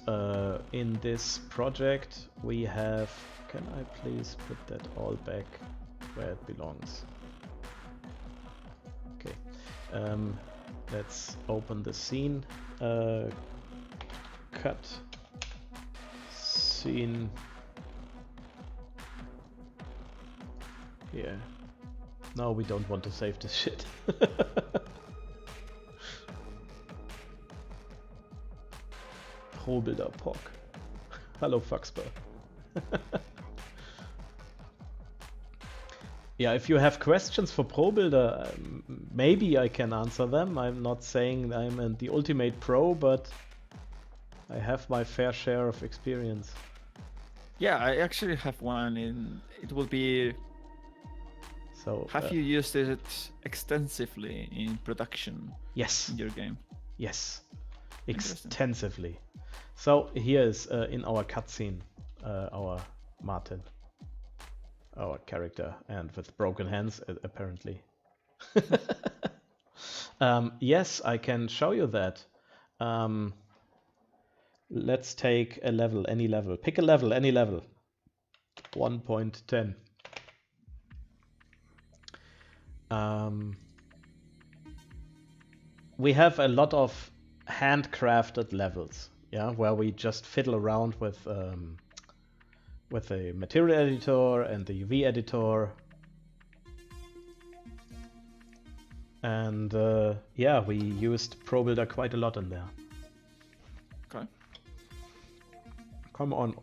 [SPEAKER 1] in this project we have... Can I please put that all back where it belongs? Okay. Let's open the scene. Cut. Scene. Yeah. No, we don't want to save this shit. ProBuilder POC. Hello, Fuxper. Yeah, if you have questions for ProBuilder, maybe I can answer them. I'm not saying I'm the ultimate pro, but I have my fair share of experience.
[SPEAKER 2] Yeah, I actually have one. It will be.
[SPEAKER 1] So
[SPEAKER 2] Have you used it extensively in production?
[SPEAKER 1] Yes.
[SPEAKER 2] In your game?
[SPEAKER 1] Yes.
[SPEAKER 2] Interesting.
[SPEAKER 1] Extensively. So here is in our cutscene our Martin. Our character, and with broken hands, apparently. Yes, I can show you that. Let's take a level, any level. Pick a level, any level. 1.10. We have a lot of handcrafted levels, yeah, where we just fiddle around with the material editor and the UV editor. And yeah, we used ProBuilder quite a lot in there.
[SPEAKER 2] Okay.
[SPEAKER 1] Come on,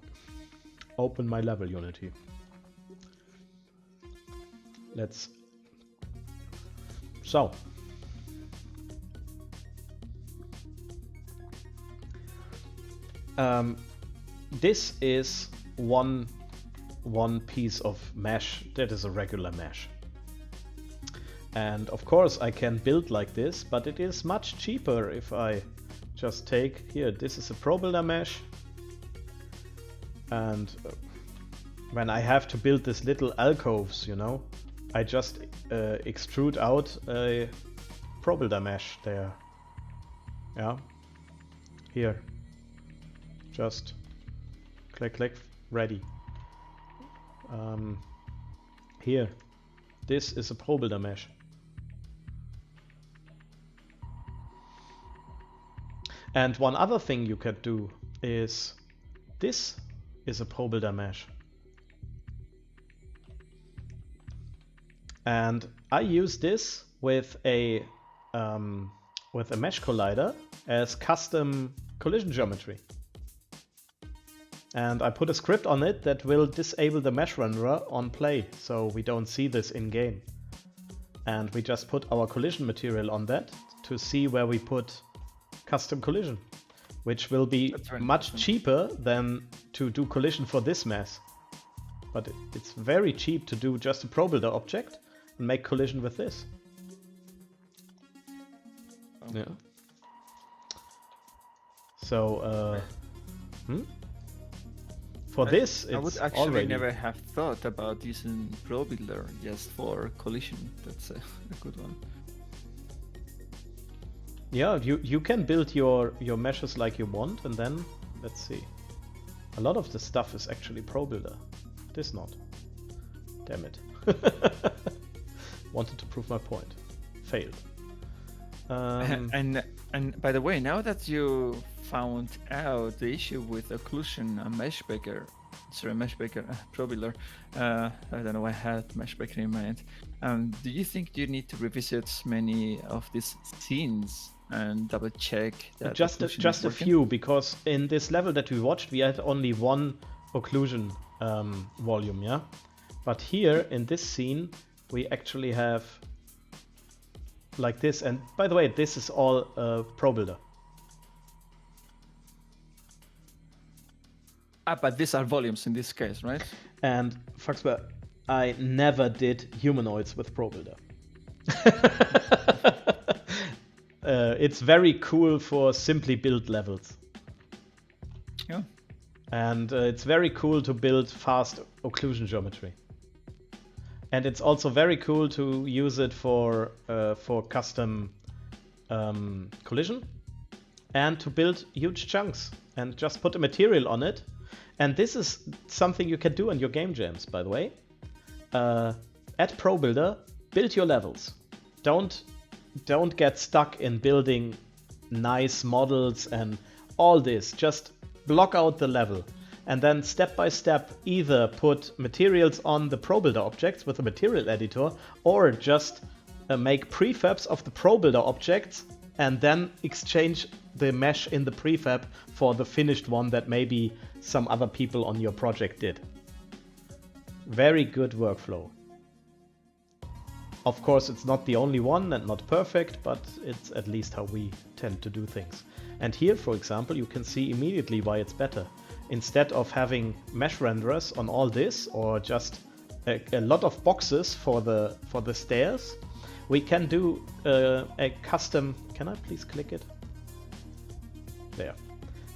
[SPEAKER 1] open my level, Unity. Let's... So. This is one piece of mesh that is a regular mesh. And of course I can build like this, but it is much cheaper if I just take here, this is a ProBuilder mesh. And when I have to build these little alcoves, you know, I just extrude out a ProBuilder mesh there. Yeah, here. Just click, click, ready. Here, this is a ProBuilder mesh. And one other thing you can do is, this is a ProBuilder mesh. And I use this with a mesh collider as custom collision geometry. And I put a script on it that will disable the mesh renderer on play, so we don't see this in game. And we just put our collision material on that to see where we put custom collision, which will be much cheaper than to do collision for this mess. But it's very cheap to do just a ProBuilder object and make collision with this. Yeah. So, for this, it's
[SPEAKER 2] I would actually
[SPEAKER 1] already...
[SPEAKER 2] never have thought about using ProBuilder just for collision. That's a good one.
[SPEAKER 1] Yeah, you can build your meshes like you want, and then, let's see. A lot of the stuff is actually ProBuilder. This not. Damn it. Wanted to prove my point. Failed.
[SPEAKER 2] And by the way, now that you found out the issue with occlusion and ProBuilder, I don't know why I had meshbaker in mind. Do you think you need to revisit many of these scenes and double check that
[SPEAKER 1] just a few, because in this level that we watched we had only one occlusion volume, yeah, but here in this scene we actually have like this. And by the way, this is all ProBuilder.
[SPEAKER 2] But these are volumes in this case, right?
[SPEAKER 1] And Foxwell, I never did humanoids with ProBuilder. It's very cool for simply built levels.
[SPEAKER 2] Yeah.
[SPEAKER 1] And it's very cool to build fast occlusion geometry. And it's also very cool to use it for custom collision and to build huge chunks and just put a material on it. And this is something you can do in your game jams, by the way. At ProBuilder, build your levels. Don't get stuck in building nice models and all this. Just block out the level. And then step by step either put materials on the ProBuilder objects with a material editor, or just make prefabs of the ProBuilder objects and then exchange the mesh in the prefab for the finished one that maybe some other people on your project did. Very good workflow. Of course, it's not the only one and not perfect, but it's at least how we tend to do things. And here, for example, you can see immediately why it's better. Instead of having mesh renderers on all this, or just a lot of boxes for the stairs, we can do a custom... Can I please click it? There.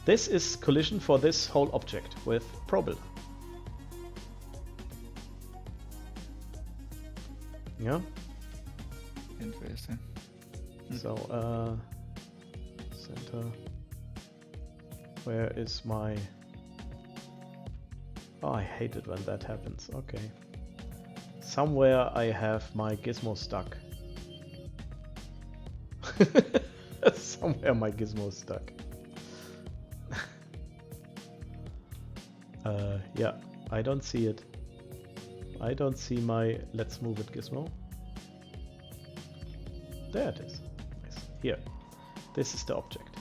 [SPEAKER 1] This is collision for this whole object with ProBuilder. Yeah.
[SPEAKER 2] Interesting.
[SPEAKER 1] So, center. Where is my... Oh, I hate it when that happens. Okay. Somewhere I have my gizmo stuck. Somewhere my gizmo is stuck. Yeah, I don't see it. I don't see my let's move it gizmo. There it is. Nice. Here. This is the object.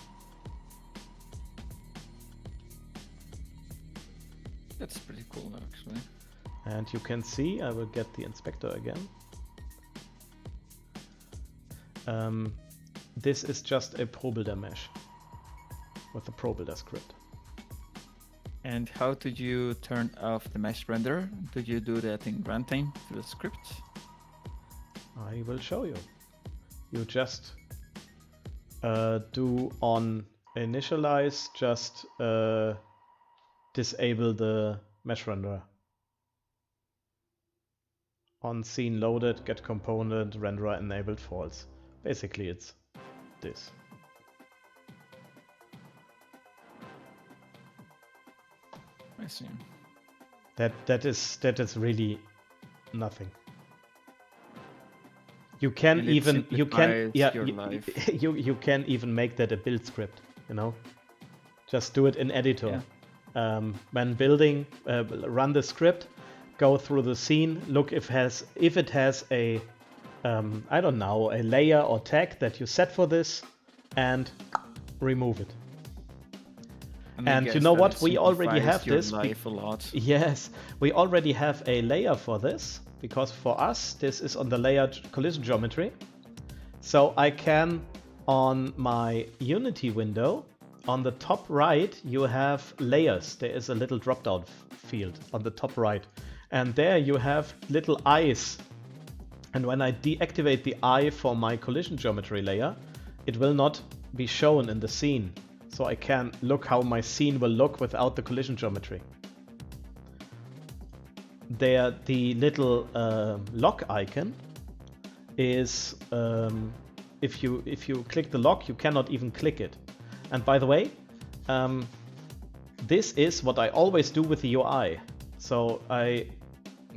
[SPEAKER 2] That's pretty cool, actually.
[SPEAKER 1] And you can see, I will get the inspector again. This is just a ProBuilder mesh with the ProBuilder script.
[SPEAKER 2] And how did you turn off the mesh render? Did you do that in runtime through the script?
[SPEAKER 1] I will show you. You just do on initialize, just disable the mesh renderer. On scene loaded, get component, renderer enabled false. Basically it's this.
[SPEAKER 2] I see.
[SPEAKER 1] That is really nothing. You can even you can you can even make that a build script, you know. Just do it in editor. Yeah. When building, run the script, go through the scene, look if it has a I don't know, a layer or tag that you set for this, and remove it. And you know what? We already have this. Yes, we already have a layer for this, because for us this is on the layer collision geometry. So I can, on my Unity window, on the top right you have layers. There is a little drop down field on the top right, and there you have little eyes. And when I deactivate the eye for my collision geometry layer, it will not be shown in the scene. So I can look how my scene will look without the collision geometry. There, the little lock icon is if you click the lock, you cannot even click it. And by the way, this is what I always do with the UI. So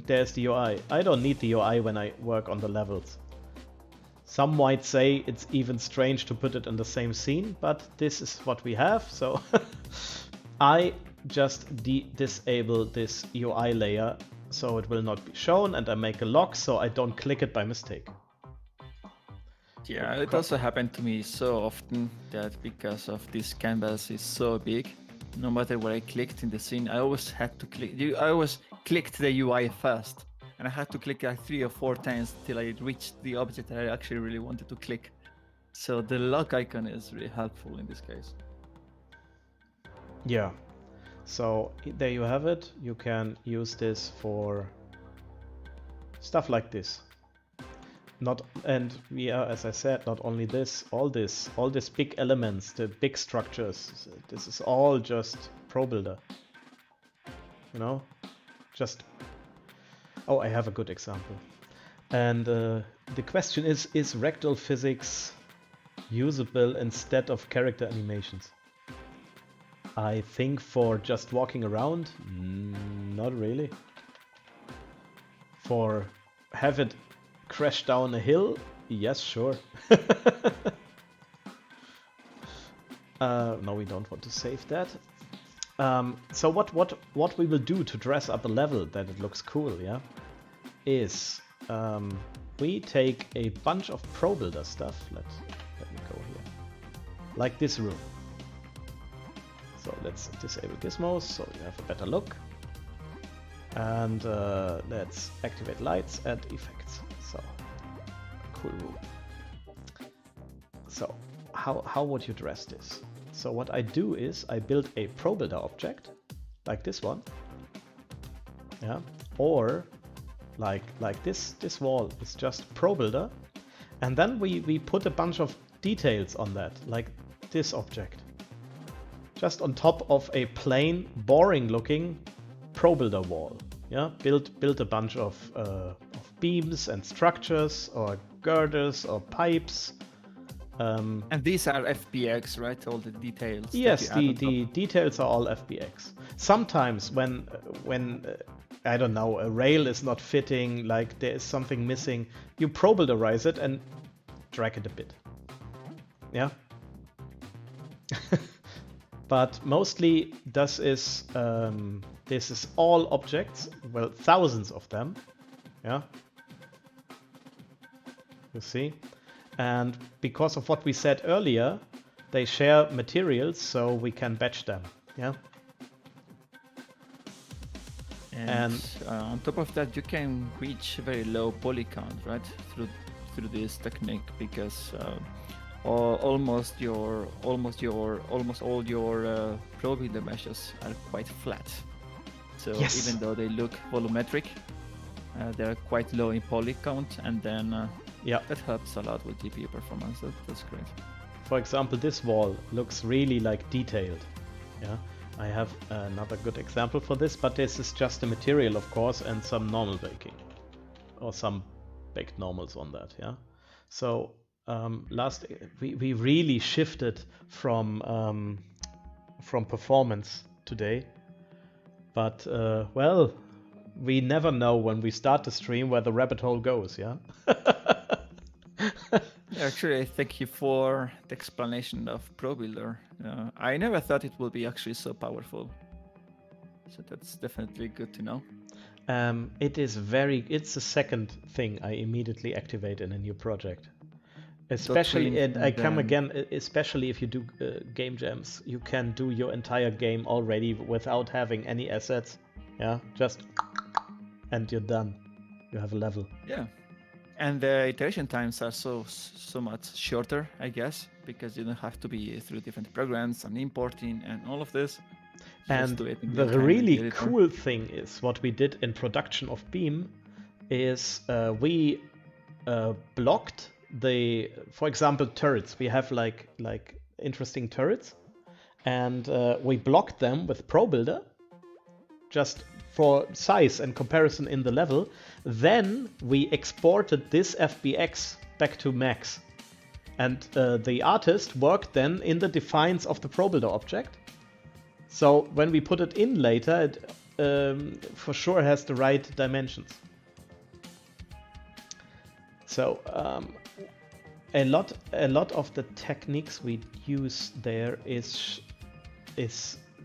[SPEAKER 1] there's the UI. I don't need the UI when I work on the levels. Some might say it's even strange to put it in the same scene, but this is what we have. So I just disable this UI layer so it will not be shown, and I make a lock so I don't click it by mistake.
[SPEAKER 2] Yeah, it also happened to me so often that because of this canvas is so big, no matter where I clicked in the scene, I always had to click. I always clicked the UI first. And I had to click like 3 or 4 times till I reached the object that I actually really wanted to click. So the lock icon is really helpful in this case.
[SPEAKER 1] Yeah. So there you have it. You can use this for stuff like this. As I said, not only this, all these big elements, the big structures. This is all just ProBuilder. You know, just. Oh, I have a good example. And the question is ragdoll physics usable instead of character animations? I think for just walking around, not really. For have it crash down a hill, yes, sure. No, we don't want to save that. So what we will do to dress up a level that it looks cool, yeah, is we take a bunch of ProBuilder stuff. Let me go here, like this room. So let's disable gizmos so you have a better look, and let's activate lights and effects. So cool room. So how would you dress this? So what I do is I build a ProBuilder object, like this one, yeah, or like this wall is just ProBuilder, and then we put a bunch of details on that, like this object, just on top of a plain, boring-looking ProBuilder wall. Yeah, build a bunch of beams and structures, or girders, or pipes.
[SPEAKER 2] And these are FBX, right? All the details.
[SPEAKER 1] Yes, the details are all FBX. Sometimes when I don't know, a rail is not fitting, like there is something missing, you ProBuilderize it and drag it a bit. Yeah, But mostly this is all objects, well, thousands of them, yeah. You see, and because of what we said earlier, they share materials, so we can batch them, yeah.
[SPEAKER 2] And on top of that, you can reach very low poly count, right? Through this technique, because almost all your Pro Builder meshes are quite flat. So
[SPEAKER 1] Yes.
[SPEAKER 2] even though they look volumetric, they're quite low in poly count, and then that helps a lot with GPU performance. That's great.
[SPEAKER 1] For example, this wall looks really like detailed. Yeah, I have another good example for this, but this is just a material, of course, and some normal baking, or some baked normals on that. Yeah, so we really shifted from performance today, but well, we never know when we start the stream where the rabbit hole goes. Yeah.
[SPEAKER 2] Actually, I thank you for the explanation of Pro Builder. I never thought it would be actually so powerful. So that's definitely good to know.
[SPEAKER 1] It's the second thing I immediately activate in a new project. Especially, and I come again, especially if you do game jams, you can do your entire game already without having any assets. Yeah, just and you're done. You have a level.
[SPEAKER 2] Yeah. And the iteration times are so much shorter, I guess, because you don't have to be through different programs and importing and all of this.
[SPEAKER 1] And the really cool thing is what we did in production of Beam is we blocked for example, turrets. We have like interesting turrets, and we blocked them with Pro Builder just for size and comparison in the level. Then we exported this FBX back to max, and the artist worked then in the defines of the Pro Builder object. So when we put it in later, it for sure has the right dimensions. So a lot of the techniques we use there is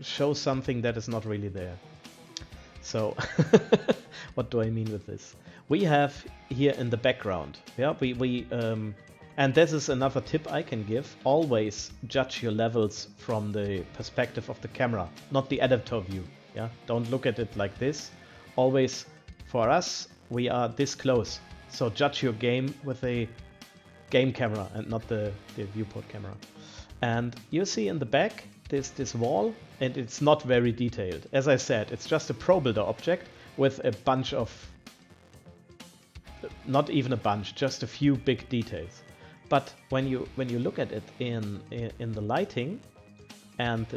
[SPEAKER 1] show something that is not really there. So what do I mean with this? We have here in the background, yeah, we and this is another tip I can give. Always judge your levels from the perspective of the camera, not the editor view. Yeah, don't look at it like this. Always, for us, we are this close. So judge your game with a game camera and not the viewport camera. And you see in the back this wall, and it's not very detailed. As I said, it's just a Pro Builder object with a bunch of, not even a bunch, just a few big details. But when you look at it in the lighting and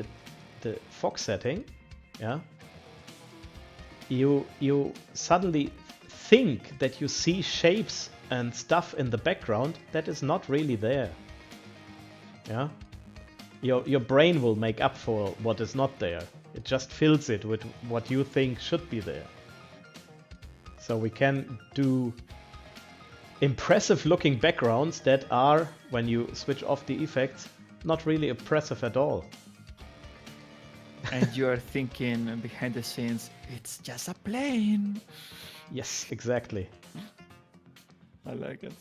[SPEAKER 1] the fog setting, yeah, you suddenly think that you see shapes and stuff in the background that is not really there. Yeah, your brain will make up for what is not there. It just fills it with what you think should be there. So we can do impressive looking backgrounds that are, when you switch off the effects, not really impressive at all.
[SPEAKER 2] And you are thinking behind the scenes, it's just a plane.
[SPEAKER 1] Yes, exactly.
[SPEAKER 2] I like it.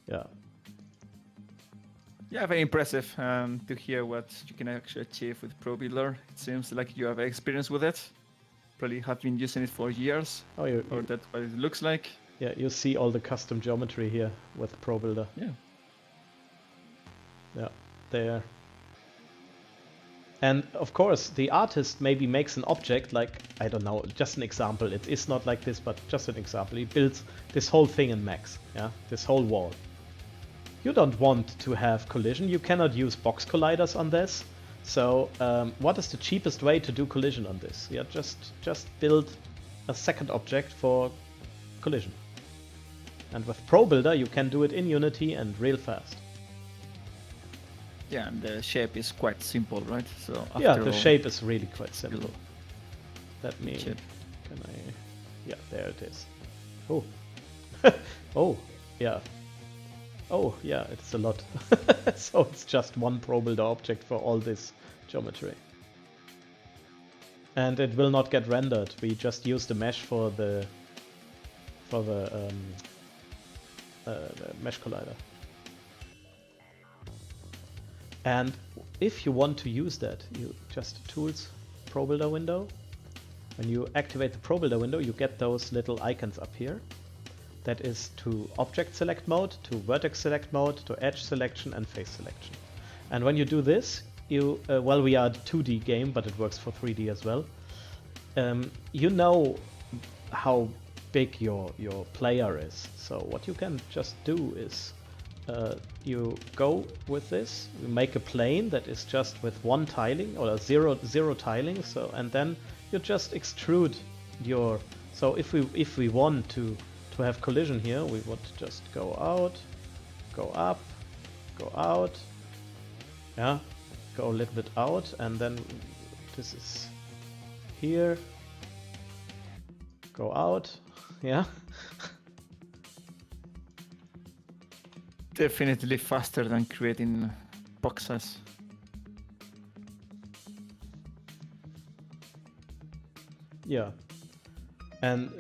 [SPEAKER 1] Yeah.
[SPEAKER 2] Yeah, very impressive to hear what you can actually achieve with Pro Builder. It seems like you have experience with it. Probably have been using it for years.
[SPEAKER 1] Oh,
[SPEAKER 2] or that's what it looks like.
[SPEAKER 1] Yeah, you see all the custom geometry here with Pro Builder.
[SPEAKER 2] Yeah.
[SPEAKER 1] Yeah, there. And of course, the artist maybe makes an object like, I don't know, just an example. It is not like this, but just an example. He builds this whole thing in Max, yeah, this whole wall. You don't want to have collision. You cannot use box colliders on this. So what is the cheapest way to do collision on this? Yeah, just build a second object for collision. And with Pro Builder, you can do it in Unity and real fast.
[SPEAKER 2] Yeah, and the shape is quite simple, right? So
[SPEAKER 1] yeah, the shape is really quite simple. Let me, can I, yeah, there it is. Oh, oh, yeah. Oh, yeah, it's a lot. So it's just one ProBuilder object for all this geometry. And it will not get rendered. We just use the mesh for the mesh collider. And if you want to use that, you just Tools, ProBuilder window. When you activate the ProBuilder window, you get those little icons up here. That is to object select mode, to vertex select mode, to edge selection and face selection. And when you do this, you well, we are a 2D game, but it works for 3D as well. You know how big your player is. So what you can just do is you go with this, you make a plane that is just with one tiling or zero tiling. So and then you just extrude your. So if we want to have collision here, we would just go out, go up, go out, yeah, go a little bit out, and then this is here, go out, yeah.
[SPEAKER 2] Definitely faster than creating boxes.
[SPEAKER 1] Yeah, and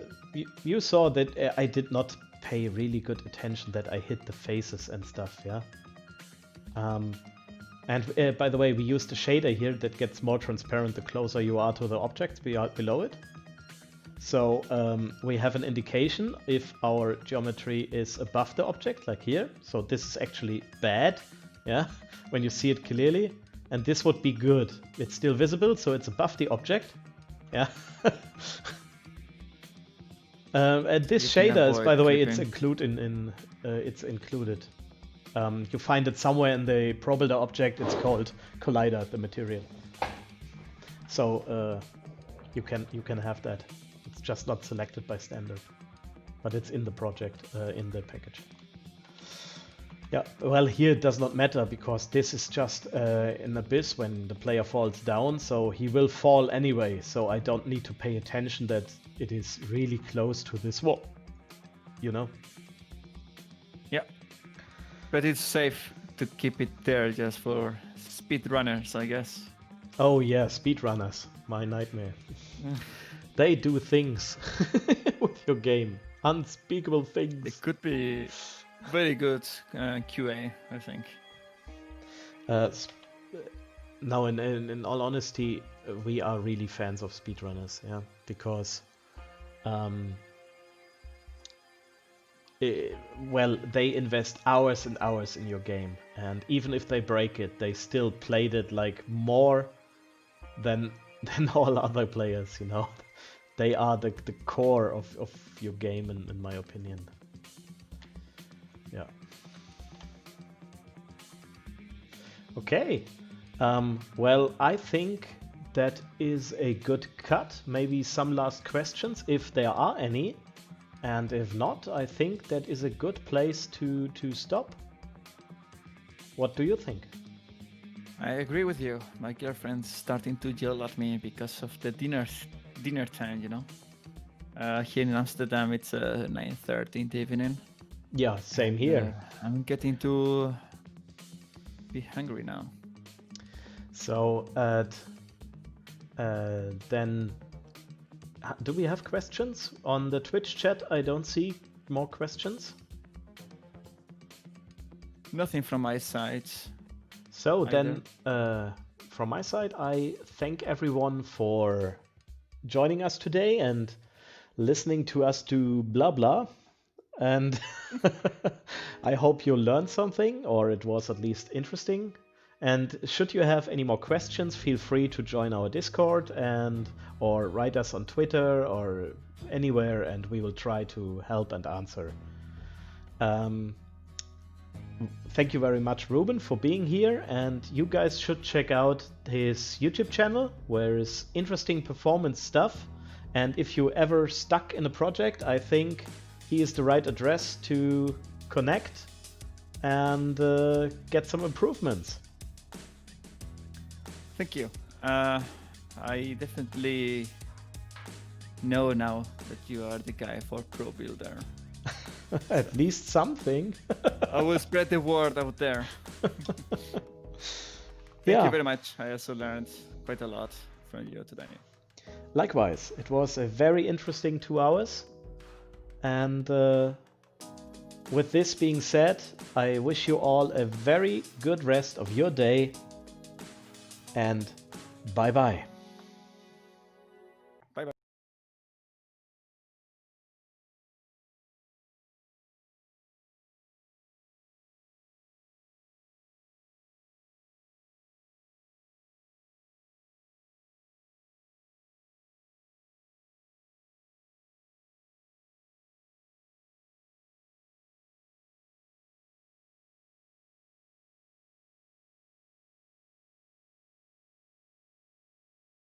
[SPEAKER 1] you saw that I did not pay really good attention that I hit the faces and stuff, yeah. And by the way, we used a shader here that gets more transparent the closer you are to the object below it. So we have an indication if our geometry is above the object, like here. So this is actually bad, yeah, when you see it clearly. And this would be good. It's still visible, so it's above the object, yeah. And this shader is, by the way, it's it's included. You find it somewhere in the ProBuilder object. It's called Collider, the material. So you can have that. It's just not selected by standard, but it's in the project, in the package. Yeah, well, here it does not matter because this is just an abyss when the player falls down, so he will fall anyway. So I don't need to pay attention that it is really close to this wall, you know?
[SPEAKER 2] Yeah, but it's safe to keep it there just for speedrunners, I guess.
[SPEAKER 1] Oh yeah, speedrunners, my nightmare. They do things with your game, unspeakable things.
[SPEAKER 2] It could be very good QA, I think.
[SPEAKER 1] Now, in all honesty, we are really fans of speedrunners, yeah, because well, they invest hours and hours in your game, and even if they break it, they still played it like more than all other players, you know. They are the core of your game, in my opinion. Yeah. Okay. Well, I think that is a good cut. Maybe some last questions, if there are any. And if not, I think that is a good place to stop. What do you think?
[SPEAKER 2] I agree with you. My girlfriend's starting to yell at me because of the dinner time, you know. Here in Amsterdam, it's 9:30 in the evening.
[SPEAKER 1] Yeah, same here.
[SPEAKER 2] I'm getting to be hungry now.
[SPEAKER 1] So then, do we have questions on the Twitch chat? I don't see more questions.
[SPEAKER 2] Nothing from my side.
[SPEAKER 1] So then, from my side, I thank everyone for joining us today and listening to us do blah blah. And I hope you learned something, or it was at least interesting. And should you have any more questions, feel free to join our Discord or write us on Twitter or anywhere, and we will try to help and answer. Thank you very much, Ruben, for being here, and you guys should check out his YouTube channel, where is interesting performance stuff. And if you ever stuck in a project, I think he is the right address to connect and get some improvements.
[SPEAKER 2] Thank you. I definitely know now that you are the guy for ProBuilder.
[SPEAKER 1] At least something.
[SPEAKER 2] I will spread the word out there. Thank you very much. I also learned quite a lot from you today.
[SPEAKER 1] Likewise, it was a very interesting 2 hours. And with this being said, I wish you all a very good rest of your day. And bye bye.